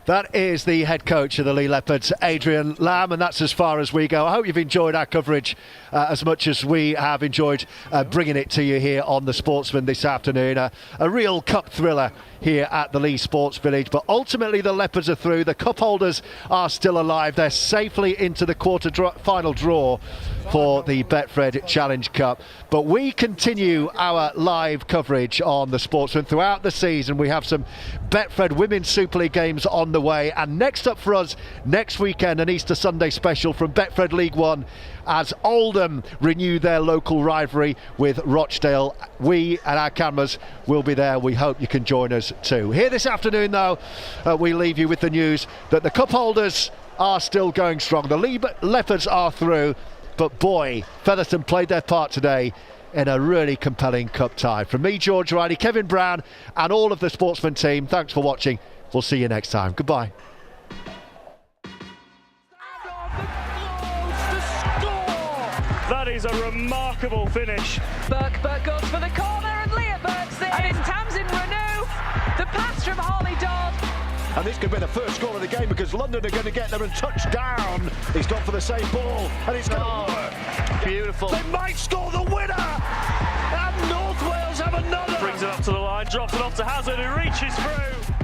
That is the head coach of the Leigh Leopards, Adrian Lamb, and that's as far as we go. I hope you've enjoyed our coverage as much as we have enjoyed bringing it to you here on the Sportsman this afternoon. A real cup thriller here at the Leigh Sports Village, but ultimately the Leopards are through. The cup holders are still alive. They're safely into the final draw for the Betfred Challenge Cup. But we continue our live coverage on the Sportsman throughout the season. We have some Betfred Women's Super League games on the way, and next up for us next weekend, an Easter Sunday special from Betfred League One as Oldham renew their local rivalry with Rochdale. We and our cameras will be there. We hope you can join us too. Here this afternoon though, we leave you with the news that the cup holders are still going strong. The Leigh Leopards are through, but boy, Featherstone played their part today in a really compelling cup tie. From me, George Riley, Kevin Brown and all of the Sportsman team, thanks for watching. We'll see you next time. Goodbye. That is a remarkable finish. Burke goes for the corner and Leopards there. And it's Tamsin Renew. The pass from Harley Dodd. And this could be the first goal of the game because London are going to get them and touch down. He's gone for the same ball and it's going to work. Beautiful. They might score the winner. And North Wales have another. Brings it up to the line, drops it off to Hazard who reaches through.